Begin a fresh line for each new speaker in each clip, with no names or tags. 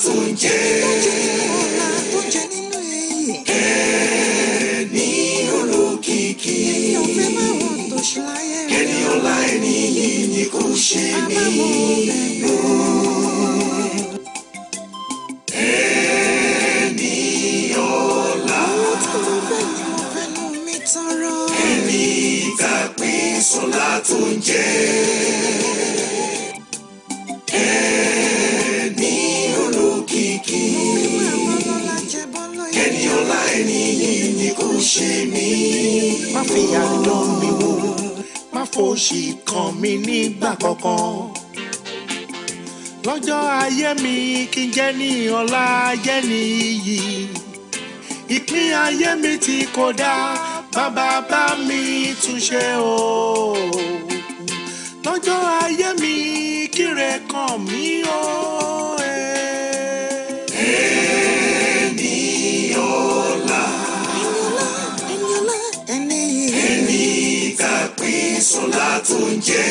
tó ń jẹ́.
ọlá tó ń jẹ nínú èyí.
Ẹni olókìkí.
ènìyàn fẹ́ máa wọ́n tó ṣe láyé rẹ̀.
Ẹni ọlá ẹni yìí ni kò ṣe mí. Ẹni ọlá. Ẹni ìtàpé sọlá tó ń jẹ́. Ẹni olókìkí. Ẹni ọlá ẹni yìí ni kò ṣe mí.
Má fi àdán mi wò, má fòṣì kàn mí nígbà kankan. Lọ́jọ́ ayé mi kí n jẹ́ ní ọlá jẹ́ ní iyì. Ìpín ayé mi tí kò dá, bàbá bá mi túnṣe o. Lọ́jọ́ ayé mi kíre kàn mí o.
Ẹni ọlá. Ẹni ìtàpé sọlá tó ń jẹ́.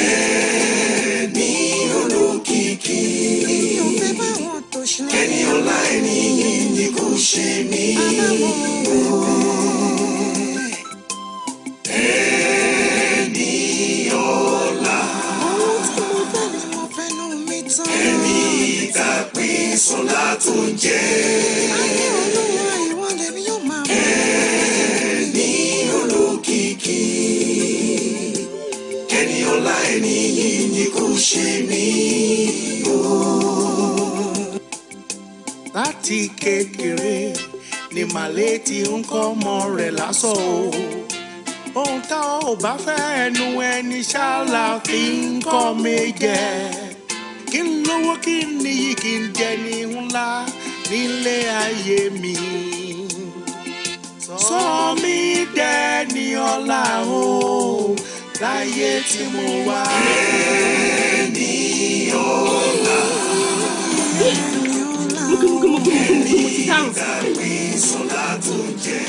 Ẹni olókìkí. Ẹni ọlá ẹni yìí ni kò ṣe mí. Ẹni ọlá. Ẹni ìtàpé sọlá tó ń jẹ́. Ẹni olókìkí. Ẹni ọlá ẹni yìí ni kò ṣe mí.
Láti kékeré ni màlẹ́ ti ń kọ́ ọmọ rẹ̀ lásán o. Ohun tá ò bá fẹ́ ẹnu ẹni ṣáàlà fi ń kọ́ mi jẹ. Kí n lówó kí n níyì kí n jẹ ní ńlá nílé ayé mi. Sọ mí dẹni ọlá o láyé tí mo wá.
Ẹni ọlá.
Ẹni
ìtàpé sọlá tó ń jẹ́.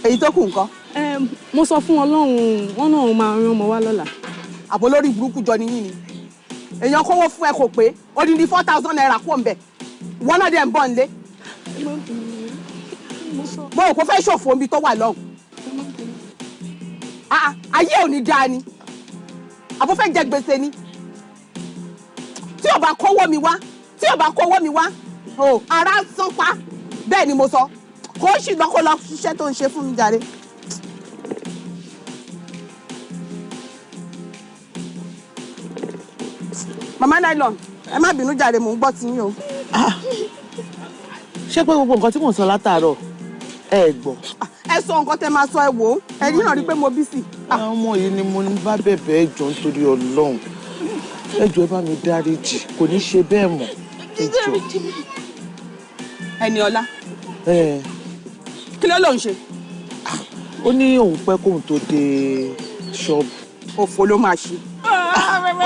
èyí tó kù nǹkan.
mo sọ fún Ọlọ́run wọn náà máa rán ọmọ wa lọ́la.
àbò lórí burúkú jọ nìyí ni èèyàn kówó fún ẹ kò pé ó ní 4,000 naira kó ń bẹ wọn náà dẹ̀ ń bọ̀ nílé. mo ò kó fẹ́ ṣòfò omi tó wà lọ́hùn. ayé ò ní dáa ni àbò fẹ́ jẹ gbèsè ni tí ò bá kówó mi wá ara sán pa bẹ́ẹ̀ ni mo sọ kó sì lọ́kọ́ lọ ṣiṣẹ́ tó ń ṣe fún mi jàre. mama nylon ẹ má bínú jàre mò ń gbọ́ tiyín o.
ṣé pé gbogbo nǹkan tí mò ń sọ látàárọ̀ ẹ gbọ́.
ẹ sọ nǹkan tẹ máa sọ ẹ wò ó ẹ rí náà rí pé mo bí sí.
ọmọ yìí ni mo bá bẹ̀bẹ̀ ẹ jọ̀ọ́ nítorí Ọlọ́run ẹ jọ̀ọ́ ẹ bá mi dáríjì kò ní ṣe bẹ́ẹ̀ mọ́ ẹ jọ̀ọ́.
Ẹniọlá kí ló ń ṣe.
ó ní òun pẹ́ kóun tó dé ṣọ́ọ̀bù.
òfò ló máa ṣe.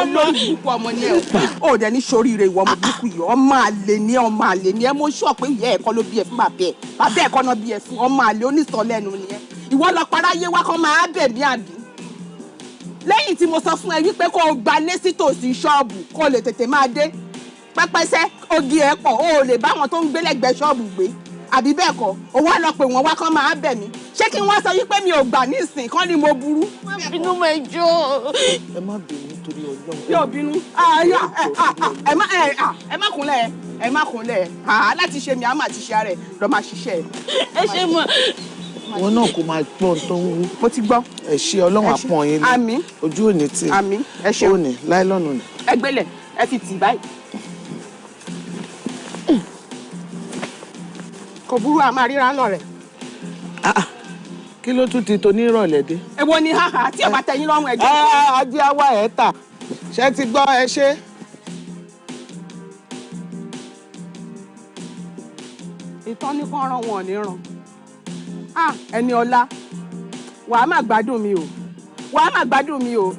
olórí burúkú ọmọ ní ẹ ò dẹ ní soríire ìwọ ọmọ burúkú yìí ọmọ àlè ni ẹ mo sọ pé ìyá ẹ̀kọ́ ló bí ẹ fún bàbá ẹ̀kọ́ náà bí ẹ fún ọmọ àlè onísọ̀lẹ́nu nìyẹn ìwọ lọ paráyé wá kọ́ máa bẹ̀ mí àbí. lẹ́yìn tí mo sọ fún ẹ wípé kó o gbalé sí tòsí ṣọ́ọ̀bù kó o lè tètè máa dé pẹ́pẹ́sẹ́ ogi ẹ̀ pọ̀ o ò lè bá wọn tó ń gbé lẹ́gbẹ̀ẹ́ ṣọ́ọ̀bù gbé àbí bẹ́ẹ̀ kọ́ o wá lọ pé wọ́n wá kọ́ máa bẹ̀ mí ṣé kí wọ́n sọ wípé mi ò gbà nísìn kán ni mo burú.
bínú mọ ẹjọ́. ẹ má bínú torí Ọlọ́run.
yóò bínú ẹ má kúnlẹ̀ láti ṣe mi àmà àti ṣe ara ẹ̀ lọ́ọ́ máa ṣiṣẹ́ ẹ̀.
ẹ ṣe mọ.
wọn náà kò máa gbọ́ tó ń wú.
mo ti gbọ́.
ẹ ṣe Ọlọ́run àpọ̀n yín lé.
àmín.
ojú òní tí.
àmín ẹ ṣeun.
òní láìlọ́nù ni.
ẹ gbélé ẹ fi tì báyìí. kò burú a máa ríra lọ rẹ̀.
kí ló tún ti tó ní ìrọ̀lẹ́ dé.
èwo ni haha tí ọba tẹ̀yìn lọ́rùn ẹ̀jẹ̀.
ajé àwa ẹ̀ tà ṣé ti gbọ́ ẹ ṣe.
ìtàn ní kán rán wọn ò ní ràn. Ẹni ọlá wàá má gbádùn mi o wàá má gbádùn mi o.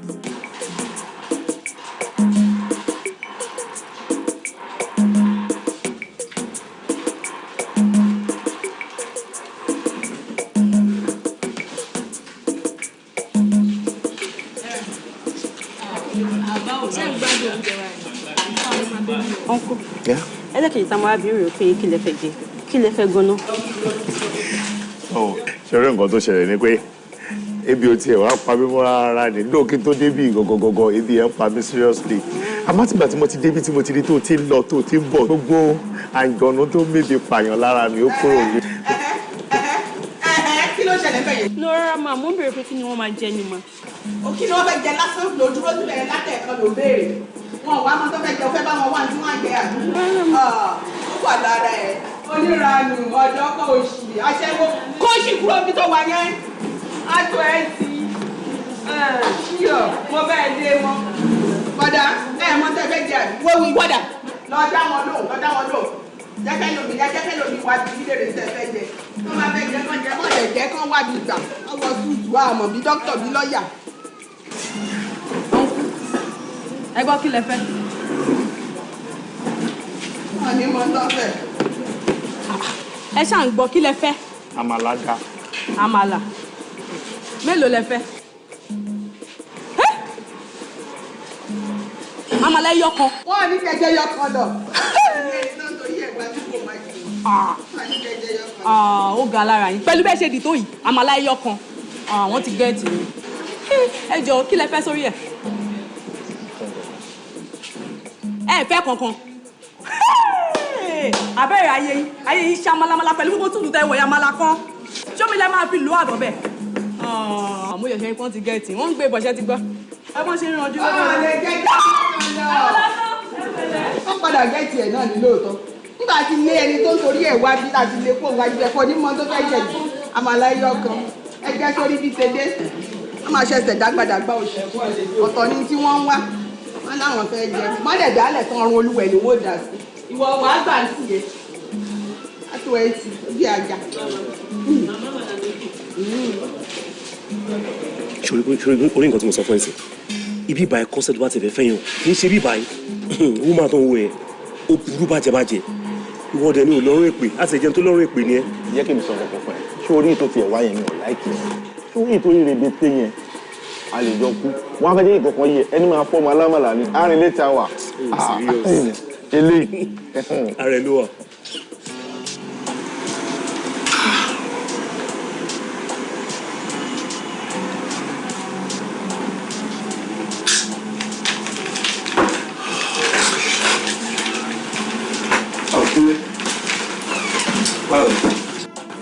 Uncle. Yeah. Ẹ jẹ́ kí n tamara bí rè pé kí lẹ fẹ́ jẹ kí lẹ fẹ́ gan-an.
Ṣeré nǹkan tó ṣẹlẹ̀ ni pé ebi ò tiẹ̀ wá pa mí mọ́ rárá ni lóòkè tó débì gọ̀gọ̀gọ̀gọ̀ ebi ẹ̀ ń pa mí seriously. Àmọ́ tìgbà tí mo ti débi tí mo ti rí tó ti ń lọ tó ti ń bọ̀ gbogbo àjọ̀nù tó mébi pààyàn lára mi ó kúrò ní.
Kí ló ṣẹlẹ̀ bẹ́ẹ̀ yẹn?
Lọ́rọ́ máa mú bèrè pé kí ni wọ́n máa jẹ ni mà.
Kí ni wọ́n fẹ́ jẹ lásán ló dúró sílẹ̀ látẹ̀ẹ̀kan ló béèrè. Wọn wá mọ́ tó fẹ́ jẹ fẹ́ bá wọn wá ní wọ́n jẹ àdúgbò. Ó wà lára ẹ̀. Oníranù ọ̀dọ́ kọ́ òṣì aṣẹ́wó kó sì kúrò bí tó wà yẹn. Àjọ ẹ̀ ti ṣíọ̀ mo bẹ́ẹ̀ dé wọn. Bọ́dà mọ́ tẹ́ fẹ́ jẹ àdúgbò wí bọ́dà. Lọ dá wọn lò. Jẹ́kẹ́ lómi wá bí ilé rẹ̀ tẹ́ fẹ́ jẹ. Wọ́n máa fẹ́ jẹ kán jẹ mọ́ jẹ́ kán wá bí gbà. Wọ́n wọ súùtù àmọ̀ bí dókítà bí lọ́ọ̀yà.
Ẹ gbọ́ kí lẹ fẹ́.
Wọ́n ní mo ń lọ́fẹ̀.
Ẹ ṣáà ń gbọ́ kí lẹ fẹ́.
Àmàlà dá.
Àmàlà mélòó lẹ fẹ́. Àmàlà ẹyọ kan.
Wọ́n ní kẹjẹ yọ kan lọ.
Ó ga lára yín pẹ̀lú bẹ́ẹ̀ ṣe dì tó yìí àmàlà ẹyọ kan wọ́n ti gẹ́ẹ̀tì mi. Ẹ jọ̀ọ́ kí lẹ fẹ́ sórí ẹ̀. Ẹ fẹ́ kankan. Abẹ́rẹ́ ayé yín ṣá málámálá pẹ̀lú gbogbo tútù tẹ́ wọ̀ ya málá kan. Ṣómi lẹ máa fi lò àbọ̀ bẹ́ẹ̀. Mo yẹ̀ ṣe ipọ́n ti gẹ̀ẹ́tì wọ́n ń gbé ìbọ̀ṣẹ́ ti gbọ́. Ẹ bọ́n ṣe ń ranjú lọ́wọ́.
Wọ́n padà gẹ̀ẹ́tì ẹ̀ náà ní lóòótọ́. Nígbà tí lé ẹni tó ń torí ẹ̀ wá bí láti lè kó wájú ẹ̀kọ́ ní mọ́ tó fẹ́ jẹ̀ jù àmàlà ẹyọ kan ẹgbẹ́ sórí bí ṣe dé. Wọ́n máa ṣẹ̀ṣẹ̀ dágbàdàgbà òṣù ọ̀tọ̀ ni tí wọ́n ń wá. Wọ́n láwọn fẹ́ jẹ mọ́lẹ̀ dálẹ̀ tán ọrùn olúwẹ̀ ni wọ́n dà sí. Ìwọ wàá gbà ń tìyẹ. Àtò ẹ̀ ti bí ajá.
Ṣorí orí nǹkan tí mo sọ fún ẹ sí ibi ìbáyé kọ́sẹ̀ tó bá ti fẹ́ fẹ́yàn kì í ṣe bí ìbáyé owó máa tán owó ẹ̀ ó burú bàjẹ́bàjẹ́ ìwọ dẹ̀ ni ò lọ́rùn èpè láti ẹ̀jẹ̀ tó lọ́rùn èpè ni ẹ.
Jẹ́ kí mi sọ ọ̀pọ̀ fún ẹ ṣorí ètò tiẹ̀ wáyé mi ò láìkí ẹ ṣorí ètò ìrèbè tẹ yẹn a lè jọ kú wọn á fẹ́ jẹ́ ìkọ̀kan yẹ ẹni máa fọ́ ọmọ alámàlà ní àárín létà wà. Eléyìí.
Ààrẹ ló wà.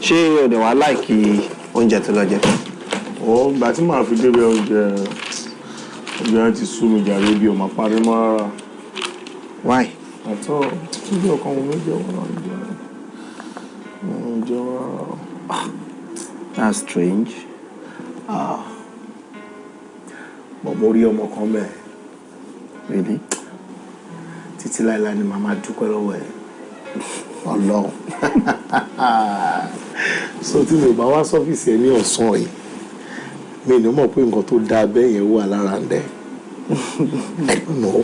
Ṣé o dẹ̀ wá láìkí oúnjẹ tó lọ jẹ?
Ìgbà tí màá fi débẹ̀ oúnjẹ ti sú mi jàre bí ọmọ parí mọ́ rárá.
Why?
Àtọ́ tíbi ọkàn wọn jẹ́ wọn náà jẹ́ wọn rárá.
That's strange.
Mo rí ọmọ kan bẹ́ẹ̀.
Really?
Títí láìláì ni màmá dúpẹ́ lọ́wọ́ ẹ̀.
Ọlọ́run.
So tí mi ò bá wá sọ́fíìsì ẹ ní ọ̀sán yìí mi ní mọ̀ pé nǹkan tó dáa bẹ́ẹ̀ yẹn wà lára ń dẹ̀. I don't know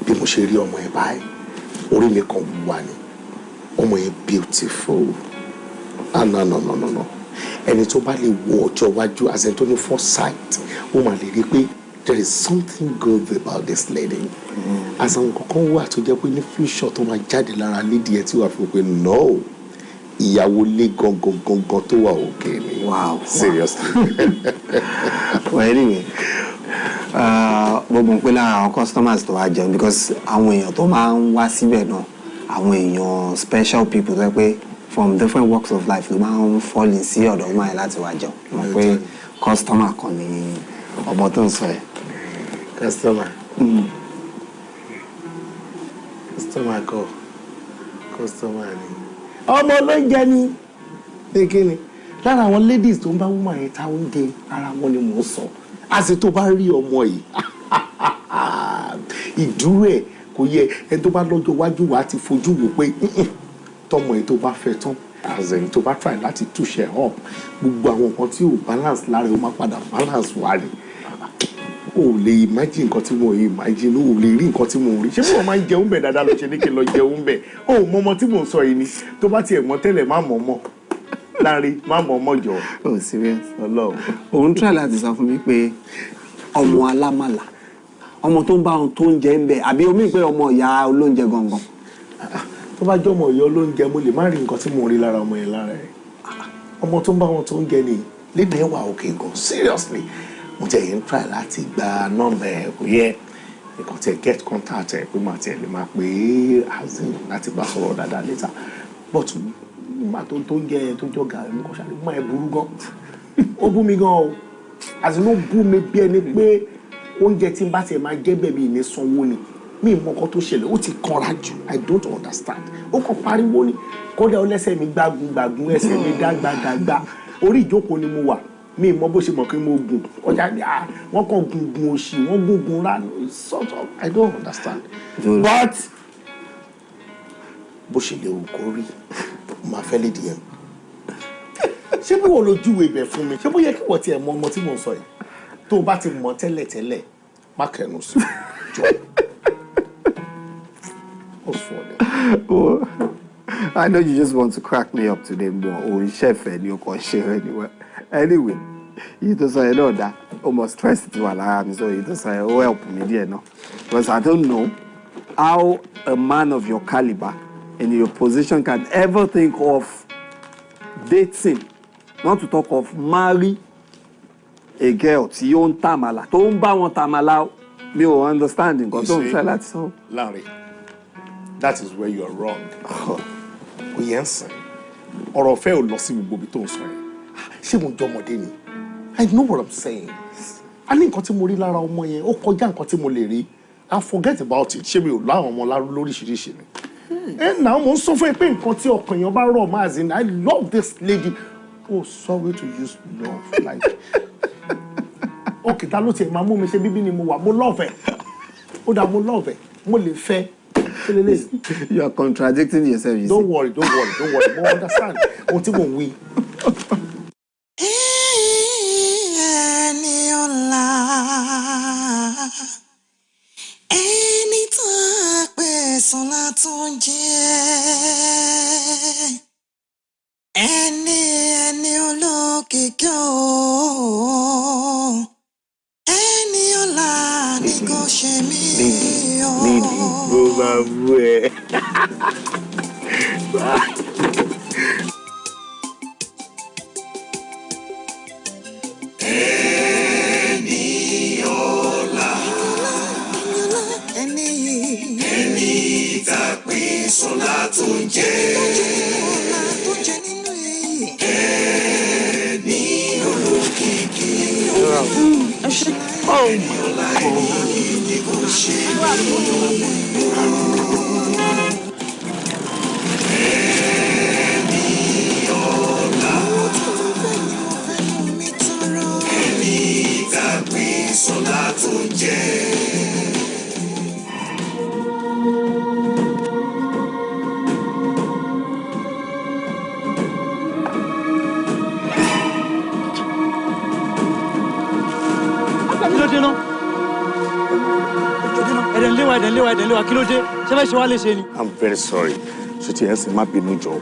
bí mo ṣe rí ọmọ yẹn báyìí orí mi kan wà ní ọmọ yẹn beautiful. No. Ẹni tó bá lè wo ọjọ́ iwájú as ẹni tó ní foresight ó máa lè rí pé there is something good about this lady. As àwọn kankan wà tó jẹ́ pé ní future tó máa jáde lára lady ẹ̀ tí wàá fi pé no ìyàwó lé gangan tó wà òkè ni.
Wow.
Seriously.
Well, anyway, gbogbo pé lára àwọn customers tó wá jẹun because àwọn èèyàn tó máa ń wá síbẹ̀ náà àwọn èèyàn special people tó yẹ pé from different walks of life ló máa ń fall in sí ọ̀dọ̀ ọmọ yẹn láti wá jẹun. Mọ̀ pé customer kan ni ọmọ tó ń sọ yẹn.
Customer kọ́ customer ni. Ọmọ olóúnjẹ ni. Ní kíni? Lára àwọn ladies tó ń bá woman yẹn ta oúnjẹ ara wọn ni mò ń sọ. Àti tó bá rí ọmọ yìí. Ìdúró ẹ̀ kò yẹ ẹni tó bá lọ́jọ́ iwájú wa ti fojú wò pé tọmọ yìí tó bá fẹ́ tán àzẹ̀yìn tó bá try láti túṣẹ̀ up gbogbo àwọn nǹkan tí ò balance lára ó máa padà balance wá ni o lè imagine nǹkan tí mo imagine o lè rí nǹkan tí mo rí ṣé mo máa ń jẹun bẹ̀ dáadáa lọ ṣe ní kí n lọ jẹun bẹ̀ o mọ ọmọ tí mò ń sọ yìí ni tó bá tiẹ̀ mọ̀ tẹ́lẹ̀ má mọ̀ mọ̀ láàrin má mọ̀ mọ̀ jọ.
Oh serious Ọlọ́run òun try láti sọ fún mi pé ọmọ alámàlà ọmọ tó ń bá ohun tó ń jẹ ń bẹ àbí omi pé ọmọ ìyá olóúnjẹ gangan.
tó bá jọmọ ìyá olóúnjẹ mo lè má rí nǹkan tí mo rí lára ọmọ yẹn lára ẹ ọmọ tó ń bá wọn tó ń jẹ ni lédè ẹwà òkè gan seriously mo tẹ yẹn ń try láti gba nọ́mbà ẹ kò yẹ nǹkan tẹ get contact ẹ pé màá tẹ lè máa pè é azin láti bá sọ̀rọ̀ dáadáa later but nígbà tó ń jẹ tó jọ gàrí mo kàn ṣàlè má ẹ burú gan ó bú mi gan o azin ló bú mi bí ẹni pé oúnjẹ tí n bá tiẹ̀ máa jẹ́ bẹ́ẹ̀ bí ìní sanwó ni mi mọ nǹkan tó ṣẹlẹ̀ ó ti kanra jù I don't understand ó kàn pariwo ni kódà ó lẹ́sẹ̀ mi gbágun ẹsẹ̀ mi dágbàdàgbà orí ìjókòó ni mo wà mi mọ bó ṣe mọ̀ pé mo gùn ọjà ni wọ́n kàn gungun òṣì wọ́n gungun ránù sort of I don't understand but bó ṣe lè wù kó rí máa fẹ́ lédi ẹ̀ ṣé bí wọ́n lo júwe ibẹ̀ fún mi ṣé bó yẹ kí wọ́n tiẹ̀ mọ ọmọ tí mò ń sọ yìí tó o bá ti mọ̀ tẹ́lẹ̀tẹ́lẹ̀ má kẹnu sí jọ.
Oh, I know you just want to crack me up today more. Oh, chef, and you can share anyway. Anyway, you just say no that almost stress it while I am so you just say oh help me there no. Because I don't know how a man of your caliber in your position can ever think of dating, not to talk of marry a girl tí ó ń tamala tó ń bá wọn tamala mi ò understand nǹkan tó ń fẹ́ láti sọ.
Larry, that is where you are wrong. Kò yẹn ń sìn ọ̀rọ̀ ọ̀fẹ́ ò lọ sí gbogbo ibi tó ń sọ yẹn ṣé mo jọ ọmọdé ni I know what I'm saying. a ní nǹkan tí mo rí lára ọmọ yẹn ó kọjá nǹkan tí mo lè rí and forget about it ṣé mi ò láwọn ọmọ lóríṣiríṣi ni. ẹ náà mo ń sọ fún ẹ pé nǹkan tí ọkàn yẹn bá rọ̀ máa zin I love this lady. Oh, sorry to use love like. Okay, ta ló tiẹ̀ máa mú mi ṣe bíbí ni mo wà mo love ẹ ó dà mo love ẹ mo lè fẹ́.
You are contradicting yourself. You
don't worry mo understand ohun tí mo ń wí.
ẹni ọ̀la ẹni tó a pè sùn látún jẹ́ ẹni olókìkí o. Ẹni ọ̀la ni kò ṣe mí o.
Ló máa bú ẹ.
Ẹni ọ̀la. Ẹni ìtàpín sọ́lá tó ń jẹ́. Ẹni olókìkí.
Oh.
Kí ló dé ṣé fẹ́ ṣe wá lè ṣe ni.
I'm very sorry ṣùtì ẹ̀ ń sìn má bínú jọ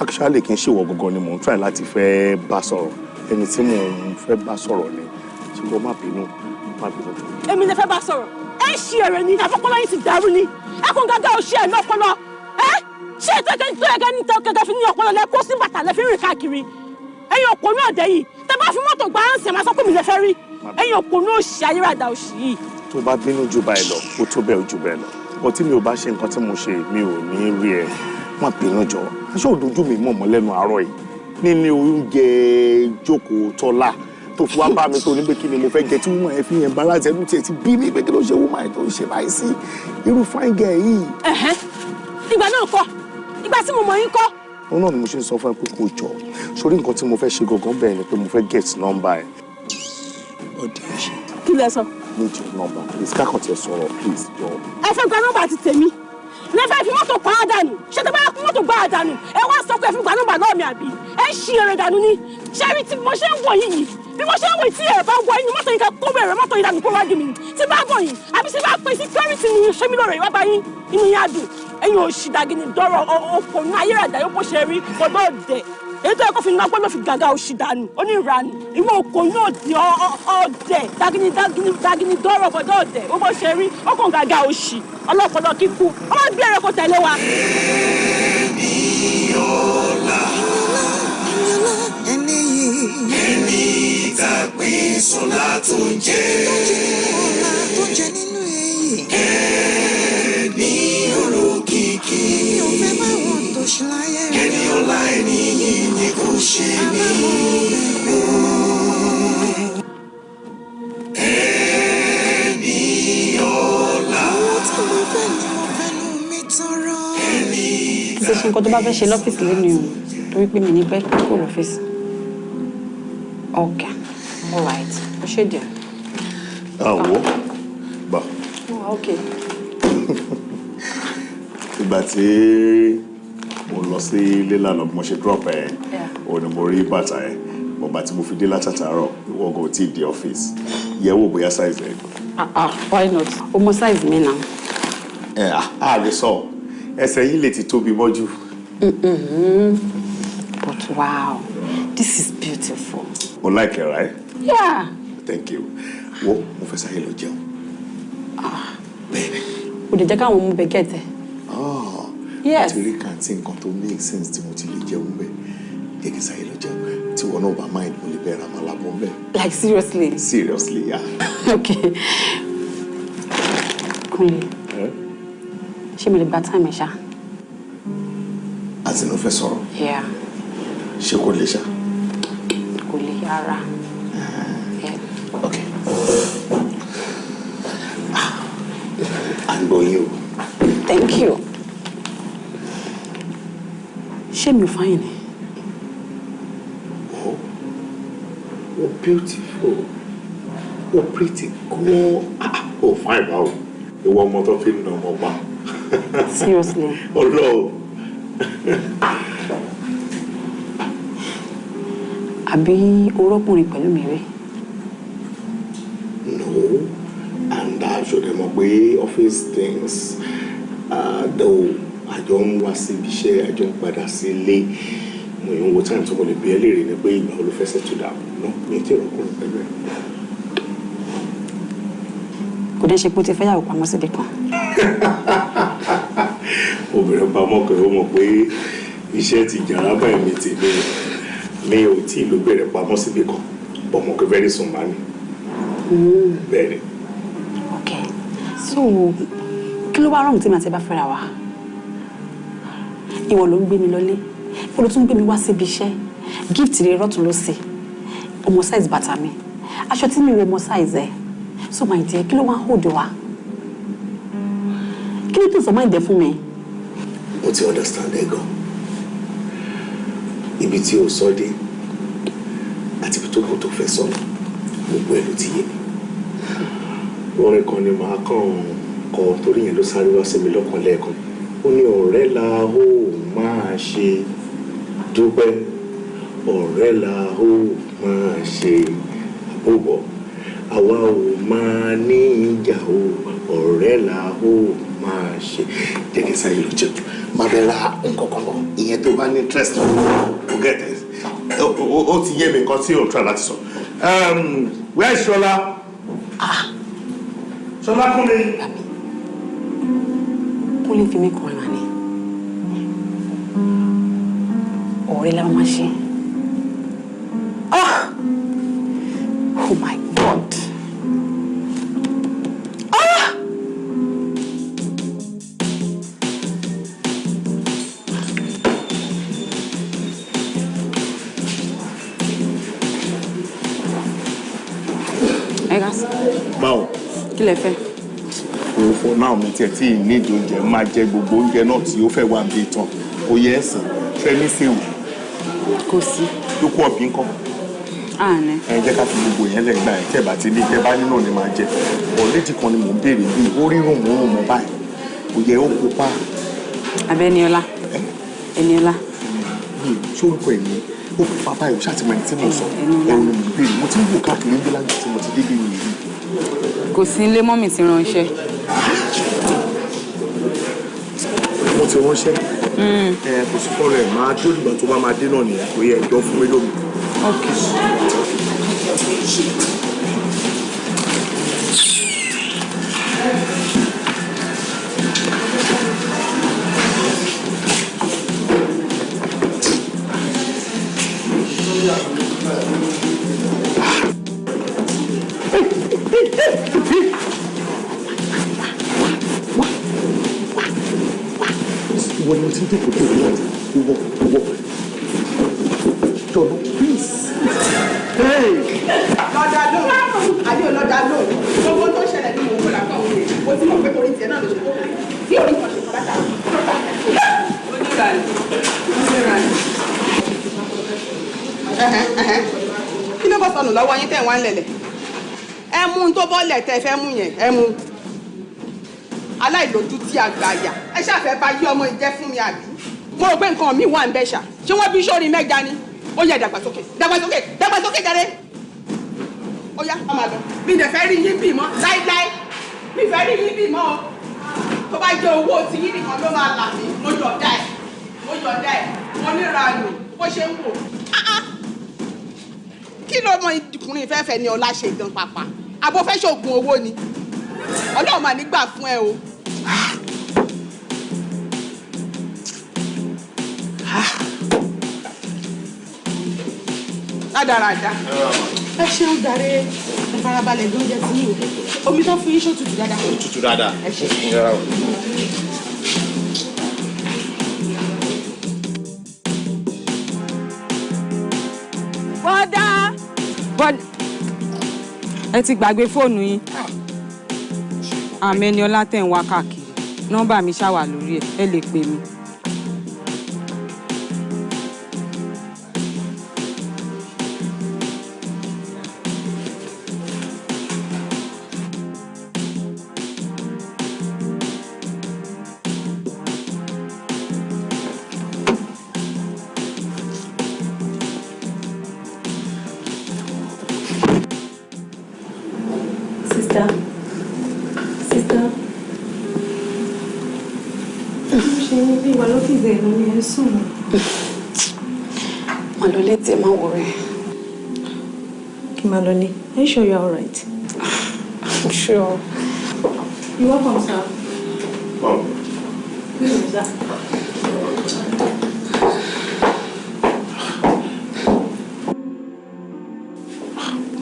actually kì í ṣèwọ gangan ni mò ń try láti fẹ́ bá sọ̀rọ̀ ẹni tí mò ń fẹ́ bá sọ̀rọ̀ ni ṣùgbọ́n má bínú jọ.
èmi lè fẹ́ bá sọ̀rọ̀ ẹ ṣí ẹ̀rẹ̀ ni àfọpọ́lọ́ yìí ti dàrú ni ẹkùn gàgà ò ṣe ẹ̀mí ọpọlọ ẹ ṣé ètò ẹ̀kẹ́ tó ẹ̀kẹ́ ní kẹ̀kẹ́ fi ní ọpọlọ lẹ kó sí bàtà lẹ fi rìn káàkiri ẹ̀yin òpó náà dẹ̀ yìí tẹ bá fi mọ́tò gbá ń sẹ̀ máa sọ pé mi lè fẹ́ rí ẹ̀yin òpó náà ṣe ayérada òṣì yìí.
tó bá bínú jù báyìí lọ ó tó bẹ́ẹ̀ jù bẹ́ẹ̀ lọ bọ́ tí mi ò bá ṣe nǹkan tí mo ṣe mi ò ní rí ẹ má bínú jọ aṣọ òdojú mi mọ̀mọ́ lẹ́nu àárọ̀ yìí nílé oúnjẹ jókòó tọ́lá tó fi wá bá mi tó ní pé kí ni mo fẹ́ jẹ tí wọ́n ẹ̀ fi yẹn balance ẹnu tiẹ̀ ti bí mi pé kí ló ṣe wọ́n máa tó ṣe báyìí sí irú fine girl yìí.
ìgbà náà kọ́ ìgbà tí mo mọ̀ yín kọ́.
òun náà ni mo ṣe ń sọ fún ẹ pé kò jọ sórí nǹkan tí mo fẹ́ ṣe gangan bẹ́ẹ̀ ni pé mo fẹ́ get number ẹ.
ọdẹ ṣe.
kí lẹ sọ.
need your number please kákan tiẹ̀ sọ̀rọ̀ please jọ.
ẹ fẹ́ gba nọ́mbà ti tèmi lẹ́fẹ̀ẹ́ fi mọ́tò pa á dànù ṣé tẹ́ bá kú mọ́tò gbá á dànù ẹ wá sọ pé ẹ fi gbà nọ́mbà náà mi àbí ẹ ṣí eré dànù ni ṣé rí tí mo ṣe ń wọ̀ yìí bí mo ṣe ń wọ̀ tí ẹ bá wọ inú mọ́tò yìí ká kó bẹ̀rẹ̀ mọ́tò yìí dànù kó wá dì mí tí bá bọ̀ yìí àbí tí bá pè security ni ṣé mi lọ́rọ̀ ìwà bá yín inú yín á dùn ẹ̀yin òṣì dàgìnì dọ́rọ̀ òpònú ayérada yóò bó ṣe rí ọ̀dọ́ ọ̀dẹ̀ èyí tó yẹ kó fi ná gbọ́dọ̀ fi gàgà òṣì dànù onírànù ìwọ òkò náà di ọ̀dẹ̀ dàgìnì dọ́rọ̀ bọ̀dọ̀ ọ̀dẹ̀ ó bó ṣe rí ọkàn gàgà òṣì ọlọ́pọ̀lọ́ kíkú ọmọ bí ẹ̀rọ kò tẹ̀lé wa.
ẹni tàgbé sọlá tó ń jẹ
nínú èyí.
ẹni olókìkí ẹni ọlá ẹni yìí ni kò ṣe ní. ẹni ọlá
ṣe nǹkan tó bá fẹ́ ṣe lọ́fíìsì lẹ́nu o torí pé mi ní pẹ́ kó lọ́fíìsì. Okay, all right. O ṣe díẹ̀.
Àwọ̀ bá.
Okay.
Ìgbà tí mo lọ sí ilé lánàá bí mo ṣe drop ẹ̀ òun ni mo rí bàtà ẹ̀ bọ̀bà tí mo fi dé látàtàárọ̀ ìwọ kò tí ì dé ọ́fíìsì yẹ̀wò bóyá size ẹ̀.
Why not? O mọ size mi náà.
A lè sọ ẹsẹ̀ yìí lè ti tóbi mọ́jú.
But wow, this is beautiful.
O like it, right?
Yeah.
Thank you. Wo mo fẹ́ sáré lọ jẹun. Bẹ́ẹ̀ni.
O lè jẹ́ káwọn mú bẹ́gẹ́ tẹ̀. Yes.
Torí kàntí nǹkan tó make sense tí mo ti lè jẹun bẹ́ẹ̀. Jẹ́ kí sáré lọ jẹun. Tí wọn náà bá mind mo lè bẹ̀rẹ̀ àmàlà bọ̀ bẹ́ẹ̀.
Like seriously?
Seriously, yeah.
Okay. Kúnlé. Ṣé mo lè gba time ẹ̀ ṣá?
Àti inú fẹ́ sọ̀rọ̀.
Yeah.
Ṣé kò lè ṣá?
Kò lè yára.
Okay. I'm going you.
Thank you. Ṣé mi ò fáyìn ni?
Oh, beautiful. Oh, pretty. Cool. Oh, fine, wow. You want more to feel no more.
Seriously?
Oh, no.
Àbí orọ́kùnrin pẹ̀lú mi rí?
No. And I should have my office things. Though I don't want to be share, I don't want to see late. Mo yun wo time to mo le bi elere ni pé ìgbà wo ló fẹ́ settle down. No, mi ti orọ́kùnrin pẹ̀lú ẹ̀.
Kò dé ṣe pé ó ti fẹ́ yàwó pamọ́ síbi kan.
Obìnrin pamọ́ kan ó mọ̀ pé iṣẹ́ ti jàrá báyìí mi ti lé mi ò tí ì ló bẹ̀rẹ̀ pamọ́ síbi kan ọmọ kò very soon máa ní. Bẹ́ẹ̀ni.
Okay, so kí ló wá rọrùn tí màá ti bá fẹ́ra wa? Ìwọ ló ń gbé mi lọlé, ó ló tún gbé mi wá síbi iṣẹ́, gift rẹ̀ rọ́tún ló sì, ọmọ size bàtà mi, aṣọ tí mi rẹ̀ ọmọ size ẹ̀. So my dear, kí ló wá hold wa? Kí ló tún sọ máa ń dẹ fún mi?
Mo ti understand ẹ gan. Ibi tí o sọ dé àti ibi tó kù tó fẹ́ sọ gbogbo ẹ̀ ló ti yé mi. Orin kan ni màá kàn kọ torí yẹn ló sáré wá sí mi lọ́kàn lẹ́ẹ̀kan. Ó ní ọ̀rẹ́ la ó máa ṣe dúpẹ́, ọ̀rẹ́ la ó máa ṣe àbúbọ̀, àwa ò máa ní ìjà o, ọ̀rẹ́ la ó máa ṣe. Jẹ́ kí n sáré lọ jẹun. Má bẹ ra nǹkan kan lọ. Ìyẹn tó bá ní interest o get it. Ó ti yé mi nǹkan tí o try láti sọ. Where is Ṣọlá? Ṣọlá Kúnlé.
Kúnlé fi mí kàn án ni. Ọ̀rẹ́ la máa ṣe. Oh my God.
Báwo?
Kí lẹ fẹ́?
For now mi tiẹ̀ tí ní ìdí oúnjẹ máa jẹ gbogbo oúnjẹ náà tí ó fẹ́ wà bí ìtàn. Ó yẹ ẹ̀sìn. Fẹ́ ní sèwù.
Kò sí.
Lókù ọ̀bí ńkọ́.
Àná.
Ẹ jẹ́ ká fi gbogbo yẹn lẹ́gbàá ẹ̀ tẹ́ bá ti ní tẹ́ bá nínú ni máa jẹ. Ọ̀lẹ́dì kan ni mò ń béèrè bí ó rírùn mọ́ báyìí. Kò yẹ ó pupa
Abẹ́niọlá. Ẹniọlá.
Ṣé orúkọ ẹ̀ ni ó fi bàbá ẹ̀ ṣàtìmọ̀ ẹni tí mo sọ ẹ̀rù ni mo béèrè mo ti ń wò káàkiri ń gbé láti tí mo ti dé lóyún yìí.
Kò sí ilé mọ́mì ti ránṣẹ́.
Mo ti ránṣẹ́. Kò sí fọ́ọ̀rọ̀ ẹ̀ máa dé olùgbà tó máa dé náà nìyẹn kò yẹ ẹjọ́ fún mi lómi. Ìwọ ni mo ti ń dẹ́kun tó ìwọ jọ̀lọ́ please.
lọ́dà lóhùn àbí ọlọ́dà lóhùn gbogbo tó ṣẹlẹ̀ ní òun kọ́lá fún òun mo ti mọ̀ pé torí tiẹ̀ náà ló ṣe tó kù bí orí kan ṣe kọ́ bàtà kí ló bọ́ sọnù lọ́wọ́ yín tẹ̀ wá ń lẹ̀lẹ̀ ẹ mú un tó bọ́lẹ̀ tẹ́ fẹ́ mú yẹn ẹ mú aláìlójú tí àgbàyà ẹ ṣàfẹ́ bá yí ọmọ ìjẹ́ fún mi àbí mo rò pé nǹkan mi wà ń bẹ́ ṣá ṣé wọ́n bí sórí mẹ́ja ni ó yẹ dàgbàsókè jáde ó yá ọmọ àlọ́ mi dẹ̀ fẹ́ rí yín bì mọ́ láíláí mi fẹ́ rí yín bì mọ́ o tó bá jẹ́ owó tí yín nìkan ló máa là mí mo yọ̀ọ̀dá ẹ̀ mo níra lò bó ṣe ń wò kí ló mọ ìdìkùnrin ìfẹ́fẹ́ ni ọlá ṣe gan pàpà àbò fẹ́ ṣoògùn owó ni ọlọ́run mà nígbà fún ẹ o. Rádaràda ẹ ṣeun jàre ẹ farabalẹ̀ ló ń jẹ sí yìí omi tó fún yín ṣó tutù dáadáa.
Ó tutù dáadáa.
Ẹ ṣe.
Bọ́dá. Ẹ ti gbàgbé fóònù yín. Àmì Ẹniọlá tẹ̀ ń wá káàkiri. Nọ́mbà mi ṣáwà lórí ẹ̀. Ẹ lè pè mí.
Malole, take my worry.
Malole, are you sure you're all right?
I'm sure.
You're welcome, sir.
Mom.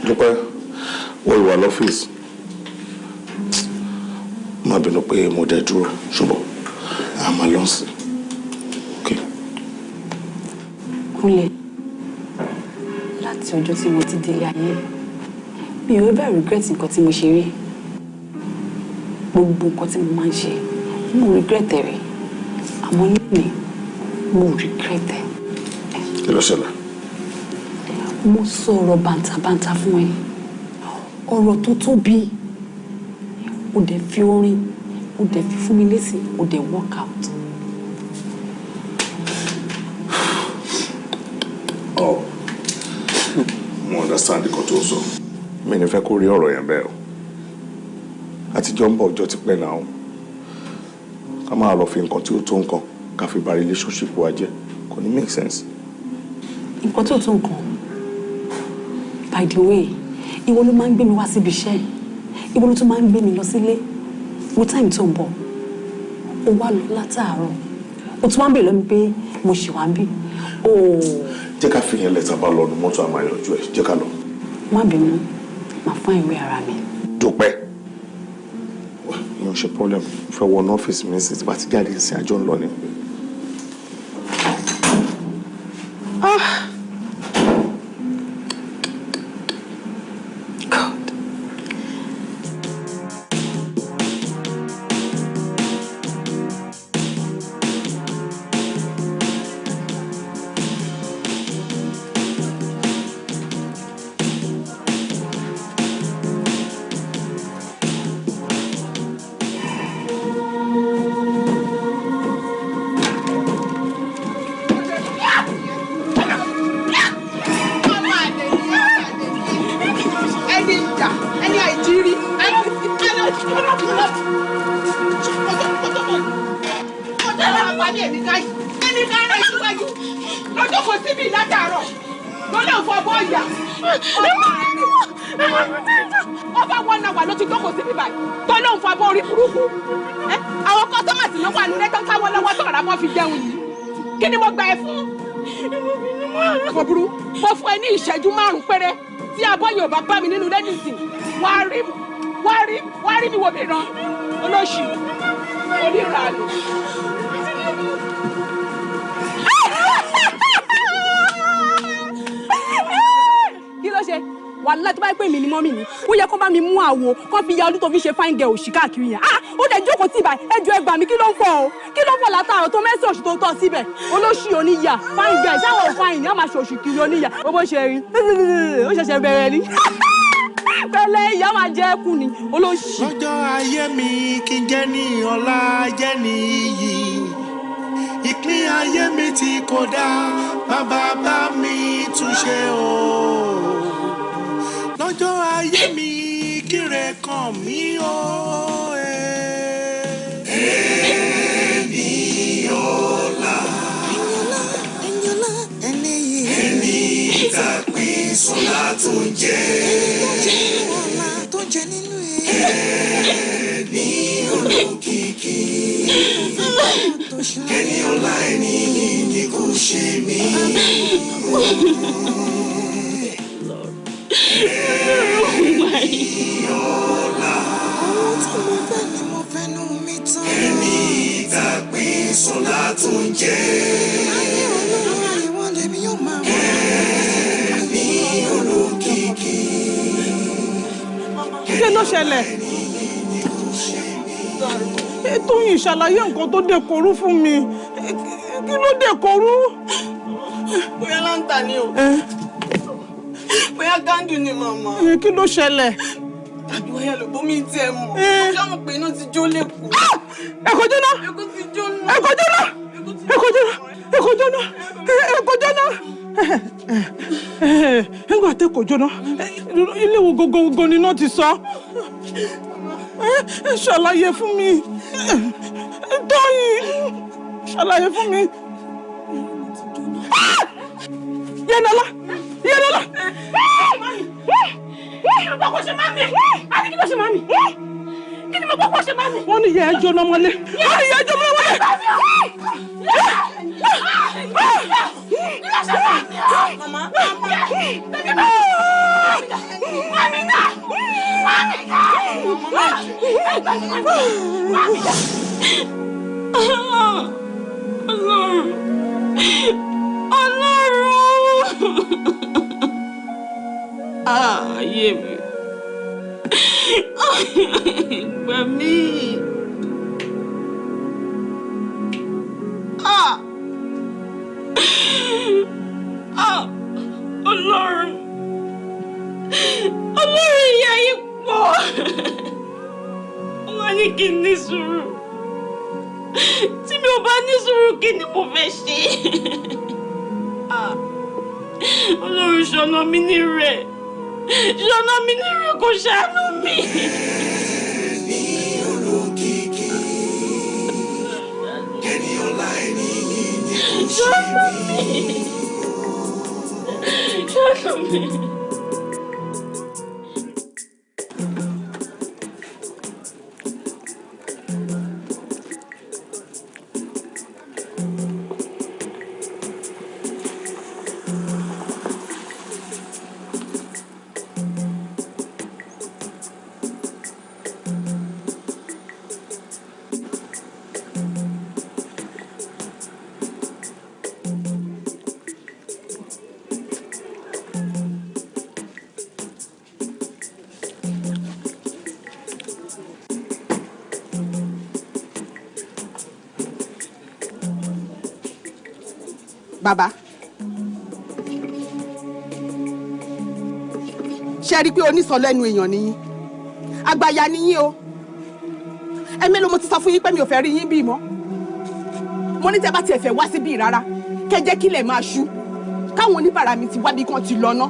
Dúpẹ́, wọ́n wà lọ́fíìsì. Má bínú pé mo dẹ̀ dúró, ṣùgbọ́n a máa lọ sí.
Kúnlẹ̀, láti ọjọ́ tí mo ti délé ayé, mi ò bá regret nǹkan tí mo ṣe rí. Gbogbo nǹkan tí mo máa ń ṣe, mo regret rẹ̀. Àmọ́ lónìí, mo regret ẹ̀.
Kí ló ṣẹlẹ̀?
Mo sọ ọ̀rọ̀ bàǹtàbàǹtà fún ẹ. Ọ̀rọ̀ tó tóbi. Ó dẹ̀ fi orin, ó dẹ̀ fi fún mi lésì, ó dẹ̀ work out.
Oh, mo understand nǹkan tó sọ. Mi ní fẹ́ kó rí ọ̀rọ̀ yẹn bẹ́ẹ̀ o. Àtijọ́ ń bọ̀ ọjọ́ ti pẹ́ náà o. Ká máa lọ fi nǹkan tí ó tó nǹkan ká fi bà relationship wa jẹ́. Kò ní make sense.
Nǹkan tí ó tó nǹkan. By the way, ìwọ ló máa ń gbé mi wá síbi iṣẹ́. Ìwọ ló tún máa ń gbé mi lọ sílé. Wo time tó ń bọ̀. Ó wá lọ látàárọ̀. Ó tún wá ń bèèrè lọ́mi pé mo ṣì wá ń bí.
Jẹ́ ká fi yẹn lẹ́tà bá lọ nu mọ́tò àmàyànjú ẹ̀. Jẹ́ ká lọ.
Má bínú, màá fún ìwé ara mi.
Dúpẹ́. Ìyẹn ò ṣe problem. Mo fẹ́ wọ ọ́fíìsì mi sí ti bá ti jáde sí àjọ ńlọ ni.
lọ́jọ́ kò síbi látàárọ̀ lọ́lọ́ fọ bọ́ọ̀yà ọba wọn náà wà ló ti jókòó síbi báyìí tó ló ń fọ abọ́ orí burúkú àwọn kọ́sọ́mọ̀sì náà wà nílé tó ń káwọ́ lọ́wọ́ tó rà mọ́ fi jẹun yìí kí ni mo gbà ẹ́ fún. kò burú mo fún ẹ ní ìṣẹ́jú 5 péré tí abọ́ yóò bá bá mi nínú lẹ́nìsìn wá rí mi wò mí ràn olóṣì onírànù. kí ló ṣe wàhálà tó bá pè mí ní mọ́mì ni ó yẹ kó bá mi mú àwo kó fi ya ọdún tó fi ṣe fine girl òṣì káàkiri yẹn ó dẹ̀ jókòó tì báyìí ẹjọ́ ẹgbà mi kí ló ń fọ o kí ló ń fọ látàrọ tó mẹ́sàn oṣù tó tọ́ síbẹ̀ olóṣì oníyà fine girl ṣáwọn ò fine ní àmà ṣe oṣù kiri oníyà bó bó ṣe rí ó ṣẹ̀ṣẹ̀ bẹ̀rẹ̀ ni pẹ̀lẹ́ ìyá máa jẹ́ ẹkùn ni olóṣì.
lọ́jọ́ ayé mi kí n jẹ́ ní ọlá jẹ́ ní iyì ìpín ayé mi tí kò dáa bàbá bá mi túnṣe o lọ́jọ́ ayé mi kíre kàn mí o.
ẹni ọlá ẹni ìtàpín sọlá tó ń jẹ ẹni olókìkí ẹni ọlá ẹni ní kò ṣe mí. ẹni ìtàpín sọlá tó ń jẹ ẹni olókìkí.
kí ló ṣẹlẹ̀? ètò yìí ṣàlàyé nǹkan tó dẹ̀kọ̀rú fún mi kí ló dẹ̀kọ̀rú?
bóyá láǹtà ni o bóyá gándù ni màmá.
kí ló ṣẹlẹ̀?
tàbí wáyà ló bómi tiẹ̀ mọ̀ ṣáwọn pé iná ti jó lẹ́kọ̀ọ́.
ẹ̀kọ́ jóná
ẹ̀kọ́ ti jóná
ẹ̀kọ́ jóná ẹ̀kọ́ jóná ẹ̀kọ́ jóná ẹ̀kọ́ jóná. nígbà tí kò jóná ilé wo gogo ni náà ti sọ ṣàlàyé fún mi Tóyìn ṣàlàyé fún mi. Yẹnọlá Yẹnọlá.
kí ni mo gbọ́ kó ṣe máa mi àti kí ló ṣe máa mi kí ni mo gbọ́ kó ṣe máa mi.
wọ́n ní ìyá ẹjọ́ náà wọlé wọ́n ní ìyá ẹjọ́ náà wọlé.
màmá ayé mi gbà mí Ọlọ́run ìyà yìí pọ̀ wọ́n ní kí n ní sùúrù tí mi ò bá ní sùúrù kí ni mo fẹ́ ṣe Ọlọ́run ṣọ̀nà mi ní rẹ̀ kò ṣàánú mi.
ẹni olókìkí ẹni ọlá ẹni ní kò ṣe mí.
ṣàánú mi.
Bàbá ṣe rí i pé onísọlẹ́nu èèyàn nìyí àgbàyà nìyí o ẹ̀mélòó mo ti sọ fún yín pé mi ò fẹ́ rí yín bí mọ́ mo ní tẹ́ bá tiẹ̀ fẹ́ wá síbí rárá kẹ́ jẹ́ kílẹ̀ máa ṣú káwọn oníbàárà mi ti wábí kan ti lọ ná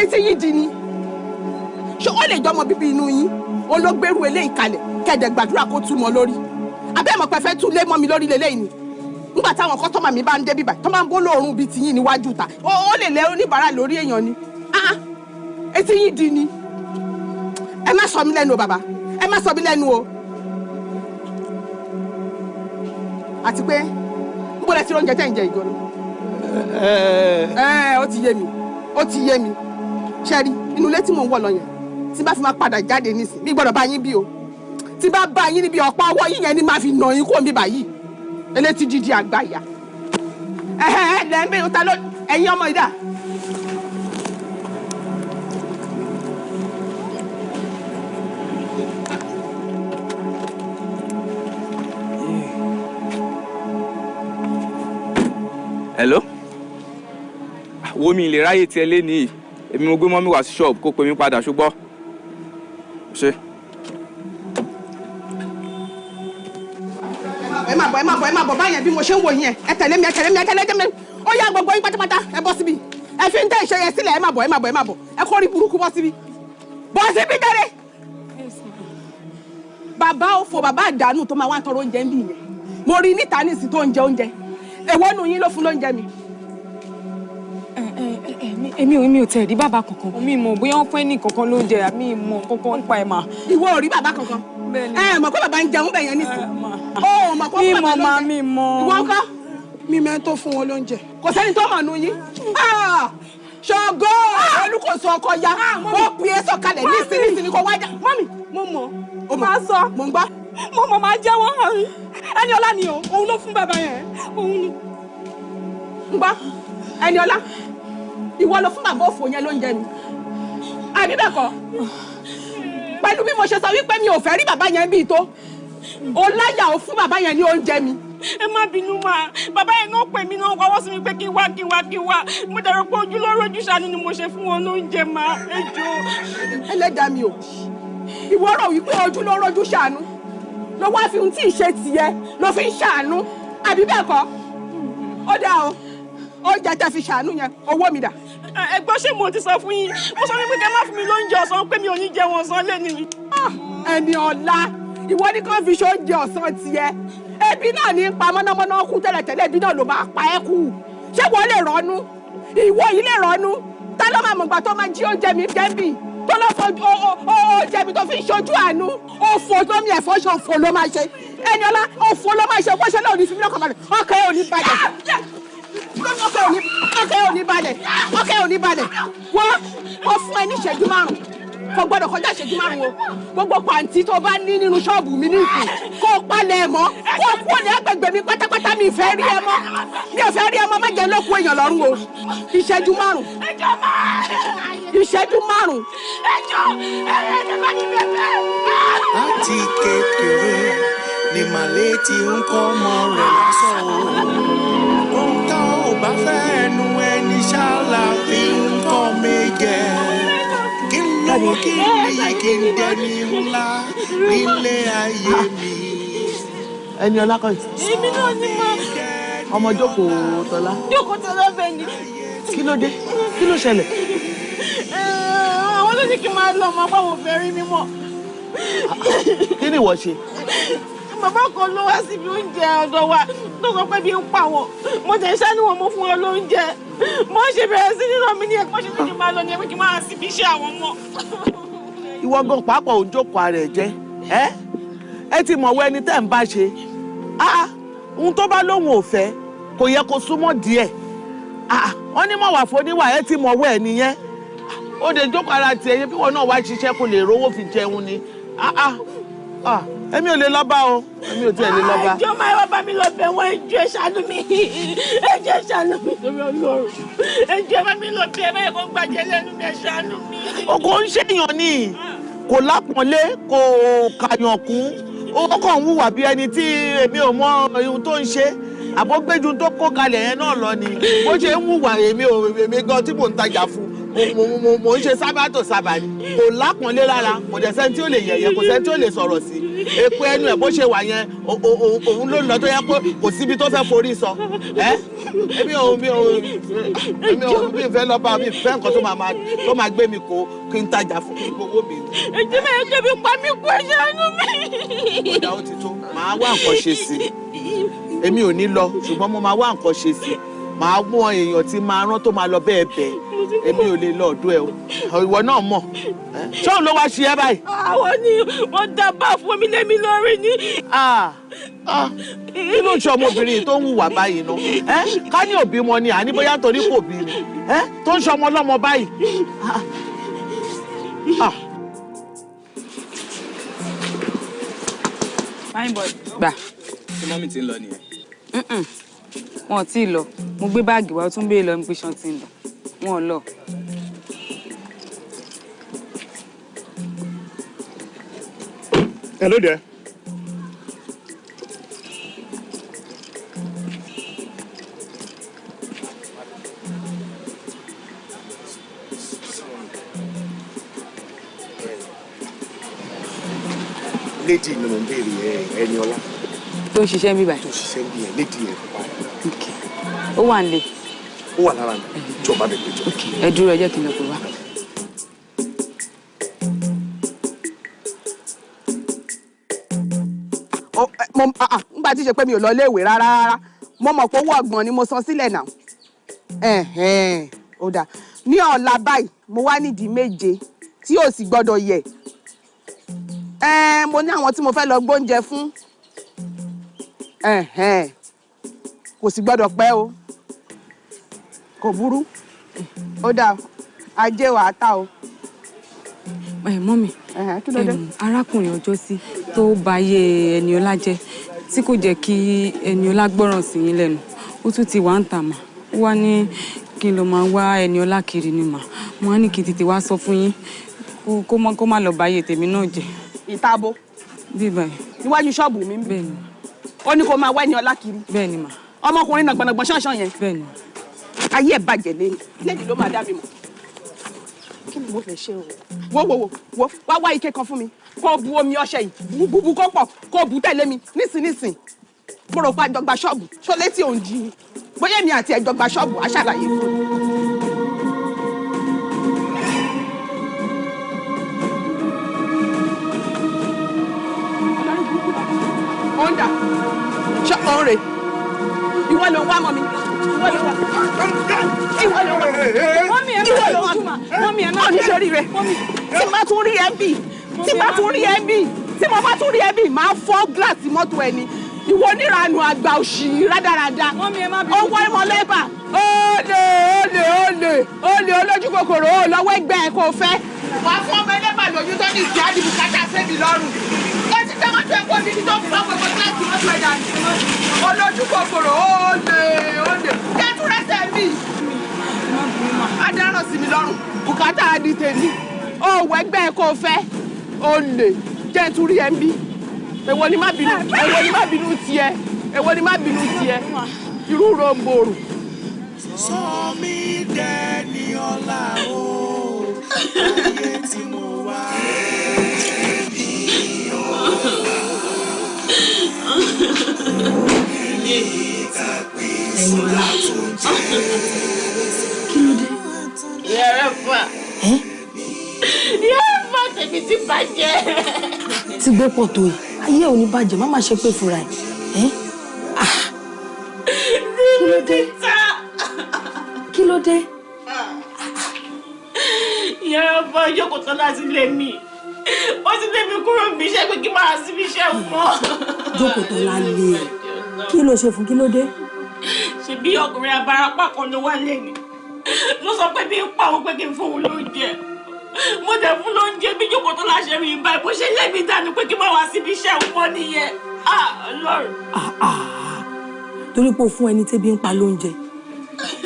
etí yìí di ni ṣé ó lè jọmọ bíbí inú yín olóògbérú eléyìí kalẹ̀ kẹ̀dẹ̀ gbàdúrà kó tú mọ́ lórí abẹ́ mọ̀ pé fẹ́ tú lé mọ́ mi lórí lélẹ́yìn ni nígbà táwọn kọ́tọ́mà mi bá ń dé bíbà tó máa ń bó lóòrùn bíi tiyín níwájú ta ó lè lé oníbàárà lórí èèyàn ni etí yín di ni ẹ má sọ mí lẹ́nu o bàbá ẹ má sọ mí lẹ́nu o àti pé ń bọ́lẹ̀ tí oúnjẹ tẹ̀ ń jẹ ìgọ́nù. Ó ti yé mi ṣẹ́rí inú ilé tí mò ń wọ̀ lọ yẹn tí bá fi máa padà jáde nísìn mi gbọ́dọ̀ bá yín bí o tí bá bá yín níbi ọ̀pá ọwọ́ yín yẹn ni máa fi nà yín kó mi báyìí elétí dídí àgbà ìyá lẹ́ẹ̀mí ta ló ẹ̀yin ọmọ ìdá.
Hello? Wo mi lè ráyè tí ẹ lé nìyí. Èmi mo gbé mọ́mí wá sí ṣọ́ọ̀bù kó pe mí padà ṣùgbọ́n. Ṣé?
Ẹ má bọ̀ báyẹn bí mo ṣe ń wò yín ẹ tẹ̀lé mi. Ó yá gbogbo yín pátápátá ẹ bọ́ síbi. Ẹ fi ń tẹ́ ìṣe yẹn sílẹ̀ ẹ má bọ̀. Ẹ kó rí burúkú bọ́ síbi. Bọ́ síbi jáde. Bàbá òfò bàbá àdánù tó máa wá ń tọrọ oúnjẹ ń bì yẹn. Mo rí níta nísì tó ń jẹ oúnjẹ. Èwo nù yín ló fún lóúnjẹ mi?
Èmi ò tẹ̀ rí bàbá kankan. Mi mọ̀ bóyá wọ́n fún ẹnì kankan lóúnjẹ àmì ìmọ̀ kankan nípa ẹ̀ mà.
Ìwọ ò rí bàbá kankan? Mọ̀ pé bàbá ń jẹun bẹ̀ yẹn nísìn. Ó mọ̀ pé bàbá lóúnjẹ.
Mi mọ̀.
Ìwọ ńkọ́?
Mi mẹ́ tó fún wọn lóúnjẹ.
Kò sẹ́ni tó mọ̀ nù yín. Ṣògo olùkóso ọkọ ya ó pè é sọ̀kalẹ̀ nísìnyí kò wájà.
Mọ́mì mo mọ̀ ó máa sọ.
Mo ń gbọ́.
Mo mọ̀ máa jẹ́wọ́ Ẹniọlá ni o òun ló fún bàbá yẹn òun ni.
Ń gbọ́ Ẹniọlá ìwọ ló fún bàbá òfò yẹn lóúnjẹ mi àbí bẹ́ẹ̀ kọ́ pẹ̀lú bí mo ṣe sọ wípé mi ò fẹ́ rí bàbá yẹn bíi tó o láyà ó fún bàbá yẹn ní oúnjẹ mi.
Ẹ má bínú mà bàbá yẹn náà pè mí náà wáwọ́ sí mi pé kí n wá mo dẹ̀rọ pé ojú lóró ojú ṣàánú ni mo ṣe fún wọn lóúnjẹ mà ẹ jọ̀ọ́.
Ẹlẹ́dàá mi ò ìwọ rò wípé ojú ló rojú ṣàánú ló wá fi ohun tí ì ṣe tiẹ̀ ló fi ń ṣàánú àbí bẹ́ẹ̀ kọ́ ó dáa o oúnjẹ tẹ́ fi ṣàánú yẹn owó mi dà.
Ẹgbọ́n ṣé mo ti sọ fún yín mo sọ wípé kẹ́ má fún mi lóúnjẹ ọ̀sán pé mi ò ní jẹ wọn ọ̀sán lẹ́nu.
Ẹniọlá ìwọ ní kàn fi ṣoúnjẹ ọ̀sán tiẹ̀ ebi náà ní pa mọ́nàmọ́ná kú tẹ́lẹ̀tẹ́lẹ̀ ebi náà ló máa pa ẹ́ kú ṣé wọ́n lè rọ́nú ìwọ yìí lè rọ́nú ta ló máa mọ̀gbà tó máa jí oúnjẹ mi dẹ́bì tó lọ́ fojú oúnjẹ mi tó fi ṣojú àánú òfò tó mi ẹ̀fọ́ ṣe òfò ló máa ṣe Ẹniọlá òfò ló máa ṣe bó ṣe náà ní fífi lọ́kàn balẹ̀ ọkẹ́ ò ní balẹ̀ ọkẹ́ ò ní balẹ̀ wọ́n fún ẹ ní ìṣẹ́jú márùn-ún kò gbọ́dọ̀ kọjá ìṣẹ́jú márùn-ún o gbogbo pàǹtí tó bá ní nínú ṣọ́ọ̀bù mi ní ìsìn kó o palẹ̀ ẹ̀ mọ́ kó o kúrò ní agbègbè mi pátápátá mi ò fẹ́ rí ẹ mọ́ má jẹ́ lókun èèyàn lọ́rùn o ìṣẹ́jú márùn-ún.
Láti kékeré ni màlẹ́ ti ń kọ́ ọmọ rẹ̀ lásán o. Ohun tá ò bá fẹ́ ẹnu ẹni ṣáàlà fi ń kọ́ méjẹ. Kí n lówó kí n níyì kí n dẹni ńlá nílé ayé mi.
Ẹniọlá kọ́ yìí.
Èmi náà ni mà.
Ọmọ jókòó Tọ́lá.
Jókòó Tọ́lá bẹ́ẹ̀ ni.
Kí ló dé? Kí ló ṣẹlẹ̀?
Àwọn ló ní kí n máa lọ ọmọ apá wọn fẹ́ rí mi mọ́.
Kí ni ìwọ ṣe?
Bàbá kan ló wá síbi oúnjẹ ọ̀dọ̀ wa tó sọ pé bí ń pa wọn. Mo tẹ̀ ń ṣáà níwọ̀n mo fún wọn lóúnjẹ. Mo ṣe bẹ̀rẹ̀ sí nínú mi ní ẹ̀pọ́n ṣe ní kí n máa lọ ní ẹ̀pẹ́ kí n máa síbi iṣẹ́ àwọn ọmọ.
Ìwọ gan pàápàá ò ń jókòó ara ẹ̀ jẹ́. Ẹ ti mọ̀wé ẹni tẹ́ ń bá ṣe. Ohun tó bá lóhùn ò fẹ́ kò yẹ kó súnmọ́ díẹ̀. Wọ́n ní mọ̀ wà fún oníwà ẹ ti mọ̀wé ẹ̀ nìyẹn. Ó de jókòó ara tiẹ̀ yẹ bí wọn náà wá ṣiṣẹ́ kó lè rówó fi jẹun ni. Èmi ò lè lọ bá o èmi ò tiẹ̀ lè lọ bá.
Ẹjọ́ máa wá bá mi lọ bẹ̀ wọ́n ẹjọ́ ṣàánú mi ẹjọ́ ṣàánú mi torí Ọlọ́run ẹjọ́ bá mi lọ bẹ̀ báyìí kó gbàjẹ́ lẹ́nu mi ṣàánú mi.
Ọkọ ń ṣèyàn ni kò lápọ̀nlé kò kàyàn kún ó kàn ń hùwà bí ẹni tí èmi ò mọ ohun tó ń ṣe àbọ̀gbẹ́jú tó kó kalẹ̀ yẹn náà lọ ni bó ṣe ń hùwà èmi gan tí mò ń tajà fún mo ń ṣe sábàtò sábà ni kò lápọ̀nlé lára kò dẹ̀ sẹ́ni tí ó lè yẹ̀yẹ́ kò sẹ́ni tí ó lè sọ̀rọ̀ sí èpo ẹnu ẹ̀ bó ṣe wà yẹn òun ló ń lọ tó yẹ pé kò síbi tó fẹ́ forí sọ èmi ò fẹ́ lọ́ba mi fẹ́ nǹkan tó máa gbé mi kó kí n tajà fún gbogbo mi.
èjì mi ẹ̀jẹ̀ mi pa mí kú ẹ̀ṣẹ̀ ẹnu mi.
ìgbọ̀dà ó ti tó màá wá nǹkan ṣe sí i èmi ò ní lọ ṣùgbọ́n mo máa wá nǹkan ṣe sí i màá mú èèyàn tí máa rán tó máa lọ bẹ́ẹ̀ bẹ́ẹ̀ èmi ò lè lọ ọ̀dọ̀ ẹ o ìwọ náà mọ̀ ṣé òun ló wá ṣe ẹ́ báyìí.
àwọn ni wọ́n dábàá fún mi lémi lórí ni.
kí ló ń ṣe ọmọbìnrin tó ń hùwà báyìí náà ká ní òbí wọn ni àní bóyá torí kò bí ni tó ń ṣe ọmọ ọlọ́mọ báyìí.
fine boy gbà.
ṣé mọ́mí ti ń lọ nìyẹn.
wọn ò tí ì lọ mo gbé báàgì wá ó tún béèrè lọ ní pé ṣan ti ń lọ wọn ò lọ.
Hello there.
Lady ni mo ń béèrè ẹni ọlá.
tó ń ṣiṣẹ́ ń bí báyìí.
tó ń ṣiṣẹ́ ń bí yẹn lady yẹn kò báyìí.
ó wà ń lé.
ó wà lára mi jọba bẹ̀ pé jọ.
ẹ dúró ẹ jẹ́ kí n lọ pè wá.
nígbà tí ṣe pé mi ò lọ iléèwé rárá mo mọ̀ pé owó ọgbọ̀n ni mo san sílẹ̀ náà ó dáa ní ọ̀la báyìí mo wá nídìí méje tí ò sì gbọ́dọ̀ yẹ̀ mo ní àwọn tí mo fẹ́ lọ gbóúnjẹ fún kò sì gbọ́dọ̀ pẹ́ o kò burú ó dáa ajé wàá tà o.
mọ́mì arákùnrin ọjọ́ sí tó báyé Ẹniọlá jẹ́ tí kò jẹ́ kí Ẹniọlá gbọ́ràn sí yín lẹ́nu ó tún ti wá ń tà mà ó wá ní kí n lọ máa wá Ẹniọlá kiri ni mà mo á ní kí n tètè wá sọ fún yín kó má lọ báyé tèmi náà jẹ́.
ìtabo.
bí báyìí.
níwájú ṣọ́ọ̀bù mi.
bẹ́ẹ̀ ni.
ó ní kó máa wá Ẹniọlá kiri.
bẹ́ẹ̀ ni mà.
ọmọkùnrin nàgbọ̀nàgbọ̀n ṣánṣán yẹn.
bẹ́ẹ̀ ni.
ayé ẹ̀ bàjẹ́ lẹ́yìn lẹ́yìn ló máa dá mi mọ̀. kí ni mo fẹ́ ṣe o. wo wá wá ike kan fún mi kó bu omi ọṣẹ yìí bu kó pọ̀ kó bu tẹ̀lé mi nísìn mo rò pé àjọgbà ṣọ́ọ̀bù ṣó létí òun jí bóyá èmi àti ẹ̀jọgbà ṣọ́ọ̀bù á ṣàlàyé fún mi. ọ̀ndà ṣé òun rè ìwọ ló wá mọ́ mi ìwọ ló wá mọ́mí ẹ̀ máa lọ jùmọ̀ mọ́mí ẹ̀ máa nítorí rẹ̀ tí bá tún rí ẹ bì tí mo bá tún rí ẹ bì máa fọ́ gíláàsì mọ́tò ẹni ìwọ onírànù àgbà òṣì rádaràda owó ìmọ̀lẹ́bà olè olójú kòkòrò ó lọ́wọ́ ẹgbẹ́ ẹ̀ kò fẹ́ wà á fún ọmọ ẹlẹ́bà lóyún tó ní ìjà àdìbò kájà sẹ́bi lọ́rùn ó ti tẹ́ mọ́tò ẹ̀kọ́ níbi tó fún ọmọ ẹ̀kọ́ gíláàsì mọ́tò ẹ̀dá olójú kòkòrò olè kẹ́tùrẹ́sẹ̀ mi adáràn sí mi lọ́rùn bùkátà adi tèmi òwò ẹgbẹ́ ẹ̀ kò fẹ́ olè jẹ́ tún rí ẹ ń bí èwo ni má bínú tiẹ̀ irú rògbòrò.
sọ mí dẹni ọlá o ayé tí mo wá.
kí ló dé.
yẹ́rẹ́ fà tèmi ti bàjẹ́.
ti gbé pọ̀ tó yìí ayé ò ní bàjẹ́ má má ṣe pé fúnra ẹ̀. kí ló dé.
yẹ́rẹ́ fà jókòó tán láti lé mi ó ti lé mi kúrò níbi iṣẹ́ pé kí n máa síbi iṣẹ́ mọ́.
jókòó tán lálẹ́ ẹ̀ kí ló ṣe fún kí ló dé.
ṣebí ọkùnrin abarapá kan ló wá lẹ́nu ló sọ pé bí ń pa òun pé kí n fún òun lóúnjẹ mo dẹ̀ fún lóúnjẹ bí jókòó tó láṣẹ mi báyìí bó ṣe lé mi dànù pé kí n má wá síbi iṣẹ́ òun mọ́ nìyẹn Ọlọ́run.
torí pé o fún ẹni tẹ́bí ń pa lóúnjẹ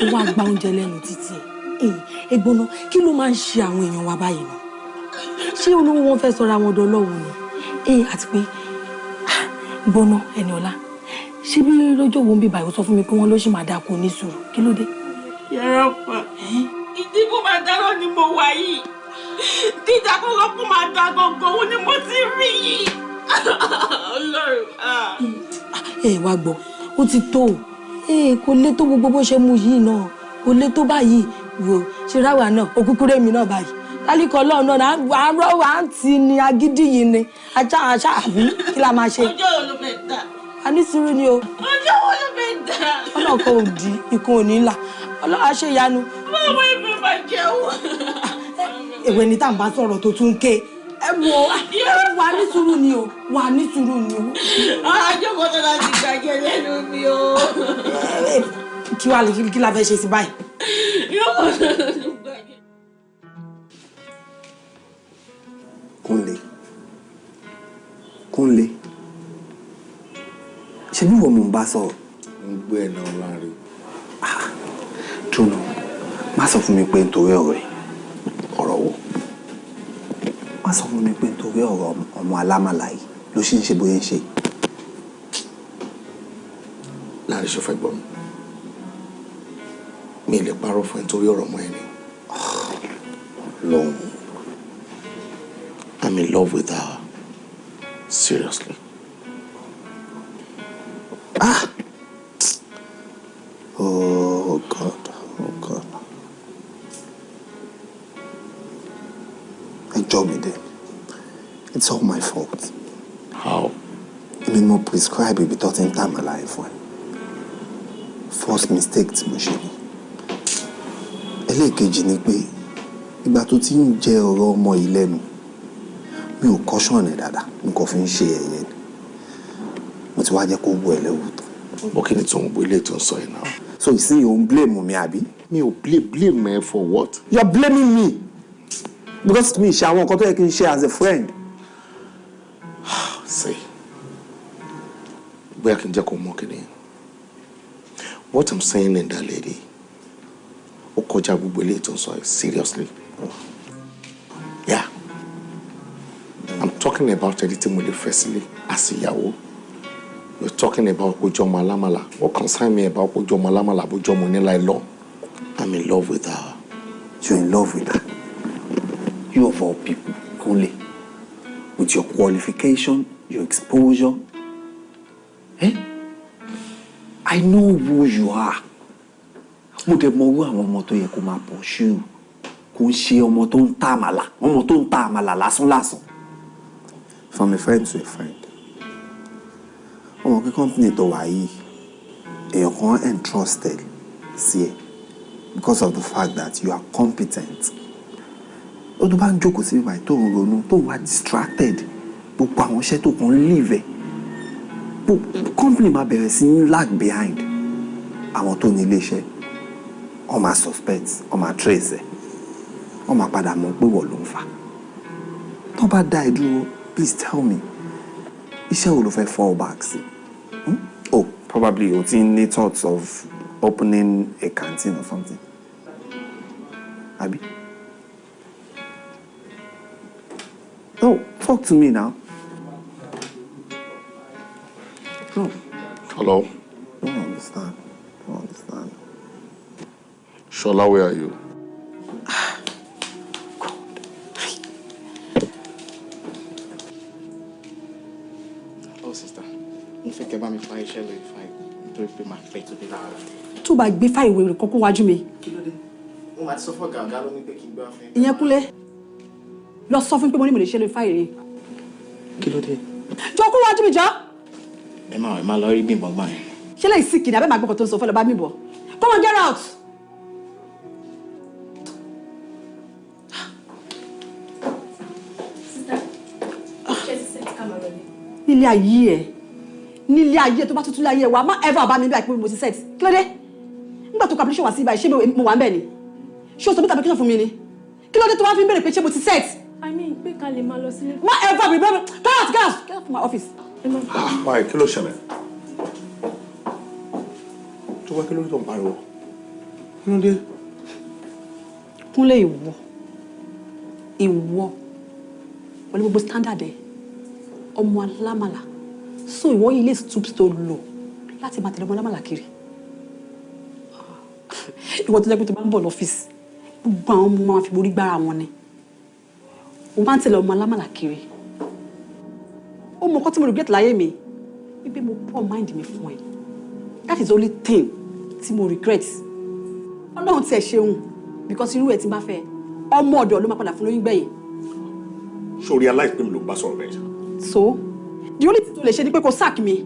ó wá gba oúnjẹ lẹ́nu títí ẹ̀gbọ́n kí ló máa ń ṣe àwọn èèyàn wa báyìí náà ṣé olówó wọn fẹ́ sọra wọn dọlọ́wọ́ ni àti pé gbọ́ná Ẹniọlá ṣé bí lọ́jọ́ wo ń bí báyìí sọ fún mi pé wọ́n ló ṣì máa dáko ní sùúrù kí ló dé.
yàrá pa ìdìbò máa dáná ni wà yìí dídá kọ́kọ́ kó máa da gangan òun ni mo ti rí yìí. Ọlọ́run.
Wá gbọ́ ó ti tó kò lè tó gbogbo bó ṣe mú yìí náà kò lè tó báyìí wò ṣe ráwà náà òkúkúrẹ́ mi náà báyìí kálíkọ Ọlọ́run náà àárọ̀ wà á ti ní agídí yìí ni ajá àbí kí la máa ṣe.
Ọjọ́ wo ló fẹ́ dà?
A ní sùúrù ni o.
Ọjọ́ wo ló fẹ́ dà?
Ọlọ́run kan ò di ikùn ò ní là Ọlọ́run á ṣe ìyanu.
Báwo ìfẹ́ máa jẹun?
Èwe ni tá à ń bá sọ̀rọ̀ tó tún ké wà ní sùúrù ni o wà ní sùúrù ni o.
Àjọkọ̀ tó láti gbàjẹ́ lẹ́nu mi o.
Kí wàá lè kí la fẹ́ ṣe sí báyìí.
Kúnlé ṣe bí wọ́n mò ń bá sọ̀rọ̀.
ń gbé ẹ̀ náà láàrin.
Túnú má sọ fún mi pé nítorí ọ̀rọ̀ wo má sọ fún mi pé nítorí ọ̀rọ̀ ọmọ alámàlà yìí ló ṣe ń ṣe bóyá ń ṣe.
láàrin ṣe fẹ́ gbọ́ mi lè parọ́ fún ẹ nítorí ọ̀rọ̀ ọmọ ẹni.
lóhùn.
I'm in love with her. Seriously.
Oh God. Enjoy me then. It's all my fault.
How?
I mean, more prescribe ibi tó ti ń tà mí láì fún ẹ. First mistake tí mo ṣe ni. Ẹlẹ́ẹ̀kejì ni pé ìgbà tó ti ń jẹ ọ̀rọ̀ ọmọ yìí lẹ́nu mi ò caution ẹ̀ dáadáa mi kò fi ń ṣe ẹ̀yẹ ni mo ti wá jẹ́ kó wọ ẹlẹ́wù tán.
Bó kí ni tó ń gbé ilé tó ń sọ yìí náà.
So you see you blame me àbí.
Mi ò blame me for what?
You're blaming me because mi ṣe àwọn nǹkan tó yẹ kí n ṣe as a friend.
See, bóyá kí n jẹ́ kó mọ̀ kí ni. What I'm saying in that lady ó kọjá gbogbo ilé tó ń sọ yìí seriously. Yeah. I'm talking about editing with the firstly as ìyàwó. You're talking about Ojo Malamala. What concern me about Ojo Malamala, Ojo Monela law? I'm in love with her.
You're in love with her? You of all people, Kunle, with your qualification, your exposure. I know who you are. Mo dẹ̀ mọ̀ who àwọn ọmọ tó yẹ kó máa pursue. Kò ń ṣe ọmọ tó ń ta àmàlà, ọmọ tó ń ta àmàlà lásán. From a friend to a friend. Ọmọ kí company tó wà yìí, èèyàn kan entrusted sí ẹ because of the fact that you are competent. Ó tó bá ń jókòó sí ibà tó ń ronú, tó wà distracted, gbogbo àwọn iṣẹ́ tó kàn ń leave ẹ̀. Company máa bẹ̀rẹ̀ sí ní lag behind. Àwọn tó ní iléeṣẹ́, wọ́n máa suspect, wọ́n máa trace ẹ̀, wọ́n máa padà mọ̀ pé wọ́n ló ń fà. Tó bá dá ẹ dúró, please tell me, iṣẹ́ wo ló fẹ́ fall back sí? Oh, probably o ti ní thoughts of opening a canteen or something. Abi? No, talk to me now. No.
Hello?
I don't understand.
Shola, where are you?
Oh, sister. Mo fẹ́ kẹ́ bá mi fa iṣẹ́ lórí fáìlì nítorí pé màá fẹ́ tó dé láàárọ̀.
Tó bá gbé fáìlì wèrè kan kó wájú mi.
Kí ló dé? Mo máa ti sọ fún ọ̀gá ló ní pé kí n gbé wá fún ẹ.
Ìyẹn Kúnlé. Lọ sọ fún pé mo ní mo lè ṣe lórí fáìlì yìí.
Kí ló dé?
Jọ kó wájú mi jọ.
Ẹ máa lọ rí Bímbọ́ gbà yẹn.
Ṣé lẹ́yìn sí kìnìún abẹ́ màá gbọ́kàn tó ń sọ fẹ́ lọ bá mi bọ̀? Come on, get out! Nílé ayé tó bá tuntun láyé wa má ever bá mi bí àìpé mo ti set kí ló dé nígbà tó application wá sí ibà ṣé mo wà ń bẹ̀ ni ṣé o submit application fún mi ni kí ló dé tó wá fi ń bèrè pé ṣé mo ti set.
I mean pé ká lè máa lọ sílé.
má ever bí bẹ́ẹ̀ get out from my office.
Báyìí kí ló ṣẹlẹ̀? Tó bá kí ló tó ń pariwo? Kí ló dé?
Kúnlé ìwọ pẹ̀lú gbogbo standard ẹ̀ ọmọ alámàlà so ìwọ yìí lè stoop tó lò láti máa tẹ̀lé ọmọ alámàlà kiri ìwọ tó jẹ́ pé tó bá ń bọ̀ lọ́fíìsì
gbogbo àwọn ọmọ máa fi borí gbára wọn ni mo máa ń tẹ̀lé ọmọ alámàlà kiri ó mọ ọkọ tí mo regret láyé mi wípé mo pour mind mi fún ẹ that is the only thing tí mo regret ọlọ́run tí ẹ ṣeun because irú ẹ ti bá fẹ́ ọmọ ọ̀dọ̀ ló máa padà fún lóyún gbẹ̀yìn.
ṣó realize pé mi ló bá sọ̀rọ̀ bẹ́ẹ̀ ṣá.
so the only thing tó lè ṣe ni pé kó sack mi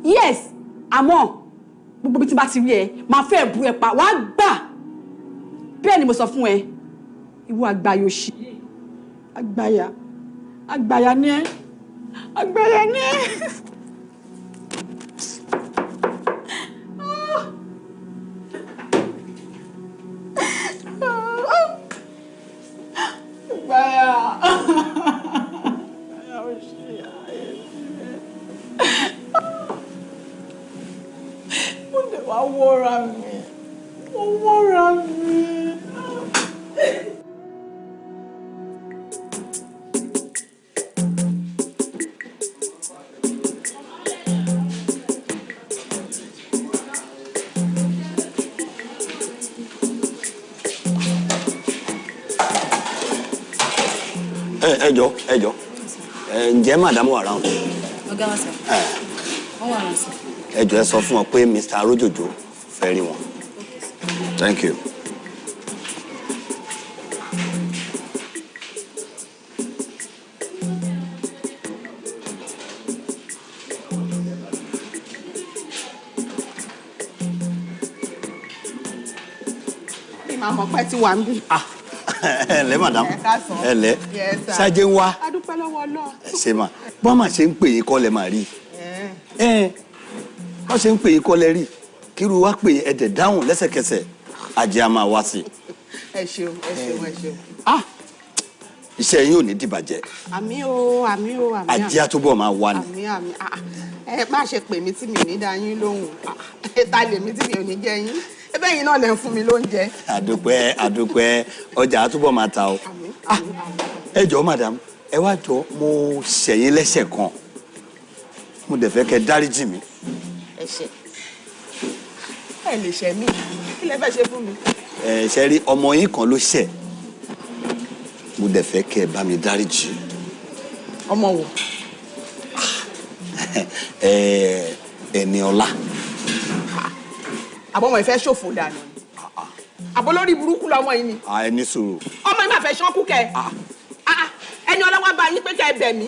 yes àmọ́ gbogbo bí tí bá ti rí ẹ máa fẹ́ bu ẹ pa wàá gbà bẹ́ẹ̀ ni mo sọ fún ẹ ìwọ àgbáyò ṣì àgbáyà ni ẹ àgbáyà ni ẹ.
ẹjọ ǹjẹ́ madam wà round.
ọ̀gá wa sọ wọ́n wà rántí.
ẹjọ ẹ sọ fún wọn pé Mr. Arójòjò fẹ́ rí wọn. Thank you.
Màmá pẹ́ tí wà ń bí.
Ẹ̀lẹ́ madam. Ẹ̀lẹ́. Ṣáájé ń wá.
A dúpẹ́ lọ́wọ́ Ọlọ́run.
Ṣé mà bọ́n mà ṣe ń pè yín kọ́ lẹ máa rí. Wọ́n ṣe ń pè yín kọ́ lẹ rí. Kíru wá pè ẹ̀dẹ̀ dáhùn lẹ́sẹ̀kẹsẹ̀. Ajé a máa wá sí.
Ẹ ṣeun.
Iṣẹ́ yín ò ní dìbàjẹ́.
Àmín o.
Ajé àtúbọ̀ máa wá ni.
Àmín. Ẹ má ṣe pè mí tí mi ní dá yín lóhùn. Ta lè mí tí mi ò ní jẹ yín. Ẹbẹ́ yín náà lẹ ń fún mi lóúnjẹ.
Àdúpẹ́ ọjà àtúbọ̀ máa ta o. Ẹ jọ̀ọ́ madam ẹ wá jọ mo ṣẹ̀yìn lẹ́ṣẹ̀ kan mo dẹ̀ fẹ́ kẹ́ dáríjì mi.
Ẹ̀ṣẹ̀ ẹ lè ṣẹ̀ mí kí lẹ fẹ́ ṣe fún mi.
Ṣe rí ọmọ yín kan ló ṣẹ̀ mo dẹ̀ fẹ́ kẹ́ bá mi dáríjì.
Ọmọ wo.
Ẹniọlá.
Àbọ̀mọ̀ ìfẹ́ ṣòfò dànù. Àbọ̀ lórí burúkú lọmọ yìí ni.
Ẹni sùúrù.
Ọmọ yìí máa fẹ́ ṣánkú kẹ. Ẹniọlá wá bá yín pé kẹ́ ẹ bẹ̀ mí.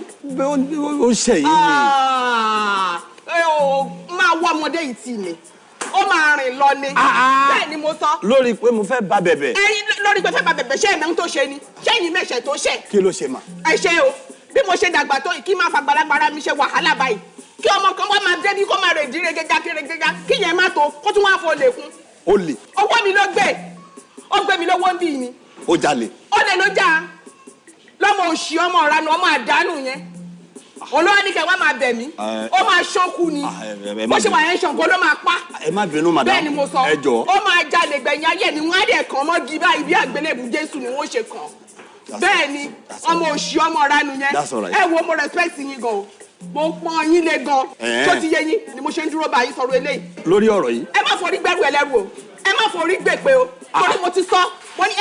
Ó ṣẹ̀yìn ni.
Máa wọ ọmọdé yìí tì ní. Ó máa rìn lọ ni. Bẹ́ẹ̀ ni mo sọ.
Lórí pé mo fẹ́ bá bẹ̀bẹ̀.
Lórí pé fẹ́ bá bẹ̀bẹ̀ ṣé ẹ̀mẹ́ ń tó ṣe ni. Ṣé ẹ̀yin mẹ́ṣẹ̀ tó ṣẹ̀?
Kí ló ṣe mà?
Ẹ ṣe o. Bí mo ṣe dàgbà tó kí máa fa gbalagbara mi ṣe wàhálà báyìí. Kí ọmọ kan wá máa débi kó máa rè dí regega kí yẹn má tó kó tún wá fọ lè fún.
Ó lè.
Owó mi ló gbé. Ó gbé mi lówó ń bí ni.
Ó jalè.
Ó lè ló já. Lọ́mọ òṣì ọmọ ọ̀ranù ọmọ àdánù yẹn. Olówó ní kẹ́ wá máa bẹ̀ mí. Ó máa ṣánkú ni. Bó ṣe wà yẹn ṣàngó ló máa pa.
Ẹ má bínú madam.
Bẹ́ẹ̀ ni mo sọ.
Ẹ jọ̀ọ́.
Ó máa jalè gbẹ̀yìn ayé ni wọ́n á dẹ̀ kàn mọ́ di báyìí bí àgbélébù Jésù ni wọ́n ṣe kàn. Bẹ́ẹ̀ ni ọmọ òṣì ọmọ ọ̀ranù yẹn. Ẹ wo mo respect yín gan o. Mo pọ́n yín lé gan. Tó ti yé yín ni mo ṣe ń dúró báyìí sọ̀rọ̀ eléyìí.
Lórí ọ̀rọ̀ yìí.
Ẹ má forí gbẹ́rù ẹlẹ́rù o. Ẹ má forí gbèpè o. Torí mo ti sọ mo ní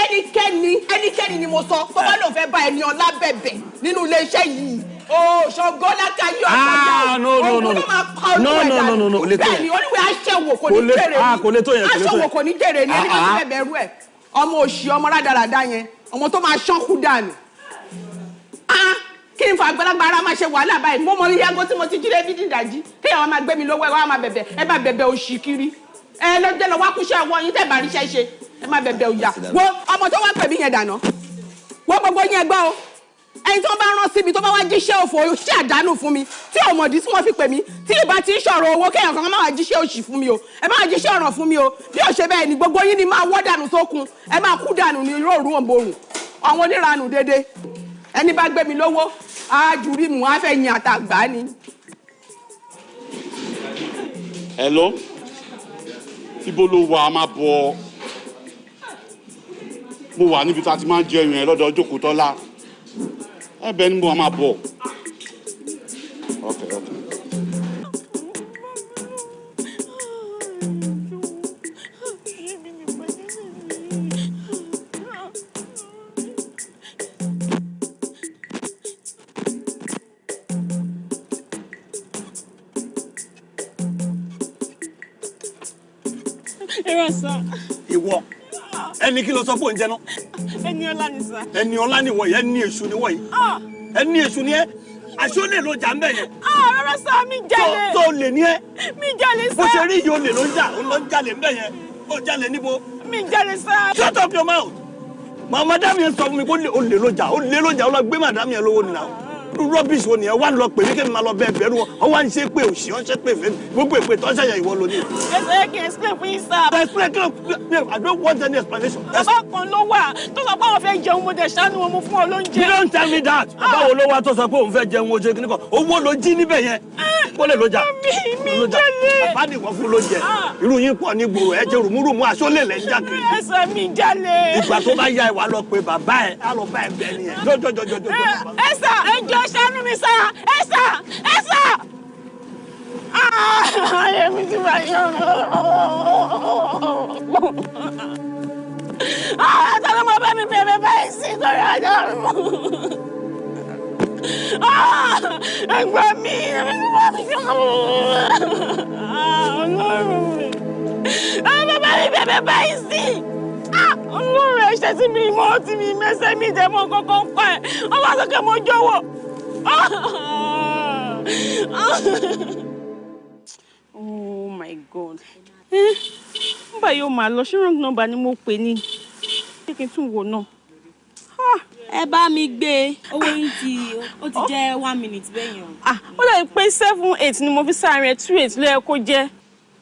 ẹnikẹ́ni ni mo sọ tó bá lòun fẹ́ bá Ẹniọlá bẹ̀bẹ̀ nínú iléeṣẹ́ yìí. Ṣọ̀gbọ́n lákàyè ọ̀gbọ́n.
No.
Bẹ́ẹ̀ ni oníwèé aṣẹ́wò kò ní jèrè ni. Aṣẹ́wò kò ní jèrè ni ẹni bá ti bẹ̀bẹ̀ rú ẹ̀. Ọmọ òṣì ọmọ rádaràda yẹn ọmọ tó máa ṣánkú dànù. Kí n fa àgbàlagbà máa ṣe wàhálà báyìí mo mọ iyago tí mo ti jí David ìdájí kí àwọn máa gbé mi lówó ẹ wá máa bẹ̀bẹ̀ ẹ bá bẹ̀bẹ̀ òṣì kiri ẹ lọ́jọ́ lọ wá kúṣẹ́ ọwọ́ yín tẹ̀ bá ríṣẹ́ ṣe ẹ má bẹ̀bẹ̀ òyà wo ọmọ tó wá pè mí yẹn dànù wo gbogbo yẹn gbọ́ o ẹni tó bá rán síbi tó bá wá jíṣẹ́ òfò ṣé àdánù fún mi tí ọmọdé tí wọ́n fi pè mí tí ìbá ti ń ṣọ̀rọ̀ owó kéèyàn kan máa wá jíṣẹ́ òṣì fún mi o ẹ máa jíṣẹ́ ọ̀ràn fún mi o bí ó ṣe bẹ́ẹ̀ ni gbogbo yín ni máa wọ́ dànù sókun ẹ máa kú dànù ní irú òru òǹborùn àwọn oníranù dédé ẹni bá gbé mi lówó àjùrí mu á fẹ́ yin àtàgbà ni.
Hello? Ibo ló wà á máa bọ̀? Mo wà níbi tá a ti máa ń jẹ ẹyàn ẹ lọ́dọ̀ Jókòtọ́lá. Ẹ̀bẹ̀ ni mo máa bọ̀. Okay.
Irọ́ sá.
Ìwọ. Ẹni kí ló sọ fún oúnjẹ náà?
Ẹniọlá ni sá.
Ẹniọlá ni wọ̀nyí, ẹni èṣù ni wọ̀nyí. Ẹni èṣù ni ẹ́. Aṣọ lè ló jà ń bẹ̀ yẹn.
Rárá sá, mi jalè.
Tó lè ní ẹ́.
Mi jalè sá.
Bó ṣe rí yìí ó lè ló ń jà, ó lọ ń jalè ń bẹ̀ yẹn. Ó jalè níbo?
Mi jalè sá.
Shut up your mouth. Madam yẹn sọ fún mi kó ó lè ló jà, ó lọ gbé madam yẹn lówó nìyà. Rubbish wo nìyẹn wá lọ pè mí kí n máa lọ bẹ́ẹ̀ bẹ́ẹ̀ rú ọ wá ń ṣe pé òṣì ọ́n ṣe pé fẹ́ gbogbo èpè tó ń ṣẹ̀yà ìwọ lónìí.
Ẹ kì í explain fún yín sá.
Explain kí ló I don't want any explanation.
Bàbá kan ló wà tó sọ pé àwọn fẹ́ jẹun mo dẹ̀ ṣàánú wọn mo fún ọ lóúnjẹ.
You don't tell me that. Báwo ló wá tó sọ pé òun fẹ́ jẹun oje kíní kan? Owó ló jí níbẹ̀ yẹn. Kó lè ló jà.
Mi jalè.
Bàbá nìwọ fún ló jẹ. Irú yín pọ̀ ní gbòòrò ẹ jẹ́ rùmúrùmú aṣọ lè lẹ́ ń jà kiri.
Ẹ sọ mi jalè.
Ìgbà tó bá yá ìwà lọ pé bàbá ẹ̀ á lọ bá ẹ̀ bẹ́ẹ̀ nìyẹn. Jọjọjọjọjọ.
Ẹ sà ẹ jọ̀ọ́ ṣàánú mi sà. Ẹ sà. Ayé mi ti bá yọ. Àtàlẹ́ mo bá mi bẹ̀rẹ̀ báyìí sí torí ajá mi. Ẹgbẹ́ mi, ẹ̀mí ti bá mi jọ. Ọlọ́run mi. Bàbá mi bẹ̀rẹ̀ báyìí sí. Ọlọ́run ẹ̀ṣẹ̀ tí mi mọ́ tí mi mẹ́sẹ̀ mi dẹ̀ mọ́ kọ́kọ́ ń pa ẹ̀. Ọba sọ́kẹ́ mo jọ̀wọ́. Oh my God. Nígbà yóò máa lọ ṣé wrong number ni mo pè ní. Ṣé kí n tún wò náà?
Ẹ bá mi gbé owó yín ó ti jẹ́ 1 minute bẹ́yẹn o.
Ó lè pé 7-8 ni mo fi sáré 2-8 ló yẹ kó jẹ́.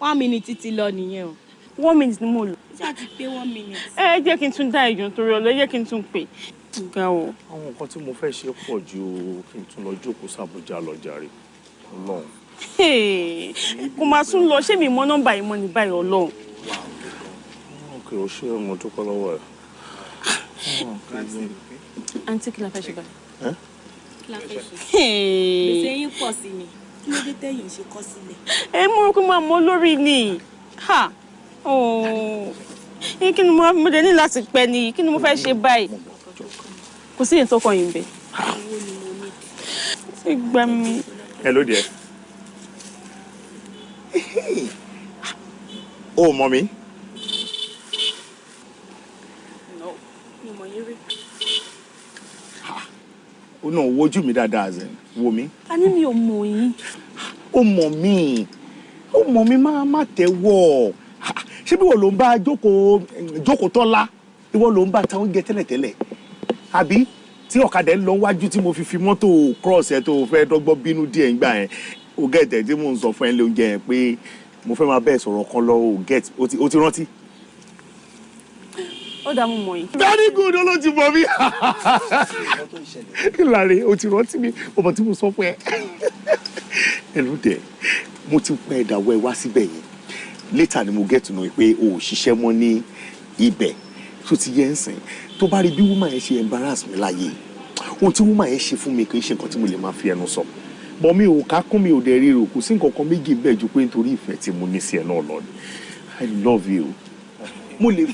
1 minute ti lọ nìyẹn o.
1 minute ni mo lò.
Ṣé àti pé 1 minute?
Ẹ jẹ́ kí n tún dá ìjọ torí ọ̀lọ́ jẹ́ kí n tún pè. Ga o.
Àwọn nǹkan tí mo fẹ́ ṣe pọ̀ ju kí n tún lọ jókòó sàbújá lọ jàre. Ọlọ́run.
Kò máa tún lọ ṣé mi mọ nọ́mbà yìí mọ́ ní báyìí Ọlọ́run.
Okay, o ṣe ọmọ tó kọ́ lọ́wọ́ ẹ̀.
Àǹtí kí la fẹ́ ṣe báyìí?
Kí la fẹ́ ṣe? Gbèsè yín pọ̀ sí ni. Kí ló dé tẹ́yìn ṣe kọ́ sílẹ̀?
Ẹ mú kí máa mọ lórí ni. Kí ni mo dé ní láti pẹ́ ni? Kí ni mo fẹ́ ṣe báyìí? Kò sí èyí tó kàn yín bẹ́ẹ̀. Ṣé gbà mí?
Hello there. Oh, mommy.
No, mi ò mọ̀ yín rí.
Ó náà wojú mi dáadáa zẹ̀ wo mi.
A ní mi ò mọ̀ yín.
Ó mọ̀ mí má tẹ́wọ́. Ṣé bí wọ́n ló ń bá jókòó tọ́lá? Ìwọ ló ń bá ta oúnjẹ tẹ́lẹ̀tẹ́lẹ̀. Àbí tí ọ̀kadà ń lọ wájú tí mo fi mọ́tò cross ẹ̀ tó fẹ́ dọ́gbọ́n bínú díẹ̀ ń gbà yẹn. O get ẹ̀ tí mò ń sọ fún ẹ lé oúnjẹ yẹn pé mo fẹ́ máa bẹ́ẹ̀ sọ̀rọ̀ kan lọ o ti rántí.
Ó dá mú mọ̀ yín.
Very good, ló ti mọ̀ mí. Láre o ti rántí mi ọmọ tí mo sọ fún ẹ. Ẹnu dẹ̀ mo ti pẹ́ ìdáwọ́ ẹ wá síbẹ̀ yẹn later ni mo get to know pé o ò ṣiṣẹ́ mọ́ ní ibẹ̀ tó ti yẹ ń sìn tó bá rí bí woman yẹn ṣe embarrass mi láyé ohun tí woman yẹn ṣe fún mi kì í ṣe nǹkan tí mo lè máa fi ẹnu sọ bọ́ mi ò ká kún mi ò dẹ̀ ríro kò sí nǹkan kan méjì bẹ́ẹ̀ ju pé nítorí ìfẹ́ tí mo ní sí ẹ náà lọ ni I love you mo lè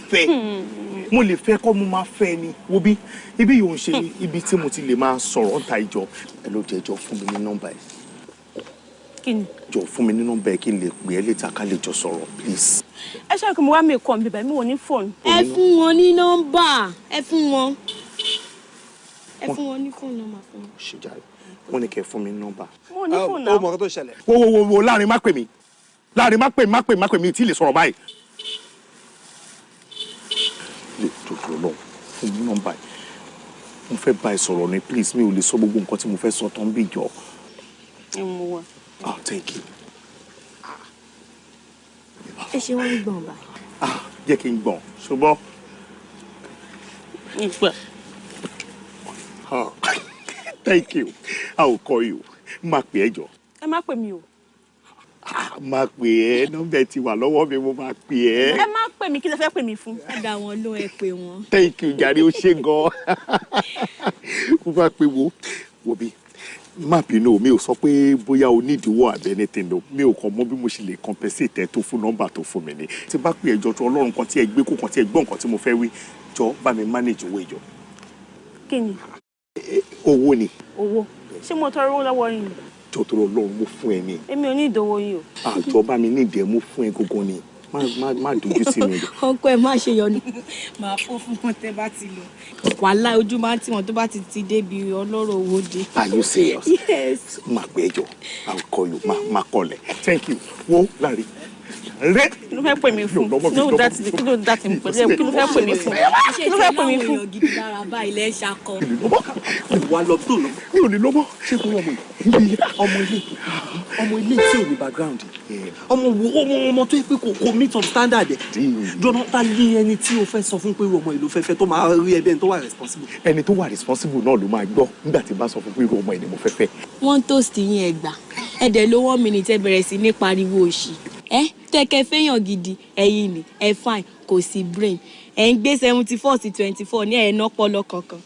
fẹ́ kọ́ mo máa fẹ́ ni wo bí ibi yóò ń ṣe ibi tí mo ti lè máa sọ̀rọ̀ ń ta ìjọ ẹ ló jẹ́ jọ fún mi ní nọ́mbà ẹ̀
kí ni
jọ fún mi ní nọ́mbà ẹ̀ kí n lè pè ẹ́ létà ká lè jọ sọ̀rọ̀ please.
Ẹ ṣe kí mo wá mi kọ́ mi bíbá mi wò ní fóònù.
Ẹ fún wọn ní nọ́mbà ẹ fún wọn ní fóònù nọ́mbà fún wọn.
ṣe jàre wọ́n ní kẹ́ fún mi ní nọ́mbà.
Mo ní fóònù náà.
Ó mọ̀ kó tó ṣẹlẹ̀.
wo láàrin má pè mí tí lè sọ̀rọ̀ báyìí. lè dòdò lọ fún mi nọ́mbà yìí mo fẹ́ bá ẹ sọ̀rọ̀ ni please mi ò lè sọ gbogbo nǹkan tí mo fẹ́ sọ tán bí jọ.
Ẹ mú wa.
Oh, thank you.
Ẹ ṣe wọ́n ń gbọ̀n báyìí.
Jẹ́ kí n gbọ̀n ṣùgbọ́n.
Ìgbà.
Thank you. I will call you. Má pè ẹ́ jọ.
Ẹ má pè mí o.
Má pè ẹ́ nọ́mbà ti wà lọ́wọ́ mi mo máa pè ẹ́.
Ẹ má pè mí kí lẹ fẹ́ pè mí fún.
Ẹ dá wọn lóhùn ẹ pè wọn.
Thank you jàre ó ṣe gan. Mo bá pè wo bí má bínú mi ò sọ pé bóyá o ní ìdíwọ́ àbẹ anything o mi ò kàn mọ̀ bí mo ṣe lè compensate ẹ tó fún nọ́mbà tó fún mi ni tí bá pè ẹjọ́ tó Ọlọ́run kan tí ẹ gbé kó kan tí ẹ gbọ́ nǹkan tí mo fẹ́ wí jọ bá mi manage owó ìjọ.
Kí ni?
Owó ni.
Owó ṣé mo tọrọ owó lọ́wọ́ yín?
Jọ tó Ọlọ́run mo fún ẹ ní.
Èmi ò ní ìdówó yín o.
Àjọ bá mi ní ìdẹ mo fún ẹ gógó ni. má dojú sí mi.
ọkọ ẹ má ṣe yọnu.
màá fọ́ fún wọn tẹ́ bá ti lọ. wàhálà ojú máa ń tì wọ́n tó bá ti débi ọlọ́rọ̀ owó dé.
Are you serious?
Yes.
Má pẹ́ jọ, I will call you, má kọ́lẹ̀. Thank you. Wo Larry. Rẹ́.
Kí ló fẹ́ pè mí fún? Kí ló dátì kí ló dátì mí pẹ̀lú ẹ̀? Kí ló fẹ́ pè mí fún? Kí ló fẹ́ pè mí fún?
ṣé ìṣẹ́ gidi lára bá ilẹ̀ ṣakọ.
Wà lọ tó lọ.
Mi ò ní lọ́mọ.
Ṣé kò wọ́n ọmọ ilé tí ò ní background ọmọ tó yẹ pé kò meet up standard ẹ̀ jọ̀nà ta lé ẹni tí o fẹ́ sọ fún pé ọmọ ìlú fẹ́fẹ́ tó máa rí ẹbí ẹni tó wà responsible.
Ẹni tó wà responsible náà ló máa gbọ́ nígbà tí n bá sọ fún pé ọmọ ìní mo fẹ́ fẹ́.
wọ́n toast yín ẹgbà ẹ̀dẹ̀ ló 1 minute ẹ bẹ̀rẹ̀ sí ní pariwo òṣì tẹ́kẹ́ fẹ́yàn gidi ẹ̀yin ni ẹ fine kò sí brain ẹ̀ ń gbé 74 sí 24 ní ẹ̀ náà pọlọ kankan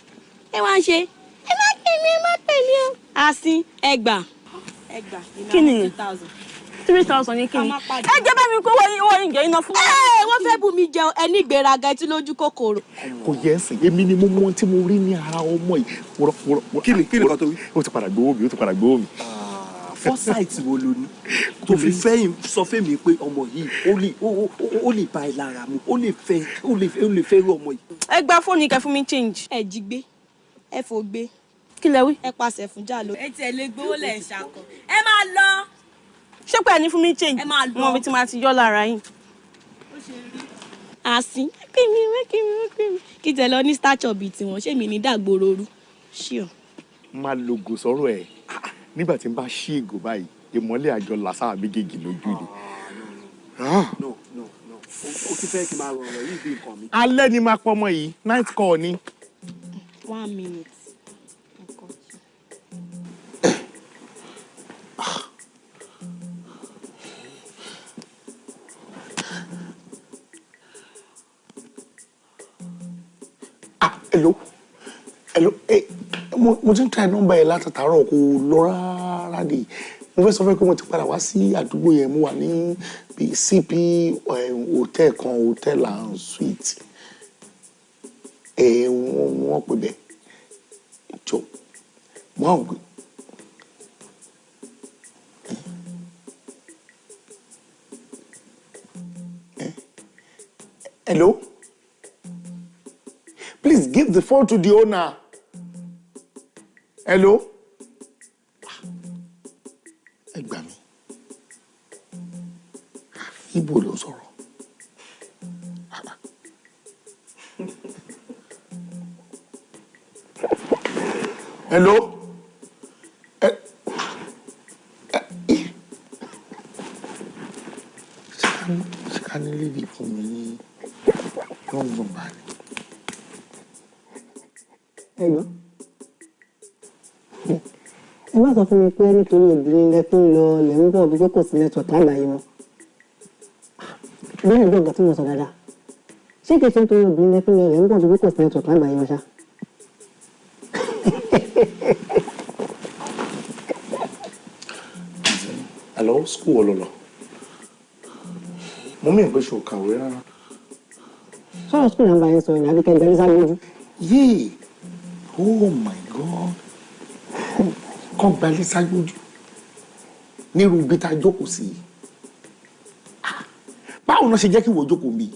ẹ wá ṣe ẹ má pè mí o àsín ẹgbà
Kí ni? 3,000 ní kí ni? Ẹ jẹ́ bá mi kó owó ìjẹ́ iná fún mi.
wọ́n fẹ́ bù mí jẹun ẹni ìgbéraga ẹtí lójú kòkòrò.
Kò yẹ ẹsìn èmi ni mo mọ tí mo rí ní ara ọmọ yìí wọ́rọ́.
Kí ni kan tó wí?
Ó ti padà gbowó mi.
Foresight wo lo ní tó fi fẹ́ sọ fẹ́mi pé ọmọ yìí ó lè bá ẹ lára mu ó lè fẹ́ rú ọmọ yìí.
Ẹ gba fóònù kẹ́ fún mi change.
ẹ jí gbé ẹ fò gbé.
Kí lẹ wí?
ẹ pàṣẹ fún jàlọ. ẹ tiẹ̀ lè gbowó lẹ̀ ṣàkọ. ẹ máa lọ.
Ṣé pé ẹ ní fún mi change?
ẹ máa lọ.
Mo bí tí máa ti yọ lára yín.
àsín pè mí kí tẹ lọ ní stature bíi tiwọn ṣé mi ní dàgbòrò rú ṣíọ.
Máa lògò sọ̀rọ̀ ẹ̀ nígbà tí n bá ṣí ìgò báyìí ìmọ́lẹ̀ àjọ làṣà méjèèjì lójú ni.
no o ti fẹ́ kí n máa rọrọ̀ yìí bí nǹkan mi.
Alẹ́ ni máa pọ́ ọmọ yìí night call ni.
1 minute.
Hello. Mo ti ń try nọ́mbà yẹn látàtàárọ̀ kò lọ rárá ni. Mo fẹ́ sọ fẹ́ pé mo ti padà wá sí àdúgbò yẹn mo wà ní CP hotel kan hotel and suite. Wọ́n pè bẹ́ẹ̀ jọ mo àwọn gbé. Hello? Please give the phone to the owner. Hello? Ẹ gbà mí. Ibo ló sọ̀rọ̀. Hello? Ṣé ká ní lè rí fún mi ní lọ́gbọ̀n báyìí?
Ẹ̀gbọ́n ẹ má sọ fún mi pé nítorí obìnrin lẹ fi ń lọ lẹ̀ ń bọ̀ bí pé kò sí network lágbàáyé wọn bí ẹ̀gbọ́n nǹkan tí mo sọ dáadáa ṣé kìí ṣe nítorí obìnrin lẹ fi ń lọ lẹ̀ ń bọ̀ bí pé kò sí network lágbàáyé wọn ṣá.
Hello, school ololo. Mo mi pe ṣó kàwé rárá.
Sọ̀rọ̀ school náà bá yẹn sọ ìrìn àbíkẹ́ ìbẹ̀rẹ̀ sáré lójú.
Yéè, oh my God. Kọ́ gbalẹ̀ sáyójú nírú ibi tá a jókòó sí. Báwo náà ṣe jẹ́ kí wọ́n jókòó bí?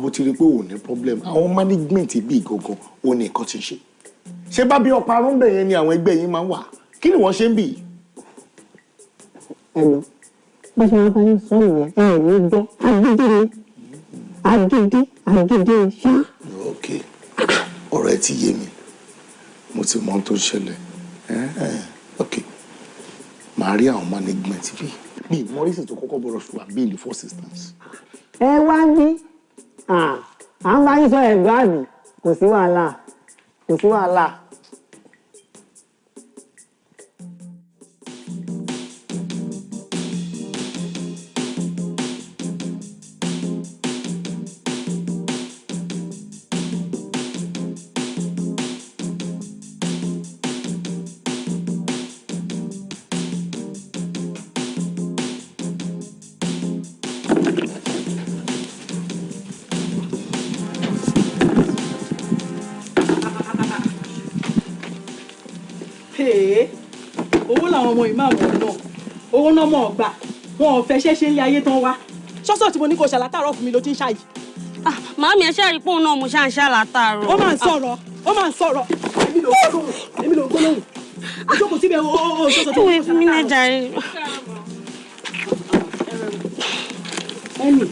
Bó ti rí pé ò ní problem. Àwọn management bí gangan ò ní nǹkan ti ṣe. Ṣé bá bí ọ̀pá arúgbó yẹn ni àwọn ẹgbẹ́ yín máa ń wà? Kí ni wọ́n ṣe ń bì?
Ẹ̀gbọ́n bá ṣe máa bá yín sọ nìyẹn ẹ̀ ní gbọ́ agídí ṣá.
Ok, ọ̀rọ̀ ẹ ti yé mi. Mo ti mọ ohun tó ń ṣẹlẹ̀. Ok, màá rí àwọn management bí. Mi ìmọ̀rísì tó kọ́kọ́ bọ̀rọ̀ ṣùgbọ́n bí ìlú first instance.
Ẹ wá ní à ń bá yín sọ ẹ̀gbọ́n àbí kò sí wàhálà.
Owó làwọn ọmọ ìmáàmù náà owó náà mọ̀ gbà wọn ò fẹ́ ṣẹ́ṣẹ́ ní ayé tán wá ṣọ́sọ̀ tí mo ní kò ṣàlátàárọ̀ fún mi ló ti ń ṣàyí.
Màámi ẹ ṣáà rí pé òun náà mo ṣáà ń ṣàlátàárọ̀.
Ó máa ń sọ̀rọ̀. Èmi ló gbólóhùn. Ojókòó síbẹ̀ o ṣọ́sọ̀ tó ń
ṣàlátàárọ̀. Mi lè jàre.
Ẹnì,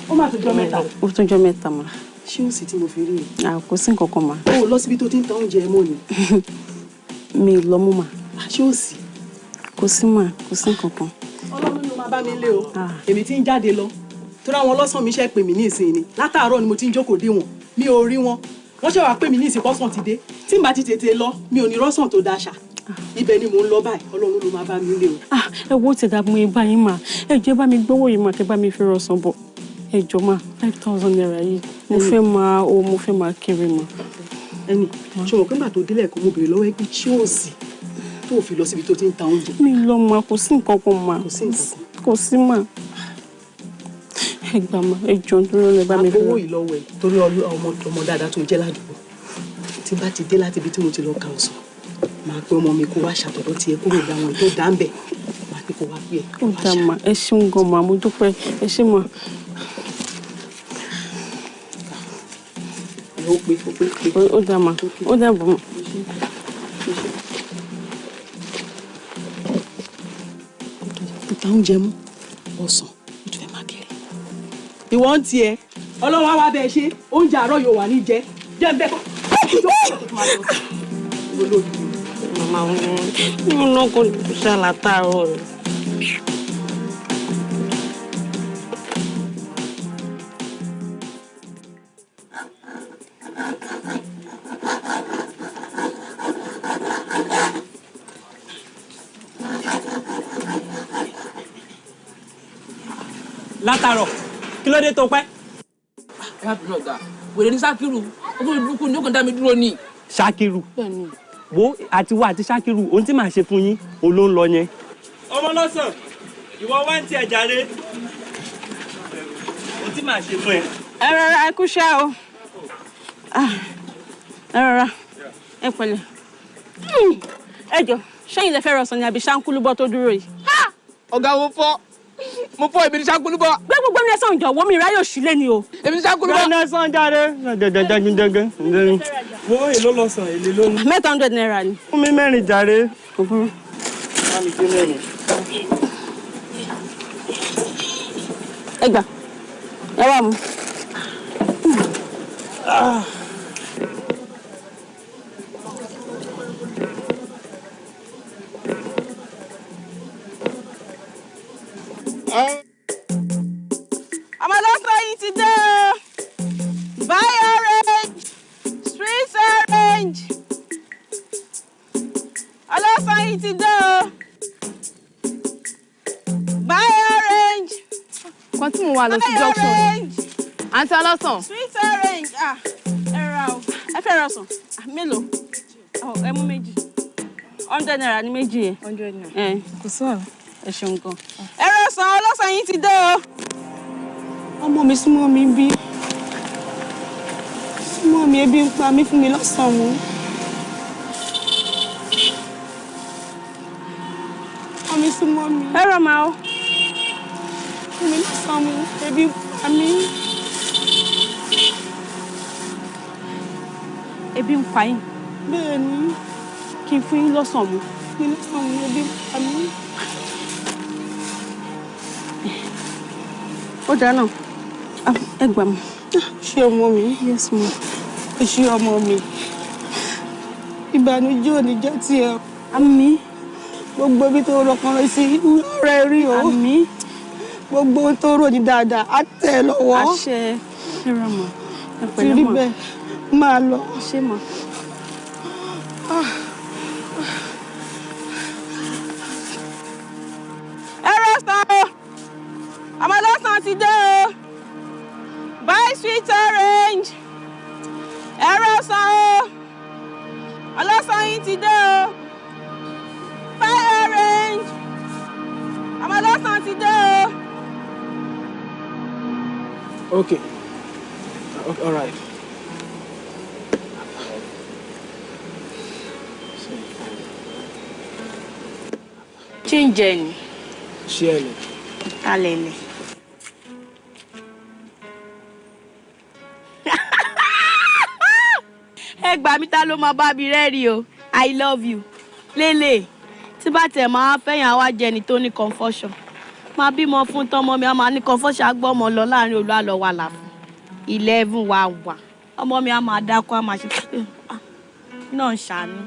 ó máa tó jọ mẹ́ta.
Ó tó jọ mẹ́ta mà.
Ṣé ó sì tí mo fi rí i?
Kò sí nǹkan kan mà.
O lọ síbi tó ti ń ta oúnjẹ mọ́ ni.
Mi lọ mú mà.
Ṣé ó sì?
Kò sí mà, kò sí nǹkan kan.
Ọlọ́run ló máa bá mi lé o. Èmi ti ń jáde lọ. Torí àwọn ọlọ́sàn mi ṣe pè mí ní ìsìn ni. Látàárọ̀ ni mo ti ń jókòó dé wọn. Mi ò rí wọn. Wọ́n ṣe wá pè mí ní ìsìn pọ́sàn ti dé. Tí n bá ti tètè lọ, mi ò ní rọ́sàn tó dáṣà. Ibẹ̀ ni mò ń lọ báyìí. Ọlọ́run ló máa bá mi lé o.
Ẹ wo ti dàgbọn ibà yín mà. Ẹ jẹ́ bá mi gbówó yìí mà kẹ́ bá mi fi rọ̀sàn bọ̀. Ẹ jọ mà 5,000 naira yìí. Mo fẹ́ máa kiri mà.
Ẹnì, ṣé o mọ̀ pé nígbà tó délẹ̀ kó mo bèrè lọ́wọ́ ẹgbẹ́ tí ó sì tó fi lọ síbi tó ti ń ta oúnjẹ.
Mi lọ mà, kò sí nǹkan kan mà.
Kò sí nǹkan kan.
Kò sí mà. Ẹ gbà mà, ẹ jọ nítorí ọlọ́ bá mi fi
owó yìí lọ́wọ́ ẹ̀ torí ọmọ dáadáa tó jẹ́ ládùúgbò. Tí bá ti dé láti ibi tí mo ti lọ ka ọ̀sán, màá pe ọmọ mi kó wá ṣàtọ̀dọ̀ tiẹ̀ kúrò láwọn tó dá ń bẹ̀. Màá pé kó wá pé ẹ̀.
Ó dà mà, ẹ ṣeun gan mà, mo dúpẹ́, ẹ ṣé mà. Ó dà mà, ó dà bọ̀ mà.
Ìta oúnjẹ mú ọ̀sán ó tún fẹ́ máa kéré. Ìwọ ń tiẹ̀ ọlọ́wọ́ wa bẹ́ẹ̀ ṣe oúnjẹ àárọ̀ yóò wà ní jẹ jẹ́ ń bẹ́ẹ̀ kọ́.
Màmá wọn náà kò ṣàlátàárọ̀ rẹ̀.
Látàárọ̀ kí ló dé tó pẹ́.
Ẹ má bínú ọ̀gá wèrè ní Ṣákírù ọdún ìbùkún ní ó kàn dá mi dúró ní.
Ṣákírù wo àti wá àti Ṣákírù ohun tí màá ṣe fún yín òun ló ń lọ yẹn. Ọmọ lọ́sàn ìwọ wá ń tiẹ̀ jàre ohun tí màá ṣe fún ẹ.
Ẹ rọra ẹ kúṣẹ́ o. Ẹ rọra ẹ pẹ̀lẹ́. Ẹ jọ ṣẹ́yìn lẹ fẹ́ rọ̀sán ni àbí ṣáńkúlúbọ́ tó dúró yìí.
Ọ̀gá mo fọ́ èmi ní Ṣáńkúlúbọ́.
Gbé gbogbo ní ẹ̀sán ìjọ wo mi ráyò sílé ni o.
Èmi ní Ṣáńkúlúbọ́.
Gbé ẹ̀sán jáde. Wo èlò lọ́sàn èlé lónìí.
800 naira ni.
Fún mi mẹ́rin jàre.
Ẹ gbà ẹ wá mu.
Ọmọlọ́sàn yìí ti dé o. Buy orange, street orange. Ọlọ́sàn yìí ti dé o. Buy orange.
Kan tí mo wà lọ sí junction. Àǹtí ọlọ́sàn.
Street orange. Ẹ ra o.
Ẹ fẹ́ rọ̀sán. Mélòó? Ẹ mú méjì. 100 naira ni méjì yẹn.
100 naira.
Kò sí ọ̀rọ̀. Ẹ ṣeun gan.
Ẹ rọ̀sán ọlọ́sàn yìí ti dé o.
Ọmọ mi súnmọ́ mi bí. Súnmọ́ mi ebi ń pa mí fún mi lọ́sàn-án. Ọmọ mi súnmọ́ mi. Ẹ rọ̀ máa o. Fún mi lọ́sàn-án ebi ń pa mí. Ebi ń pa yín. Bẹ́ẹ̀ ni. Kí n fún yín lọ́sàn-án mu. Fún mi lọ́sàn-án ebi ń pa mí. Ó dáná. Ẹ gbà mí. Ṣé ọmọ mi? Yes ma. Ṣé ọmọ mi? Ìbànújẹ́ ò ní jẹ́ tiẹ̀. Àmín. Gbogbo ibi tó rọkàn rẹ sí rẹ rí o. Àmín. Gbogbo ohun tó rò ní dáadáa á tẹ̀ ẹ́ lọ́wọ́. Àṣẹ. Ẹ rà mọ́. Ẹ pẹ̀lẹ́ mọ́. Ti rí bẹ́ẹ̀ máa lọ. Ṣé mọ́?
Ẹ rọ̀sán o. Ọmọlọ́sàn ti dé o. Buy sweet orange. Ẹ rọ̀sán o. Ọlọ́sàn yìí ti dé o. Buy orange. Ọmọlọ́sàn ti dé o.
Okay. All right.
Change ni.
Share.
Alele. Ẹ gbà mí ta ló máa bá mi rẹ́rìn o. I love you. Lele. Tí bá tẹ̀ máa fẹ́yàn wá jẹ ni tó ní confusion. Máa bímọ fún tọmọ mi, a máa ní confusion agbọ́mọ lọ láàrin olú àlọ́ wa là fún. 11 wa wà. Ọmọ mi a máa dákú, a máa ṣe pé náà ń ṣàánú.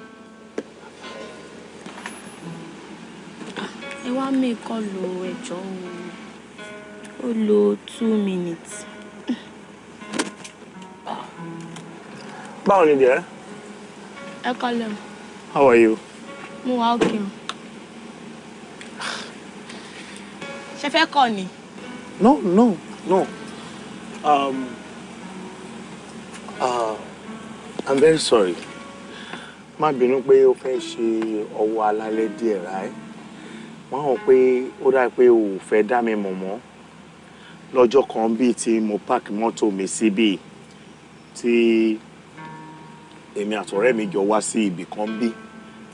Ẹ wá mi kọ́ lo ẹjọ́ o. Ó lo 2 minutes.
Báwo ni dear?
Ẹ kọ́lẹ̀.
How are you?
Mo wà okay. Ṣé fẹ́ kọ́ ni?
No. I'm very sorry. Má bínú pé o fẹ́ ṣe ọwọ́ alálẹ̀ díẹ̀ right? Wọ́n hàn pé ó dá pé o fẹ́ dá mi mọ̀ mọ́. Lọ́jọ́ kan bíi tí mo park mọ́tò mi síbí tí èmi àtọ̀rẹ́ mi jọ wá sí ibì kan bí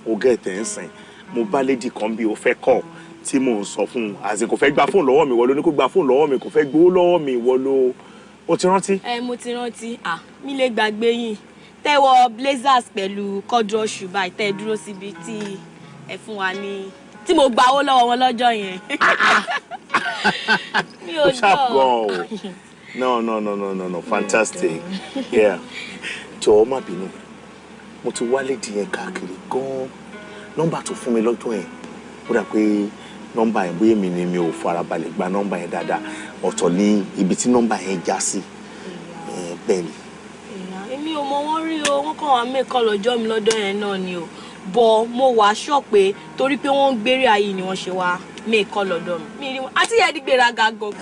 ó gẹ̀tẹ̀ ń sìn. Mo bá lady kan bí ó fẹ́ kọ̀ tí mò ń sọ fún un àti kò fẹ́ gba fóònù lọ́wọ́ mi wọ́n ló ní kó gba fóònù lọ́wọ́ mi kò fẹ́ gbowó lọ́wọ́ mi wọ́n ló ó ti rántí.
Mo ti rántí mi lè gbàgbé yín tẹ́ wọ blazers pẹ̀lú kọ́dúrọ̀ ṣùgbọ́n tẹ́ dúró síbi tí ẹ fún wa ní tí mo gba owó lọ́wọ́ wọn lọ́jọ́ yẹn. Mi ò
gbọ́. No, fantastic. Yeah. Jọ̀ọ́ má bínú. Mo ti wálé di yẹn káàkiri gan-an. Nọ́mbà tó fún mi lọ́jọ́ yẹn. Ó dà pé nọ́mbà yẹn bóyá mi ni mi ò farabalẹ̀ gba nọ́mbà yẹn dáadáa. Ọ̀tọ̀ ní ibi tí nọ́mbà yẹn já sí. Bẹ́ẹ̀ ni.
Èmi ò mọ wọ́n rí o, wọ́n kàn wá mẹ́kọ́ lọ́jọ́ mi lọ́dọ̀ yẹn náà ni o. Bọ̀ mo wá ṣọ́ pé torí pé wọ́n ń gbére ayé ni wọ́n ṣe wá mẹ́kọ́ lọ́dọ̀ mi. Àti yẹn di gbéraga gọ̀gọ̀.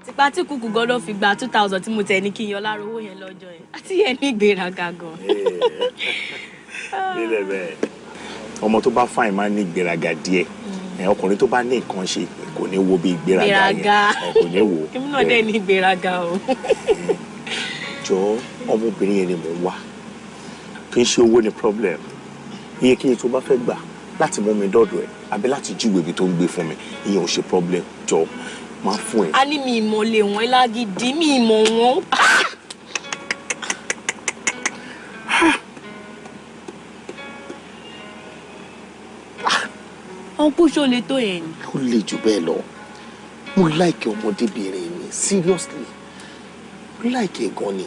Tipa tí kúkú gbọ́dọ̀ fi gba 2000 tí mo tẹ̀ ní kí n yọ lára owó yẹn lọ́jọ́ yẹn. Àti yẹn ní gbéraga gan.
Nílẹ̀ bẹ́ẹ̀. Ọmọ tó bá fáìn máa ní ìgbéraga díẹ̀. Ọkùnrin tó bá ní nǹkan ṣe kò ní wo bí ìgbéraga yẹn. Kò ní wo.
Èmi náà dẹ̀ ní ìgbéraga o.
Jọ̀ọ́ ọmọbìnrin yẹn ni mò ń wá. Kì í ṣe owó ni problem. Iyekíye tó bá fẹ́ gbà láti mú mi dọ́dọ̀ ẹ̀ àbí láti júwe ibi tó ń gbé fún mi ìyẹn ò ṣe problem. Jọ̀ọ́ máa fún ẹ.
A ní mi ìmọ̀ lè wọ́n lágídí mi ìmọ̀ wọn. Ọ̀pọ̀ ṣó lè tó yẹn ni.
Ó lè jù bẹ́ẹ̀ lọ. Mo like ọmọdébìnrin mi seriously. Mo like ẹ̀ gan ni.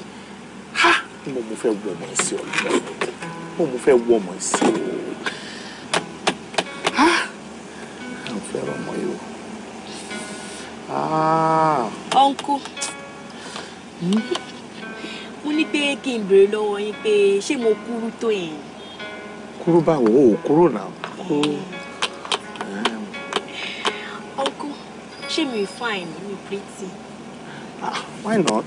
Mo fẹ́ wọ ọmọ ẹ̀ sí ọ̀lọ́. Mo fẹ́ wọ ọmọ ẹ̀ sí o. Mo fẹ́ ọmọ yìí o.
Uncle. Mo ní pé kí n béèrè lọ́wọ́ yín pé ṣé mo kúrú tó yẹn?
Kúrú báwo? O kúrò náà.
Uncle, ṣé mi fine, mi pretty?
Why not?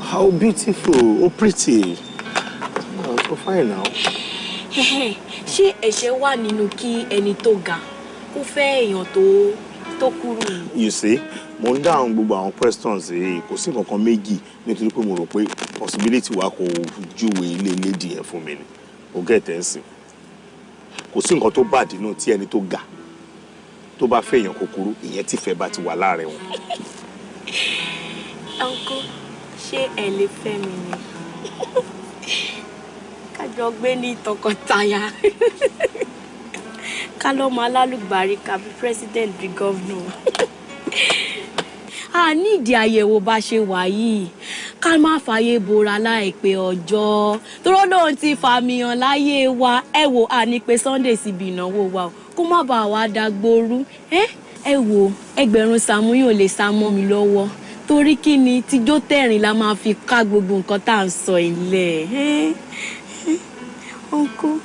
How beautiful, oh pretty. So fine now.
Ṣé ẹ̀ṣẹ̀ wà nínú kí ẹni tó ga kó fẹ́ èèyàn tó kúrú ni?
You see, mo ń dáhùn gbogbo àwọn questions yìí kò sí nǹkan méjì nítorí pé mo rò pé possibility wa kò júwe ilé lady yẹn fún mi ni. O get ẹ̀ sìn. Kò sí nǹkan tó bad nínú tí ẹni tó ga tó bá fẹ́ èèyàn kúkúrú ìyẹn tí fẹ́ bá ti wà láàrin wọn.
Uncle, ṣé ẹ lè fẹ́ mi ni? Kájọ gbé ní tọkọtaya. Ká lọ́mọ alálùbárí ká bí president bí governor. A ní ìdí àyẹ̀wò bá ṣe wà yìí. Ká má fàyè bora láìpẹ́ ọjọ́. Torọ́ náà ti fàmìyàn láyé wa. Ẹ wò a ní pé Sunday síbi ìnáwó wa o. Kó má bàa wá dagboru. Ẹ wò ẹgbẹ̀rún Sàmúyàn lè sá mọ́ mi lọ́wọ́. Torí kí ni tíjó tẹ̀rín la máa fi ká gbogbo nǹkan tá à ń sọ ilẹ̀. Uncle.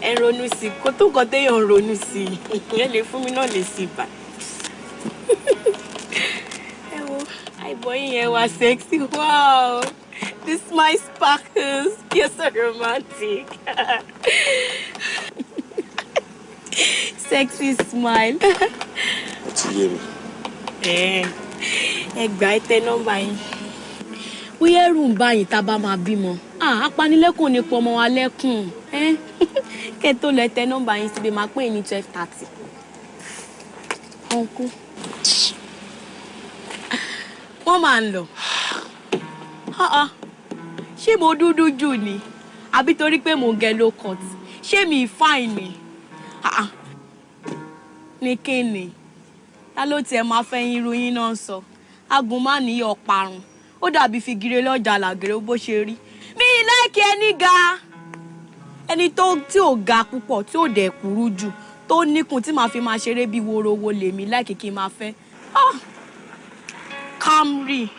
Ẹ ronú sí kó tó nǹkan téèyàn ronú sí ẹ lè fún mi náà lè sí bá. Ẹ wo àìbọ̀ yín yẹn wá sexy, wow, this smile sparkles, you're so romantic. Sexy smile.
Ó ti yé mi.
Ẹ gbà ẹ tẹ nọ́mbà yín. Bóyá ẹrù ń bá yín tá a bá máa bímọ. Apanilẹ́kùn ni pọ̀ ọmọ wa lẹ́kùn. Kẹ́ tó lẹ tẹ nọ́mbà yín síbi máa pè ní 12:30.
Uncle. Wọ́n máa ń lọ. Ṣé mo dúdú jù ni? Àbí torí pé mo gẹ low cut? Ṣé mi fine ni? Ní kíni? Ta ló tiẹ̀ máa fẹ́ yín irú yín náà sọ? Agun má ní ọ̀parun. Ó dàbí figire lọ́jà làgèrè bó ṣe rí. Mi láìkí ẹni ga. Ẹni tí ò ga púpọ̀, tí ò dẹ̀ kúrú jù, tó níkùn tí màá fi máa ṣeré bí worowo lèmi láìkí kí n máa fẹ́. Camry.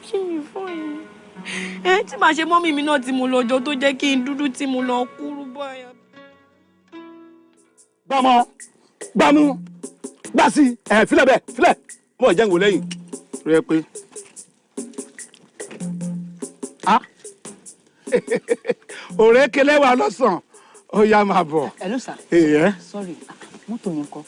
Ṣé mi fọ́ yìí? Tí màá ṣe mọ́mì mi náà tí mo lọ́jọ́ tó jẹ́ kí n dúdú tí mo lọ kúrú bọ́yà.
Gbàmọ́, gbàmú, gbàsí, filẹ̀ bẹ́ẹ̀, filẹ̀, mọ̀ jẹ́ ń wò lẹ́yìn. Rẹ pé. Òrékelé wa lọ́sàn, ó yá máa bọ̀.
Hello sir. Sorry, mọ́tò yẹn kọ́.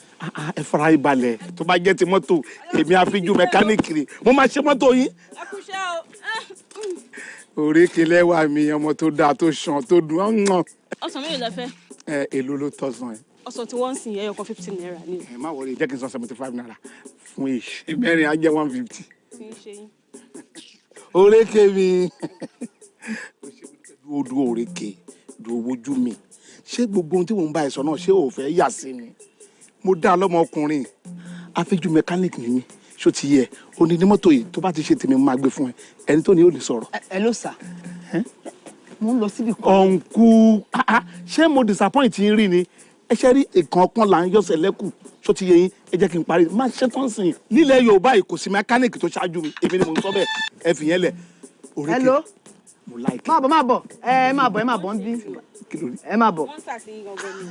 Ẹ fara ìbalẹ̀ tó bá jẹ́ ti mọ́tò èmi àfijù mẹkáníìkì rè mo máa ṣe mọ́tò yín.
Ẹ kú iṣẹ́ o.
Òrékelé wa mi ọmọ tó dáa tó ṣàn tó dùn ọ̀ngàn.
Ọsàn mélòó lẹ fẹ́?
Èlò ló tọ́sán ẹ.
Ọsàn tí wọ́n ń sìn ẹyọ kan 15 naira ni.
Ẹ má wọlé jẹ́ kí n san 75 naira fún èyí mẹ́rin á jẹ́ 150.
Fi ń ṣe yín.
Òrékè mi dúró òrékè dúró wojú mi ṣé gbogbo ohun tí mò ń bá ẹ sọ náà ṣé ò fẹ́ yà sí ni mo dá lọ́mọkùnrin àfijù mẹkáníìkì ni mí ṣó ti yẹ o ní mọ́tò yìí tó bá ti ṣe tèmi máa gbé fún ẹ ẹni tó ní ò lè sọ̀rọ̀.
Hello sir. Mo ń lọ síbi kan.
ọ̀nkú ṣé mo disappoint yín rí ni ẹ ṣe rí ìkan kan là ń yọ̀sẹ̀ lẹ́kù ṣó ti yẹ yín ẹ jẹ́ kí n parí má ṣe tán sìn nílẹ̀ Yorùbá yìí kò sí mẹkáníìkì tó ṣáájú mi èmi ni mo ń sọ bẹ́ẹ̀ ẹ fìyẹn lẹ̀ òrékè.
Hello.
Mo like.
Má bọ̀. Ẹ má bọ̀ ń bí. Ẹ má bọ̀.
Wọ́n sàṣeyìn gangan ni.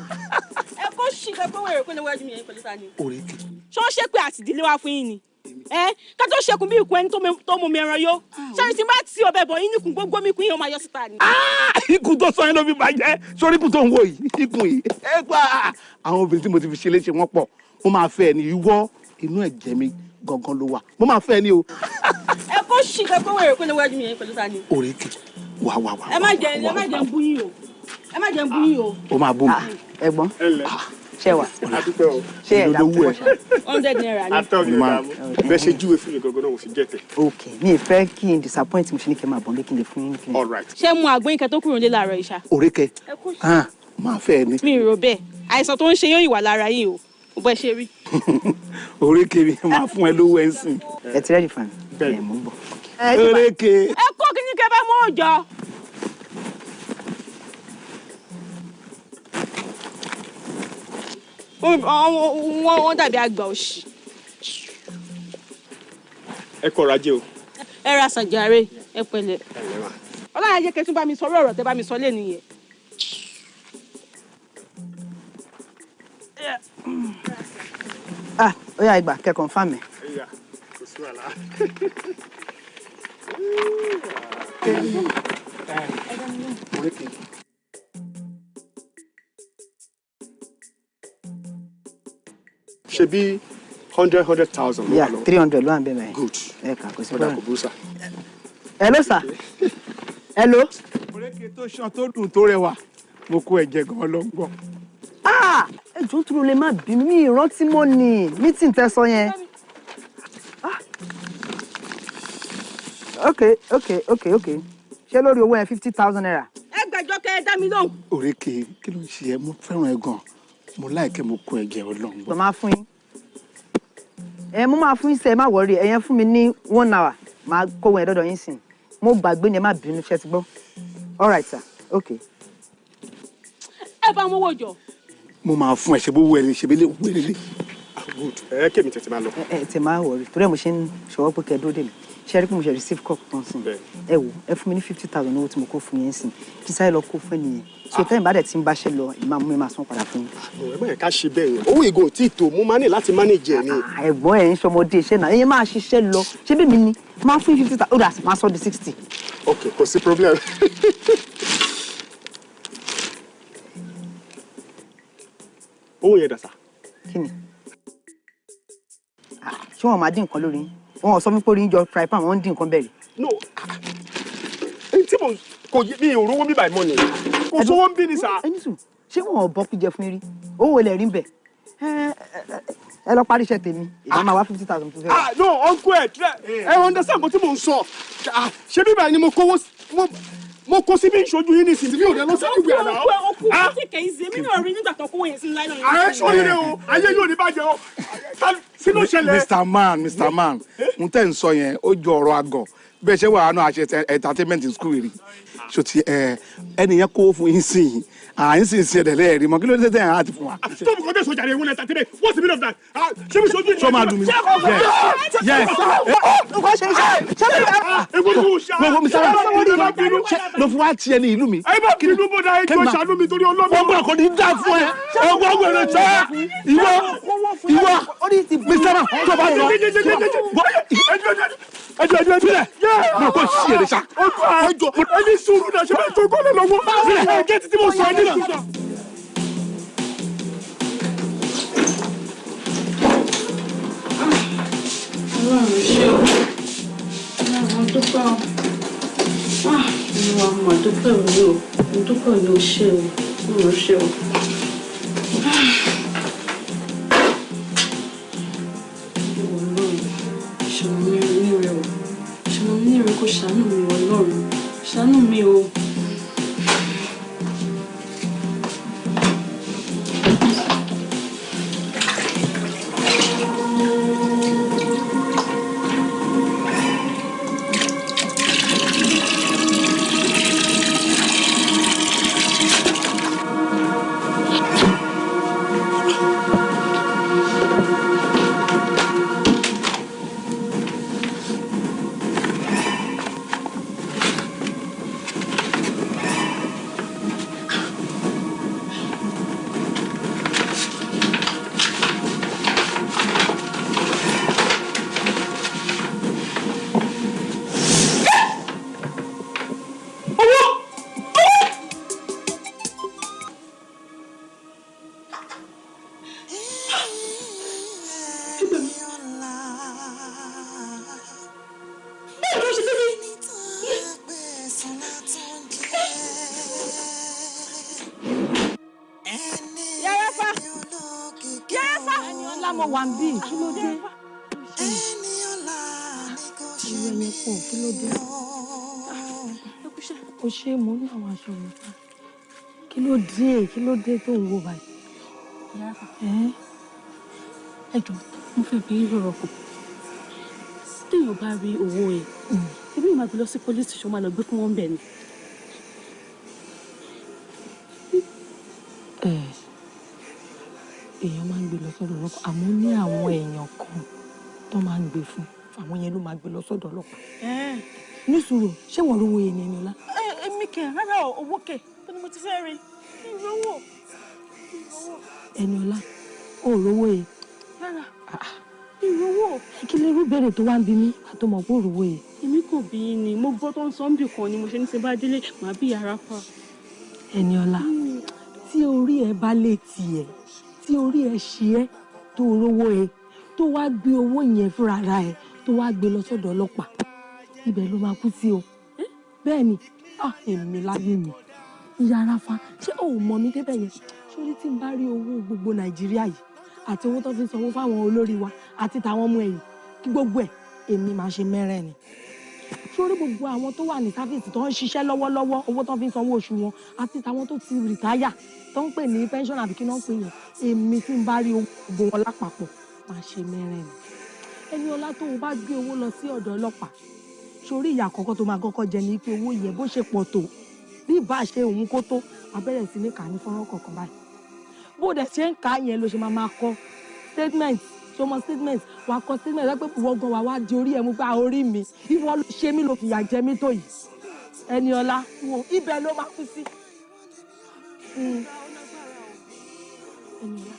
Ẹ kó ṣì kẹ́ pé wẹ̀rẹ̀ pé níwájú mi yẹn pẹ̀lú ta ni.
Òrékè.
Ṣé wọ́n ṣe pé àtìdílé wá fún yín ni? Ká tó ṣekùn bí ìkún ẹni tó mú mi ẹran yó. Ṣé ti bá ti ọbẹ̀ bọ̀ yín níkùn gbogbo mi kún yín ó máa yọ síta ni?
Ikùn tó sọ yín ló fi bàjẹ́ sórí ikùn tó ń wò yìí ikùn yìí. Ẹ gbà àwọn obìnrin tí mo ti fi ṣe léṣe wọ́n pọ̀ mo máa fẹ́ ẹ ní ìwọ inú ẹ̀jẹ̀ mi gangan ló wà mo máa fẹ́ ẹ ní o.
Ẹ kó ṣì kẹ́ pé wẹ̀rẹ̀ pé níwájú mi yẹn pẹ̀lú ta ni.
Òrékè wà.
Ẹ má jẹ́ ń bú yín o. Ẹ má jẹ́ ń bú yín o.
O máa bú mi.
Ẹ̀gbọ́n ṣé wà. Ṣé ẹ̀ dá
lówó ẹ.
100 naira ni.
After mi dààmú bẹ́ẹ̀ ṣe júwe fún mi gangan náà mo fi jẹ́ tẹ̀.
Ok mi ì fẹ́ kí n disappoint mi ṣe ní kí n máa bọ̀ ní kí n lè fún yín kí n.
All right.
Ṣé mu àgbóyìn kẹ́ tó kúrò nílé láàárọ̀ ìṣá?
Òrékè máa fẹ́ ẹ ní.
Mi rò bẹ́ẹ̀ àìsàn tó ń ṣe yóò ìwà lára yìí o ò bẹ́ ṣe rí.
Òrékè mi máa fún ẹ lówó ẹ ń sìn.
Ẹ ti rẹ́dì fún mi. Bẹ́ẹ̀ mo ń bọ̀.
Òrékè.
Ẹ kó kí ni kẹ́ bá mú òòjọ́. Wọ́n dàbí àgbà òṣì.
Ẹ kọ̀ra jẹ́ o.
Ẹ ra sàjàre ẹ pẹ̀lẹ́. Ọlọ́run ajé kẹ́tún bá mi sọ ọ̀rọ̀ tẹ́ bá mi sọ lé nìyẹn.
Ó yá ìgbà kẹ́ confirm mi.
Ẹ̀yà kò sí wàhálà.
Òrékè.
Ṣebí 100,000 ló wà lọ.
300 ló wà ń bẹ̀ mẹ́.
Good.
Ẹ kà kò sí
Ọ̀dà
problem.
kò burú sà.
Hello sir. Hello.
Òrékè tó ṣan tó dùn tó rẹwà mo kó ẹ̀jẹ̀ gan ló ń gbọ́.
Ẹjọ́ tó lè má bí mi ìrántí mọ́ ni meeting tẹ́ sọ yẹn. Okay. Ṣé lórí owó yẹn 50,000 naira?
Ẹ gbẹjọ kẹ́ ẹ dá mi lóhùn.
Òrékè kí ló ń ṣe ẹ mo fẹ́ràn ẹ gan mo láìkẹ́ mo kó ẹ̀jẹ̀ ọlọ́run gbọ́.
Mo máa fún yín. Mo máa fún yín sẹ́ ẹ má wọrí ẹ̀yẹn fún mi ní 1 hour máa kówó ẹ̀ dọ́dọ̀ yín sìn. Mo gbàgbé ni ẹ má bínú ṣe ti gbọ́. All right sir. Okay.
Ẹ bá mọ́wọ́ jọ.
Mo máa fún ẹ ṣe bó wú ẹ lè ṣe bí lè wú ẹ lè.
Ẹ kémi tètè máa lọ.
Tẹ máa wọrí torí ẹ̀ mo ṣe ń ṣọwọ́ pé kẹ́ ẹ dúró dè mí. Ṣé ẹ rí pé mo ṣe receive call tán sí i? Ẹ wò ẹ fún mi ní 50,000 owó tí mo kó fún yín sìn kí sáré lọ kó fún ẹnìyẹn. So tẹ́yìn bá dẹ̀ ti ń báṣẹ́ lọ ìmáà mú mi máa san padà fún yín.
Ẹ má yẹ ká ṣe bẹ́ẹ̀ yẹn. Owó ìgò tí ì tó mo máa ní láti manage ẹ̀ ni.
Ẹ̀gbọ́n ẹ̀ ń ṣọmọdé iṣẹ́ náà ẹ̀yin máa ṣiṣẹ́ lọ ṣé bí mi ni máa fún 50,000 ó dà máa sọ di 60.
Ok kò sí problem. Owó yẹn dà sá.
Kí ni? Ṣé wọn máa dín nǹkan lórí yín? Wọn ò sọ fún pé orí yín jọ fry pan wọn ń dín nǹkan bẹ́ẹ̀ rí.
No. Tí mo kò yí mi ò rówó bí báyìí mọ́ ni. Kò sówó ń bí ni sá.
Ẹni sùn ṣé wọn ò bọ́ kú jẹ fún yín rí? Owó ilẹ̀ rí ń bẹ̀.
ẹ lọ parí iṣẹ́ tèmi èmi máa wá 50,000 tó fẹ́.
No, uncle ẹ understand bó tí mò ń sọ ṣé bíbá ni mo kó síbi ìṣojú yín nísìnyí bí òde lọ sí ìwé àná.
ọkùnrin ó sì kẹ́yìn sí èmi náà rí nígbà tó kówó yẹn sí láìlọ́ yẹn.
ààrẹ sọ̀rọ̀ o ayé yóò ní bàjẹ́ o sínú ṣẹlẹ̀.
Mr. Man n tẹ́ ń sọ yẹn ó jọ ọ̀rọ̀ àgọ̀ bẹ́ẹ̀ ṣe wà á náà àṣẹ entertainment in school rí ṣòtì ẹnìyẹn kó fún yín sí yìí àyìn sì ń ṣe ẹ̀dẹ̀ lẹ́ẹ̀rí mọ́ kí ló dé tẹ̀ ẹ̀ àti fún wa.
tó bù kọ́ tẹ̀ sọ̀jà rẹ̀ wọ́n entertainment what's the meaning of that ṣé mi ṣojú ìlú.
sọ ma dùn mí. yes. ló fún wa tiẹ̀ ní ìlú mi.
ẹ bá bínú bó da ẹjọ́ ṣàánú mi torí ọlọ́mọ.
wọ́n gbọ́dọ̀ kò ní dá fún ẹ ọgbọ́n wẹ̀rẹ̀ tẹ́ ìwọ Mr. Man tó bá lọ. ẹjọ́ filẹ̀ mo kò sí èrè sa.
ẹni sùúrù náà ṣe bẹ́ẹ̀ tó kọ́ lọ lọ́wọ́. filẹ̀ gẹ́tì tí mo sọ ẹni náà.
Ọlọ́run ṣé o Ọlọ́run dúpẹ́ o Olúwa mo dúpẹ́ òní o mo dúpẹ́ òní o ṣé o Ọlọ́run ṣé o. Kó ṣàánú mi Ọlọ́run ṣàánú mi o.
o ṣe mo ní àwọn aṣọ mi ta kí ló dé tó ń wo báyìí.
ẹ jọ mo fẹ́ bí rọrọ kù téèyàn bá rí owó ẹ ẹbí mi máa gbé lọ sí police station máa lọ gbé fún wọn bẹ́ẹ̀ ni.
èèyàn máa ń gbé lọ sọ́dọ̀ ọlọ́pàá àmọ́ ní àwọn èèyàn kan tó máa ń gbé fún àwọn yẹn ló máa gbé lọ sọ́dọ̀ ọlọ́pàá. ní sùúrù ṣé wọ́n rówó yẹn ní Ẹniọlá.
èmi kẹ rárá owó kẹ tó ni mo ti fẹ́ rí ìrówó.
Ẹniọlá ò rówó yẹn.
rárá ìrówó.
kí lè rú béèrè tó wá ń bi mí àti ọmọ kó rówó yẹn.
èmi kò bí i ni mo gbọ́ tó ń sọ ń bì kan ni mo ṣe ní ṣe bá délé màá bí ara pa.
Ẹniọlá tí orí ẹ bá lè tiẹ̀ tí orí ẹ ṣe ẹ tó rówó ẹ tó wá gbé owó yẹn fúnra ra ẹ tó wá gbé lọ sọ́dọ̀ ọlọ́pàá ibẹ̀ ló máa kú sí o. bẹ́ẹ̀ ni èmi láyé mi ìyá Arafa ṣé o ò mọ mi débẹ̀ yẹn sórí tí n bá rí owó gbogbo Nàìjíríà yìí àti owó tó fi sanwó fáwọn olórí wa àti tàwọn ọmọ ẹ̀yìn kí gbogbo ẹ̀ èmi máa ṣe mẹ́rẹ̀ ni. sórí gbogbo àwọn tó wà ní sáfíìsì tó ń ṣiṣẹ́ lọ́wọ́lọ́wọ́ owó tó fi sanwó oṣù wọn àti tàwọn tó ti rìtáyà tó ń pè ní pension àbí kí náà ń pè yẹn èmi tí n bá rí owó gbogbo wọn lápapọ̀ máa ṣe mẹ́rẹ̀ ni. Ẹniọlá tó o bá gbé owó lọ sí ọ̀dọ̀ ọlọ́pàá sórí ìyà àkọ́kọ́ tó máa kọ́kọ́ jẹ ní pé owó yẹn bó ṣe pọ̀ tó bí ìbá ṣe òun kó tó abẹ́rẹ́ sí ní kà ní fọ́nrán kọ̀ọ̀kan báyìí bó dẹ̀ ṣe ń kà yẹn ló ṣe máa kọ statement tó mọ statement wàá kọ statement wá pé ìwọ gan wà wá di orí ẹ̀ mú pé orí mi ìwọ ló ṣe mí ló fìyà jẹ mí tó yìí Ẹniọlá wo ibẹ̀ ló máa kú sí. Ẹniọlá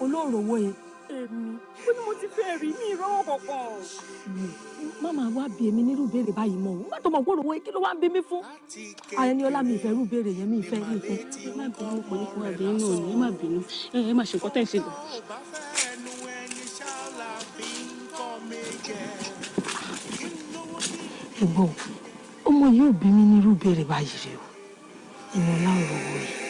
olóòrò owó yẹn.
èmi ó ní mo ti fẹ́ rí mi ìrọ́wọ́ kankan.
Máma wá bí èmi nírú béèrè báyìí mọ́ o nígbà tó mọ̀ gbọ́dọ̀ owó kí ló wá ń bí mi fún. Ẹniọlá mi ìfẹ́ rú béèrè yẹn mi ìfẹ́.
ẹ má bínú pọ̀ ní fún àbíyín náà ni ẹ má bínú ẹ má ṣe nǹkan tẹ̀ ṣe gan.
ẹ̀gbọ́n ọmọ yóò bí mi nírú béèrè báyìí rẹ o Ẹniọlá ọ̀rọ̀ wọ̀ yìí.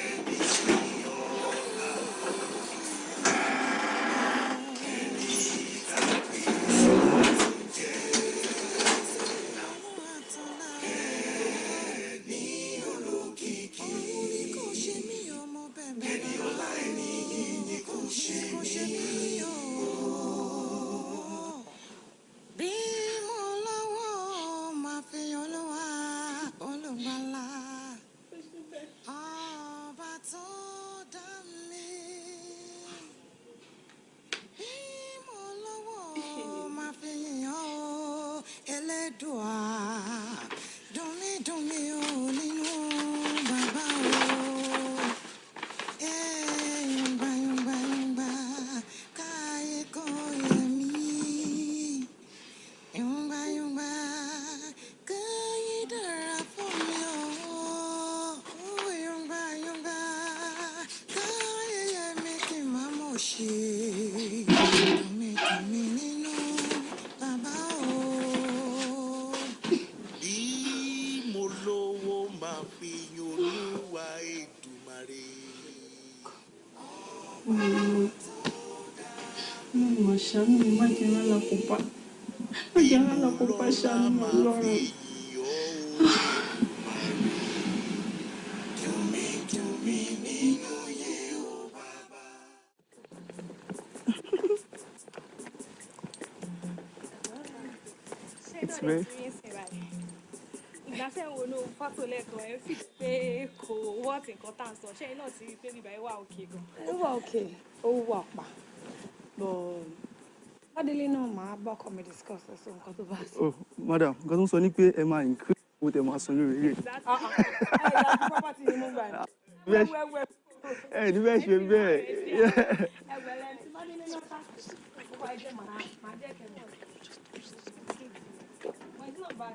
nínú bàbá o. Yọ̀ǹgbà yọ̀ǹgbà yọ̀ǹgbà káyé kọ́ yẹ̀mí. Yọ̀ǹgbà yọ̀ǹgbà káyé dára fún mi o. Yọ̀ǹgbà yọ̀ǹgbà káyé yẹ̀mí kí n má mọ̀ ṣe. Tùmí nínú bàbá o.
Bí mo lówó máa fi yan Olúwa Èdùmàrè.
Mo ṣàánú mi má jẹ́ rálá pupa. Má jẹ́ rálá pupa ṣàánú mi lọ́rùn.
Tùmí nínú yé o bàbá.
It's very... Ìgbàfẹ́ wo ló fọ́tò lẹ́kọ̀ọ́ ẹ̀ fi pé kò wọ́ọ̀tì nǹkan tá à ń sọ ṣé iná ti rí pé bíbá ẹ wà òkè gan.
Ó wà òkè, ó wà pa. Bádélé náà máa bá ọkọ mi discuss ẹ̀sọ́ nǹkan tó bá sọ.
Oh, madam, nǹkan tó ń sọ ni pé ẹ máa increase owó tẹ máa san lórí rẹ̀.
Ẹ̀yà tí property ni mo gbà ní. Wẹ́wẹ́.
Ẹ ní bẹ́ẹ̀ ṣe bẹ́ẹ̀.
Ẹgbẹ̀lẹ̀ tí Bádélé náà ká ó wá ẹjẹ́ màá jẹ́ kẹ́mọ́. But it's not bad.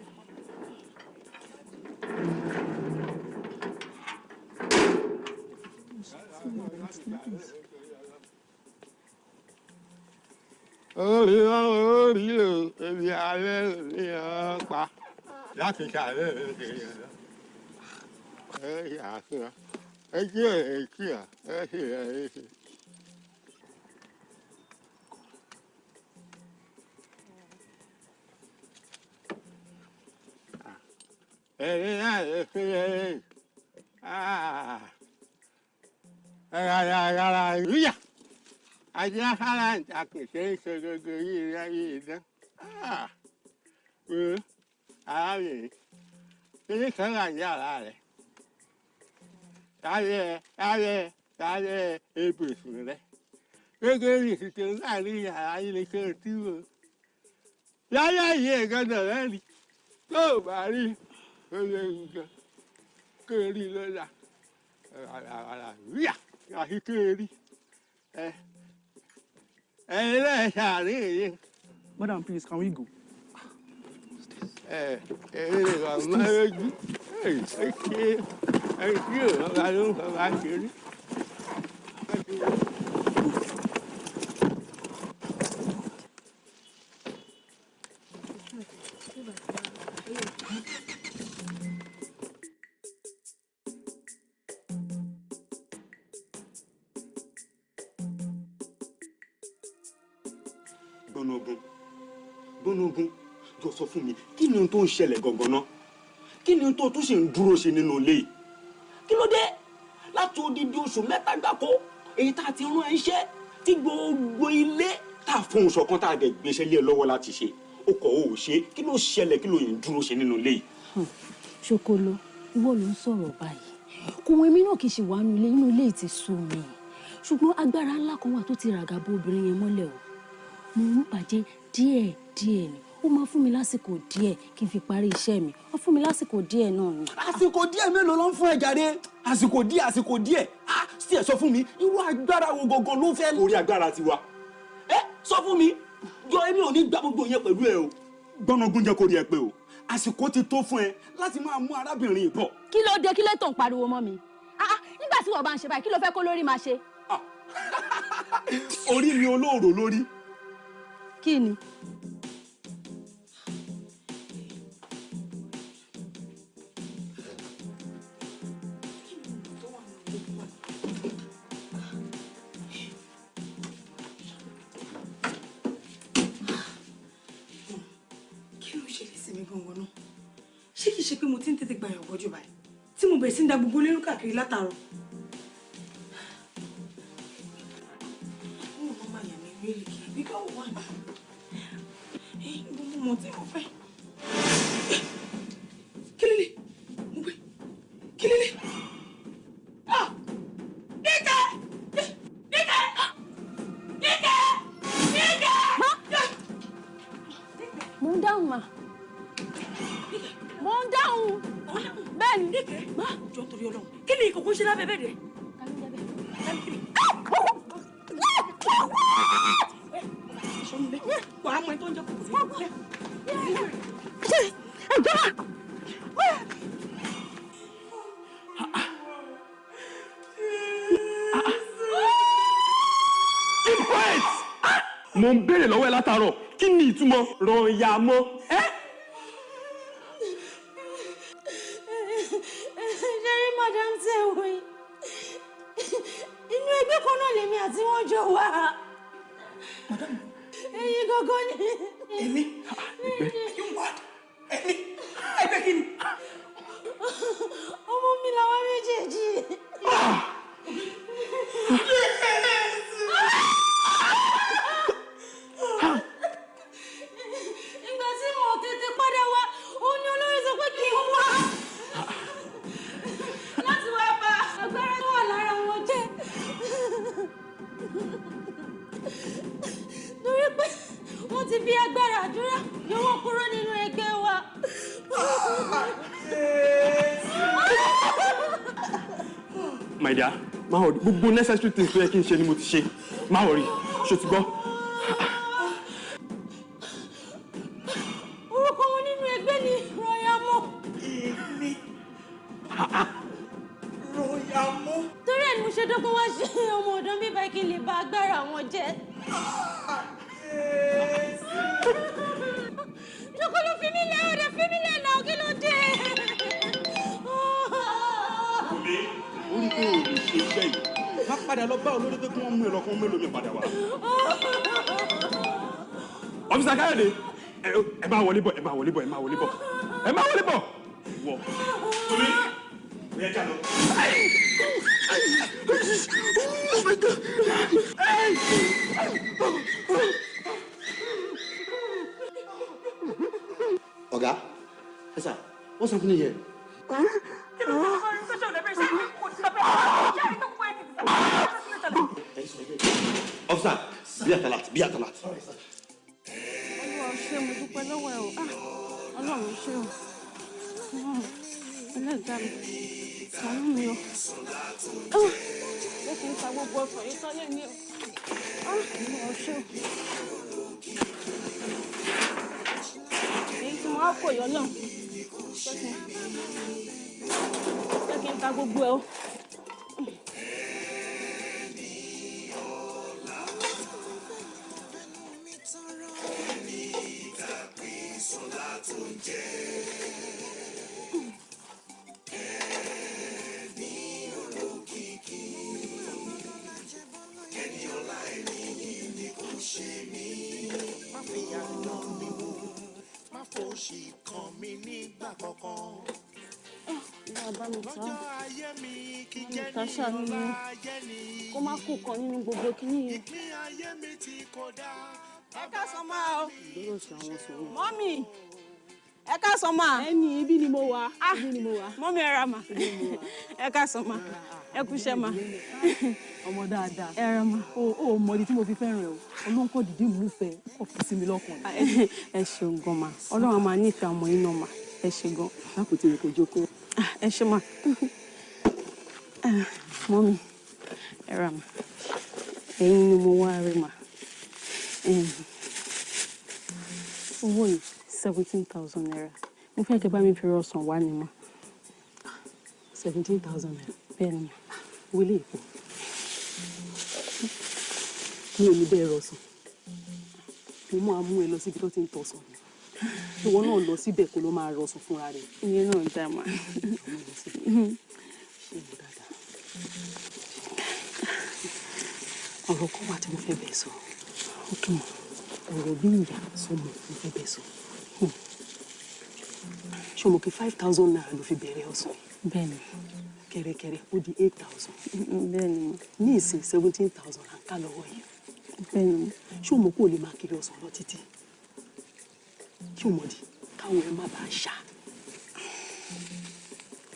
Orí o, ebi alẹ́ mi ọ̀ pa láti ṣàlẹ́ ènìyàn. Ẹ yà sí ọ, ẹ jí ẹ kí ọ, ẹ sì ẹ ṣe. Ẹ̀yin náà lè fi ẹ̀yìn. Rárá yíyà. Ajá sára ń takùsẹ́ ìṣòrogo yìí ráyè dán. Arábìnrin, kíní kan wà ní àrà rẹ̀. Sáré ibùsùn rẹ̀. Gẹ́gẹ́ bí ìsìnkú láàrin yàrá ilé tó tí wò. Láyé yìí ìgbọ́dọ̀ rẹ̀ rí. Tó o bá rí olè nǹkan kó o rí lọ́la. Ríà àti kó o rí.
Madam, please, can we go?
Gbónúgún jọ sọ fún mi kí ni ohun tó ń ṣẹlẹ̀ gangan náà kí ni ohun tó tún ṣe ń dúró ṣe nínú ilé yìí kí ló dé láti odidi oṣù mẹ́ta gbáko èyí tá a ti rán iṣẹ́ tí gbogbo ilé tá a fún oṣù kan tá a dẹ̀ gbéṣẹ́ lé ẹ lọ́wọ́ láti ṣe ó kọ̀ ó ṣe kí ló ṣẹlẹ̀ kí ló yẹn ń dúró ṣe nínú ilé yìí.
Ṣokolo ìwọ ló ń sọ̀rọ̀ báyìí kò wọn èmi náà kì í ṣe wà nínú ilé yìí ti sú mi ṣùgbọ́n agbára ńlá kan wà tó ti ràgà bo obìnrin yẹn mọ́lẹ̀ o mo ń bàjẹ́ díẹ̀ ni ó máa fún mi lásìkò díẹ̀ kí n fi parí iṣẹ́ mi ó fún mi lásìkò díẹ̀ náà ni.
àsìkò díẹ̀ mélòó ló ń fún ẹ jàre àsìkò díẹ̀ sí ẹ sọ fún mi irú agbára wo gangan ló fẹ́ lórí agbára tiwa ẹ sọ fún mi jọ èmi ò ní gbà gbogbo yẹn pẹ̀lú ẹ o gbọ́nàgún jẹ́ kó rí ẹ pé o àsìkò ti tó fún ẹ láti máa mú arábìnrin bọ̀.
kí ló dé kí ló tó ń pariwo mọ́ mi nígbà tí wọ́n bá ń ṣe báyìí kí ló fẹ́ kó lórí máa ṣe.
orí mi olóòrò lórí.
kí ni.
ṣé kìí ṣe pé mo ti ń tètè gbàyàn gbọ́jú báyìí tí mo bẹ̀rẹ̀ sí ń da gbogbo lérú káàkiri látàárọ̀. mo mọ máa yà mí rí kí ibi ká wà ní gbogbo mọ tí mo fẹ́. kí lélẹ̀ mo gbé kí lélẹ̀.
mo ń dáhùn mà mo ń dáhùn bẹ́ẹ̀ ni
jọ torí Ọlọ́run kí ni ìkòkò ṣe lábẹ́ bẹ́ẹ̀ dẹ̀. wàá mọ ẹ tó ń jẹ kòkòrò yẹn.
mo ń béèrè lọ́wọ́ ẹ látàárọ̀ kí ni ìtumọ̀ rọ̀yàmọ́ ẹ́.
ṣe rí madam tí ẹ wò yìí inú ẹgbẹ́ kan náà lèmi àti wọn jọ wà. ẹ̀yin gógó ni.
èmi ẹgbẹ́ kí ni.
ọmọ mi làwọn méjèèjì. ìgbà tí mo tètè padà wá òun ni olórí sọ pé kí n wá láti wá bá agbára tó wà lára wọn jẹ́ torí pé wọ́n ti fi agbára àdúrà yọ wọ́n kúrò nínú ẹgbẹ́ wa.
my dear má wọrí gbogbo necessary things tó yẹ kí n ṣe ni mo ti ṣe má wọrí ṣó ti gbọ́.
orúkọ wọn nínú ẹgbẹ́ ni rọyàmọ́.
èmi rọyàmọ́.
torí ẹ̀ ni mo ṣe dọ́gbọ́n wá ṣe ọmọ ọ̀dọ́ mi báyìí kí n lè ba agbára wọn jẹ́. ṣokòlò fi mí lẹ́ ọ̀dẹ̀ fi mí lẹ́ náà kí ló dé.
ó ní kó o lè ṣe iṣẹ́ yìí má padà lọ bá olórí pé kí wọ́n mú ẹ lọ kí wọ́n mélòó mi padà wá.
ọ́fíìsà Káyọ̀dé ẹ máa wọlé bọ̀ ẹ máa wọlé bọ̀ ẹ máa wọlé bọ̀ ẹ máa wọlé bọ̀ wọ.
torí ó yẹ ká lọ. Ọ̀gá, sir, what's happening here? Officer, be alert, be alert.
Olúwa ṣé mo dúpẹ́ lọ́wọ́ ẹ o. Ọlọ́run ṣé o. Ẹlẹ́dàá mi, ṣàánú mi o. Jẹ́ kí n ta gbogbo ọ̀sán yìí tán lẹ́ni o. Olúwa ṣé o. Èyí tí mo á kò yọ náà. Jẹ́ kí n ta gbogbo ẹ o.
Má fi àná mi wò, má fòṣì kàn mí nígbà kankan.
Lọ́jọ́ ayé mi kí jẹ́ ní ọlá ayé ni. Kó má kú kan nínú gbogbo kíní yìí.
Ìpín ayé mi tí kò dá.
Ẹ káàsán máa o.
Ìdúró sí àwọn sòrò.
Mọ́mì, ẹ káàsán máa.
Ẹni ibi ni mo wà. Ibi ni mo wà.
Mọ́mì ẹ ra mà. Ẹ káàsán máa. Ẹ kúṣẹ́ máa.
Ọmọ dáadáa.
Ẹ ra mà.
O mọ ìdí tí mo fi fẹ́ràn ẹ o. Olóńkọ́ dìde mú fẹ́ kò fi sí mi lọ́kàn.
Ẹ ṣeun gan ma. Ọlọ́run máa nífẹ̀ẹ́ ọmọ yín náà mà. Ẹ ṣe gan.
Lákòótì rẹ̀ kò jókòó.
Ẹ ṣe mà. Mọ́mì, ẹ ra mà. Ẹ̀yin ni mo wá rí mà. Owó yìí 17,000 naira. Mo fẹ́ kí bá mi fi rọ̀sàn wá ni mà.
17,000 naira.
Bẹ́ẹ̀ ni mà.
Wílé ìpò. Mi ò ní bẹ́ẹ̀ rọ̀sàn. Mo máa mú ẹ lọ síbi tó ti ń tọ̀sán ni. Ìwọ náà lọ síbẹ̀ kó ló máa rọ̀sàn fúnra rẹ̀.
Ìyẹn náà dá mà.
Ọ̀rọ̀ kan wà tí mo fẹ́ bẹ̀ sọ. Ọ̀rọ̀ bí ìyá sọmọ mo fẹ́ bẹ̀ sọ. Ṣé o mọ̀ pé 5,000 naira ló fi bẹ̀rẹ̀ ọ̀sán?
Bẹ́ẹ̀ni.
Kẹ̀rẹ̀kẹ̀rẹ̀ ó di 8,000.
Bẹ́ẹ̀ni.
Ní ìsìn 17,000 à ń ká lọ́wọ́ yìí.
Bẹ́ẹ̀ni.
Ṣé o mọ̀ pé o lè máa kiri ọ̀sán lọ títí? Ṣé o mọ̀ di káwọn ẹ má bàa ṣá?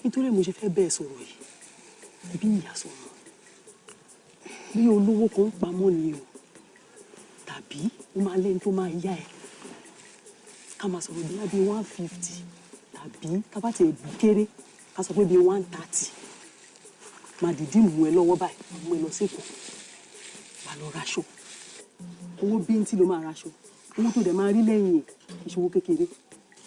Nítorí mo ṣe fẹ́ bẹ́ẹ̀ sọ̀rọ̀ yìí. Bí ìyá sọ̀rọ̀. Bí olówó kan pamọ́ ni o. Tàbí o máa lẹ́ni tó máa yá ẹ. Ká máa sọ̀rọ̀ bí lábí 150 tàbí ká bá ti kéré ká sọ pé bíi 130 máa dìdí mú ẹ lọ́wọ́ báyìí mú ẹ lọ sí Èkó wà lọ raṣọ owó bíntì ló máa raṣọ owó tó dẹ̀ máa rí lẹ́yìn ìṣòwò kékeré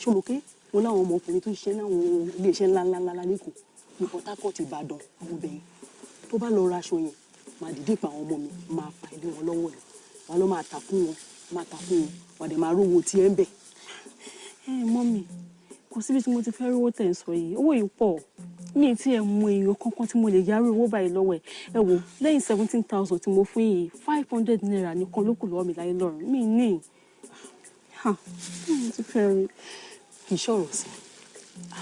ṣòmùké wọn láwọn ọmọkùnrin tó ṣiṣẹ́ láwọn iléeṣẹ́ ńláńlá lẹ́kọ̀ọ́ ní Port Harcourt Ìbàdàn àwọn obìnrin tó bá lọ raṣọ yẹn máa dìde pa àwọn ọmọ mi máa fa ilé wọn lọ́wọ́ ni wọn lọ máa tà fún wọn wà dẹ̀ máa rówó tí ẹ ń bẹ̀.
Mọ́mì kò síbi tí mo ti fẹ́ rówó tẹ̀ ń sọ yìí owó yìí pọ̀ mi tí ẹ mú èèyàn kankan tí mo lè yára owó báyìí lọ́wọ́ ẹ wò lẹ́yìn 17,000 tí mo fún yìí 500 naira nìkan ló kù lọ́wọ́ mi láyé lọ́rùn mi ní mo ti fẹ́ rí.
kì í ṣọ̀rọ̀ sí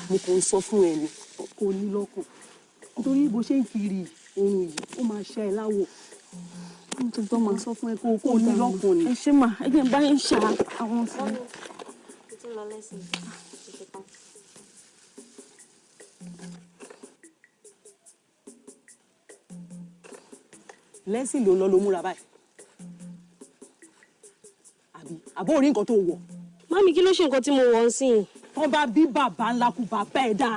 mo kàn ń sọ fún ẹ ni kò ní lọ́kàn nítorí bó ṣe ń kiri ohun yìí ó máa ṣe ẹ láwọ̀
mo ti gbọ́ máa
sọ fún ẹ kó ní lọ́kàn ni.
ẹ ṣe mà ẹ jẹ́ n bá yín ṣá àwọn ọ̀sán.
lẹ́sìn ló ń lọ ló múra báyìí àbó orí nǹkan tó wọ̀.
Mami kí ló ṣe nǹkan tí mo wọ̀ ń sìn?
wọ́n bá bí bàbá ńlá kú bàbá ẹ̀ dá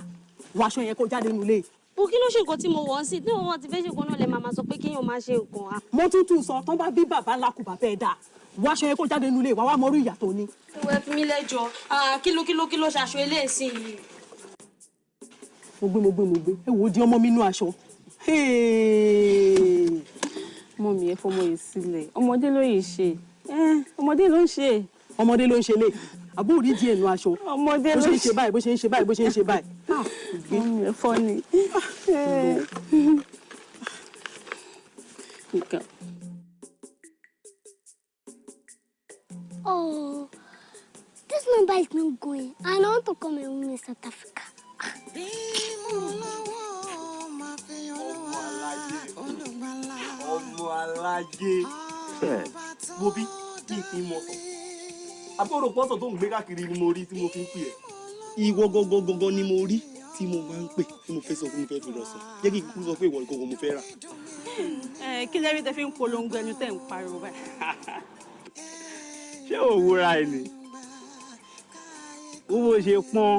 wàṣọ yẹn kó jáde nílé.
bó kí ló ṣe nǹkan tí mo wọ̀ ń sìn tí wọ́n ti fẹ́ ṣe nǹkan náà lè máa sọ pé kéèyàn máa ṣe nǹkan á.
mo tútù sọ tán bá bí bàbá ńlá kú bàbá ẹ̀ dá wàṣọ yẹn kó jáde nílé wàá wá mọ́rú ìyà tó ní.
ìwé fi mí lẹ́jọ́ kí ló ṣaṣọ eléyìí yìí.
mo gbé ẹ wò ó di ọmọ mi nú aṣọ.
Mọ́mì ẹ fọmọ yìí sílẹ̀ ọmọdé ló yìí ṣe ọmọdé ló ń ṣe.
ọmọdé ló ń ṣe lé àbúrò rí díẹ̀ nú aṣọ
ọmọdé ló
ń ṣe báyìí bó ṣe ń ṣe báyìí bó ṣe ń ṣe báyìí.
Mọ́mì ẹ fọ́ ni.
Oh, this number is not going. I want to come and win in South Africa.
Ọmọ alájẹ mo bí kí n fi mọ sọ àbúrò pọ́sọ̀ tó ń gbé káàkiri ni mo rí tí mo fi ń pè ẹ́ ìwọ gangan ni mo rí tí mo máa ń pè tí mo fẹ́ sọ fún mi fẹ́ fi lọ sọ jẹ́ kí n kúkú sọ pé ìwọ ìkọ̀kọ̀ mo fẹ́ rà.
kí lẹ́rìí tẹ fi ń polongo ẹnu tẹ̀ ń pariwo báyìí.
ṣé òwúra ẹ ni owó ṣe pọ́n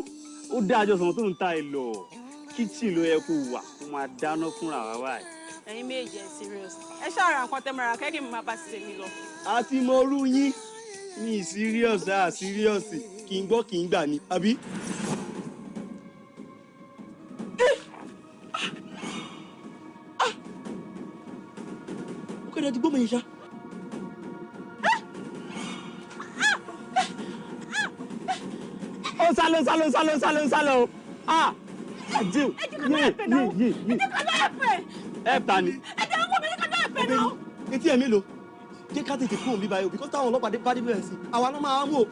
ó dájọ́ sọ̀rọ̀ tó ń ta ẹ lọ kíchìn ló yẹ kó wà kó máa dáná fúnra wa báyìí.
ẹ̀yin méjì ẹ serious ẹ ṣàrà nǹkan tẹ́ mara kẹ́kẹ́ mi máa bá ti tèmi lọ.
àti mo rú yín ní serious serious kì í gbọ́ kì í gbà ní àbí. ó kẹ́ni àti gbọ́mọ yẹn ṣá. ó sálọ àjẹ́ yé ẹ ta ni.
ẹ jẹ́ owó mi ní kájọ́ ẹ̀fẹ̀ náà.
etí ẹ̀ mélòó jẹ́ ká tètè kúrò níbàyò o because táwọn ọlọ́pàá bá dé bẹ̀rẹ̀ sí àwa náà máa mú o.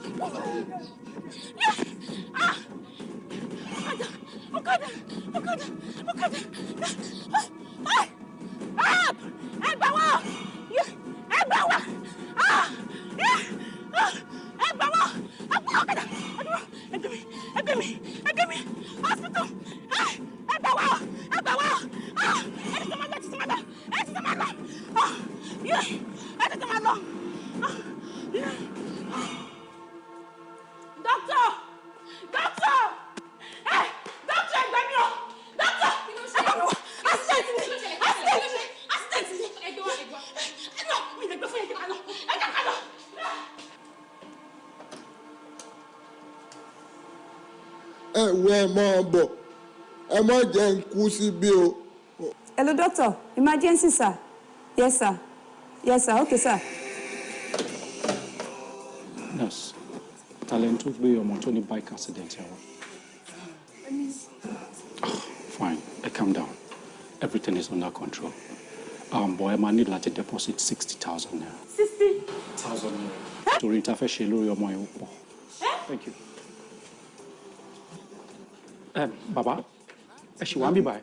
ọ̀kadà ẹ gbà wá ọ̀kadà ẹgbẹ́ mi hospital ẹ gbà wá ẹ ti máa lọ ẹ ti máa lọ. Doctor! Doctor, ẹgbẹ́ mi o! Doctor! Accident ni! Ẹgbẹ́ mi lè gbé fún ẹgbẹ́ kan lọ! Ẹgbẹ́ kan lọ!
Ẹ wo ẹ máa bọ̀, ẹ má jẹ́ n kú síbí o.
Hello, doctor. Emergency, sir. Yes, sir. Yes, sir. Okay, sir.
Nurse, talent tó gbé ọmọ tó ní bike accident yẹn wá. Fine, calm down. Everything is under control. But ẹ máa need láti deposit 60,000 naira.
60,000
naira. Torí ta fẹ́ ṣe lórí ọmọ yẹn ó pọ̀. Thank you. Bàbá, ẹ ṣì wá ń bíbá ẹ.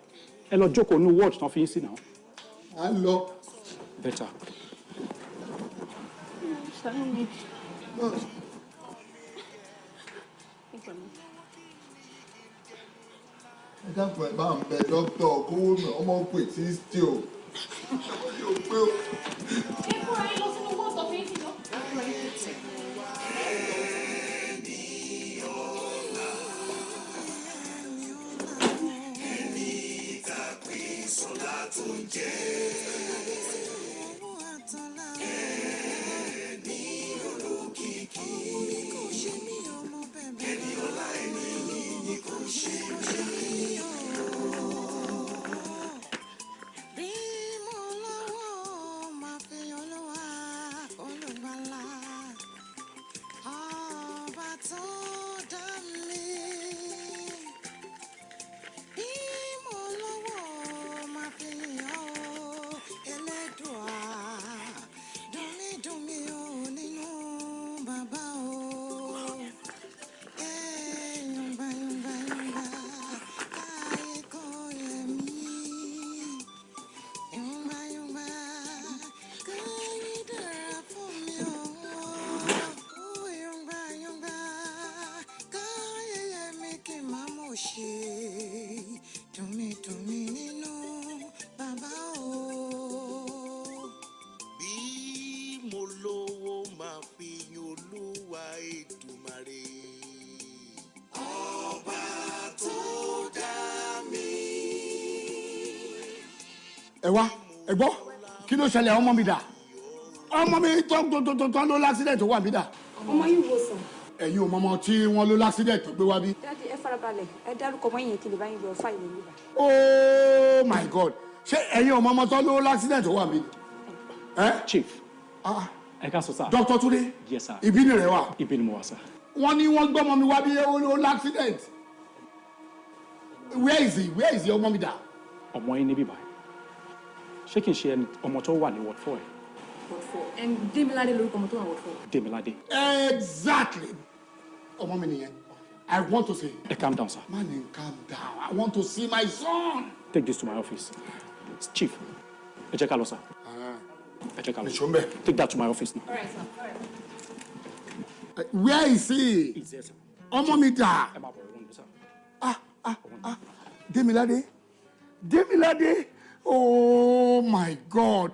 Ẹ lọ jókòó ní ward tán fi ń sí náà.
À ń lọ.
Better.
Ẹ dákun ẹ bá ń bẹ dókítà kówó mi ọmọ pè tí tí o. Yóò pé o.
ẹ kúrò ẹ lọ sínú wọ́ọ̀tù ọ̀fẹ́ yìí lọ.
tún jẹ́. Ẹni olókìkí. Ẹni ọlá ẹni yìí kò ṣe mí.
Bí mo lọ́wọ́ máa fi Olúwa olùgbàlà. Ọba tó dá mi. Bí mo lọ́wọ́ máa fi yọ̀ Ẹlẹ́dùà. Dùn mí o nínú bàbá o. Yọ̀ǹgbà yọ̀ǹgbà yọ̀ǹgbà ayé kò yẹ mí. Yọ̀ǹgbà yọ̀ǹgbà káyé dára fún mi o. Yọ̀ǹgbà yọ̀ǹgbà káyé yẹ mí kí n má mọ̀ ṣe. Dùn mí nínú bàbá o.
Bí mo lówó máa fi yin Olúwa Èdùmàrè.
Ọba tó dá mi.
ẹ wá ẹ gbọ́ kí ló ṣẹlẹ̀ ọmọ mi dà ọmọ mi tó ló l'accident tó wà mí dà.
ọmọ yìí wo sàn.
ẹ̀yin ò mọ̀mọ́ tí wọ́n ló l'accident tó gbé wá bí.
dáàdi ẹ farabalẹ̀ ẹ dárúkọ ọmọ yẹn kí lè bá yín lọ fáìlì níbà.
oh my god ṣé ẹ̀yin ò mọ̀mọ́ tó ló l'accident tó wà mí.
Chief ẹ ká sọ sá.
Dr. Túndé
Yes sir.
ibi ni rẹ wà.
Ibi ni mo wà sá.
wọ́n ní wọ́n gbọ́mọ mi wá bí ó l'accident. where is he ọmọ mi dà.
ọmọ yín níbí báyìí ṣé kìí ṣe ẹni ọmọ tó wà ní ward 4 ẹ.
ward 4 ẹn Démiládé lórúkọ ọmọ tó wà ward 4.
Démiládé.
exactly ọmọ mi nìyẹn I want to say.
Calm down sir.
Man, calm down. I want to see my son.
Take this to my office. Chief ẹ jẹ́ ká lọ sá. ẹ jẹ́ ká lọ. Take that to my office now.
All right, sir. All right.
Where is he?
He's there, sir.
ọmọ mi dà.
ẹ máa bọ̀ ẹ̀rọ níbi sá.
Démiládé oh my god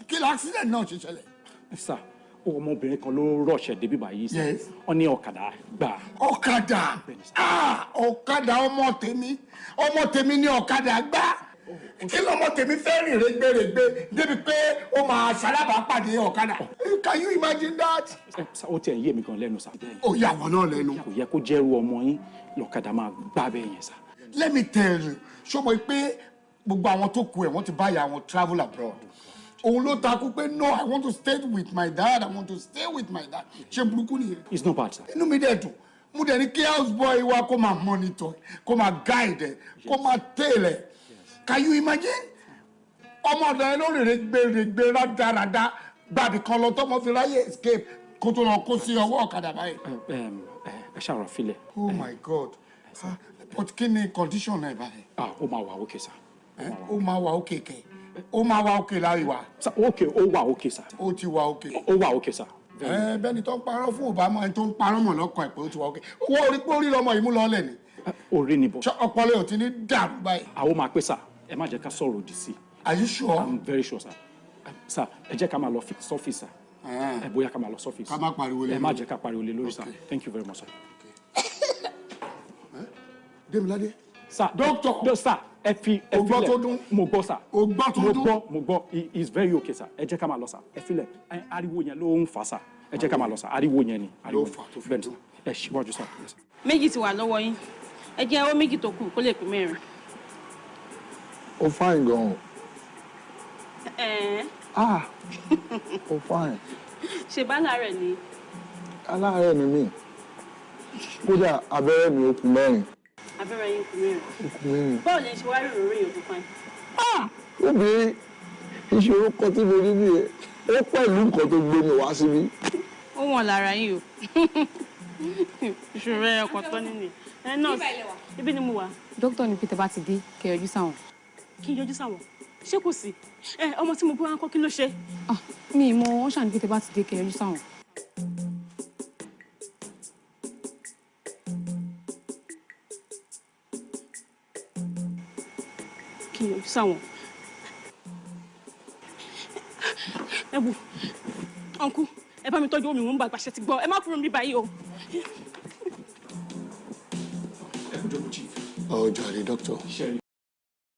kí ló accident náà ṣe ṣẹlẹ̀.
sá ọmọbìnrin kan ló rọ̀ṣẹ̀ débi báyìí sá.
Yes.
wọ́n ní ọ̀kadà gbà.
ọ̀kadà ọmọ tèmi ní ọ̀kadà gbà kí lọmọ tèmi fẹ́ rìn rẹ́gbẹ̀rẹ́gbẹ̀ débi pé ó máa ṣalábàápàdé ọ̀kadà. Can you imagine that.
ó tiẹ̀ yé mi gan lẹ́nu sá.
ó yà wọ́n náà lẹ́nu.
kò yẹ kó jẹ́rú ọmọ yín lọ́kadà máa gbá bẹ́ẹ̀ yẹn sá.
Let me tell you ṣọmọ pé gbogbo àwọn tó kù ẹ̀ wọ́n ti báyà àwọn travel abroad òun ló takú pé no I want to stay with my dad I want to stay with my dad ṣe burúkú nìyẹn.
It's not bad sir.
inú mi dẹ̀ dùn mo dẹ̀ ní kí house boy wa kó máa monitor kó máa guide ẹ̀ kó máa tail ẹ̀. Can you imagine ọmọ ọ̀dọ̀ ẹ ló rèé rádaràda gbàbí kan lọ tọmọ fi ráyè escape kó tó lọ kó sí ọwọ́ ọ̀kadà báyìí.
ẹ ṣàrọ̀ filẹ̀.
Oh my God but kí ni condition ẹ báyìí.
ó máa wà òkè sá.
ó máa wà òkè kẹ ó máa wà òkè láì wá.
òkè ó wà òkè sá.
ó ti wà òkè.
ó wà òkè sá.
bẹ́ẹ̀ni tó ń parọ́ fún Obama ẹni tó ń parọ́ mọ̀ lọ́kàn ẹ̀ pé ó ti wà òkè owó orí pé orí lọmọ yìí mú lọ́ọ́lẹ̀ ni.
orí ni bọ̀.
ọpọlọ yóò ti ní dàrú báyìí.
àwọn máa pè sá ẹ má jẹ́ ká sọ̀rọ̀ òdì sí.
Are you sure?
I'm very sure sir. Sir ẹ jẹ́ ká máa lọ sọ́fíìsì sir. ẹ bóyá ká máa lọ sọ́fíìsì.
ká má pariwo lé lórí.
ẹ má jẹ́ ká pariwo lé lórí sir. Thank you very much sir.
Démiládé.
Sir
doctor.
Sir ẹ fi ẹ filẹ̀.
o gbọ́ tó dún.
mo gbọ́ sir.
o gbọ́ tó dún.
mo gbọ́ he is very okay sir. ẹ jẹ́ ká máa lọ sir. ẹ filẹ̀ ariwo yẹn ló ń fà sir. ẹ jẹ́ ká máa lọ sir. ariwo yẹn ni.
ló fà tó fi dún.
ẹ ṣíwájú sir.
méjì ti wà lọ́wọ́ yín ẹ jẹ́ owó méjì tó kù kó lè pín mẹ́rin.
ó fine gan-an. ó fine.
ṣe bá láàárẹ̀ ni.
aláàárẹ̀ ni mí kódà abẹ́rẹ́ mi ó kù mẹ́rin.
abẹ́rẹ́ yín kù mẹ́rin.
ó kù mẹ́rin.
báwo lè ṣe wá rí òróró yòókù fún yín.
obìnrin ìṣòro kan tí mo rí bí ẹ ó pẹ̀lú nǹkan tó gbé mi wá síbí.
ó wọ̀n lára yín o ìṣòro ẹ̀ ọkàn tó nínú ẹ̀ nọ́ọ̀sì ibi ni mo wà.
dókítà ní pété bá ti dé kẹ́ yọjú sáwọn.
kí n yọjú sáwọn ṣé kò sí ọmọ tí mo gbé wá ń kọ́ kí ló ṣe.
mi ì mọ wọn ṣàní pété bá ti dé kẹ́ yọjú sáwọn.
kí n yọjú sáwọn. ẹ wò ọ̀nkú ẹ bá mi tọ́jú omi mò ń bá àgbàṣẹ ti gbọ́ ẹ má kúrò níbí báyìí o.
ọjọ́ àrí dókítà.
Sherry,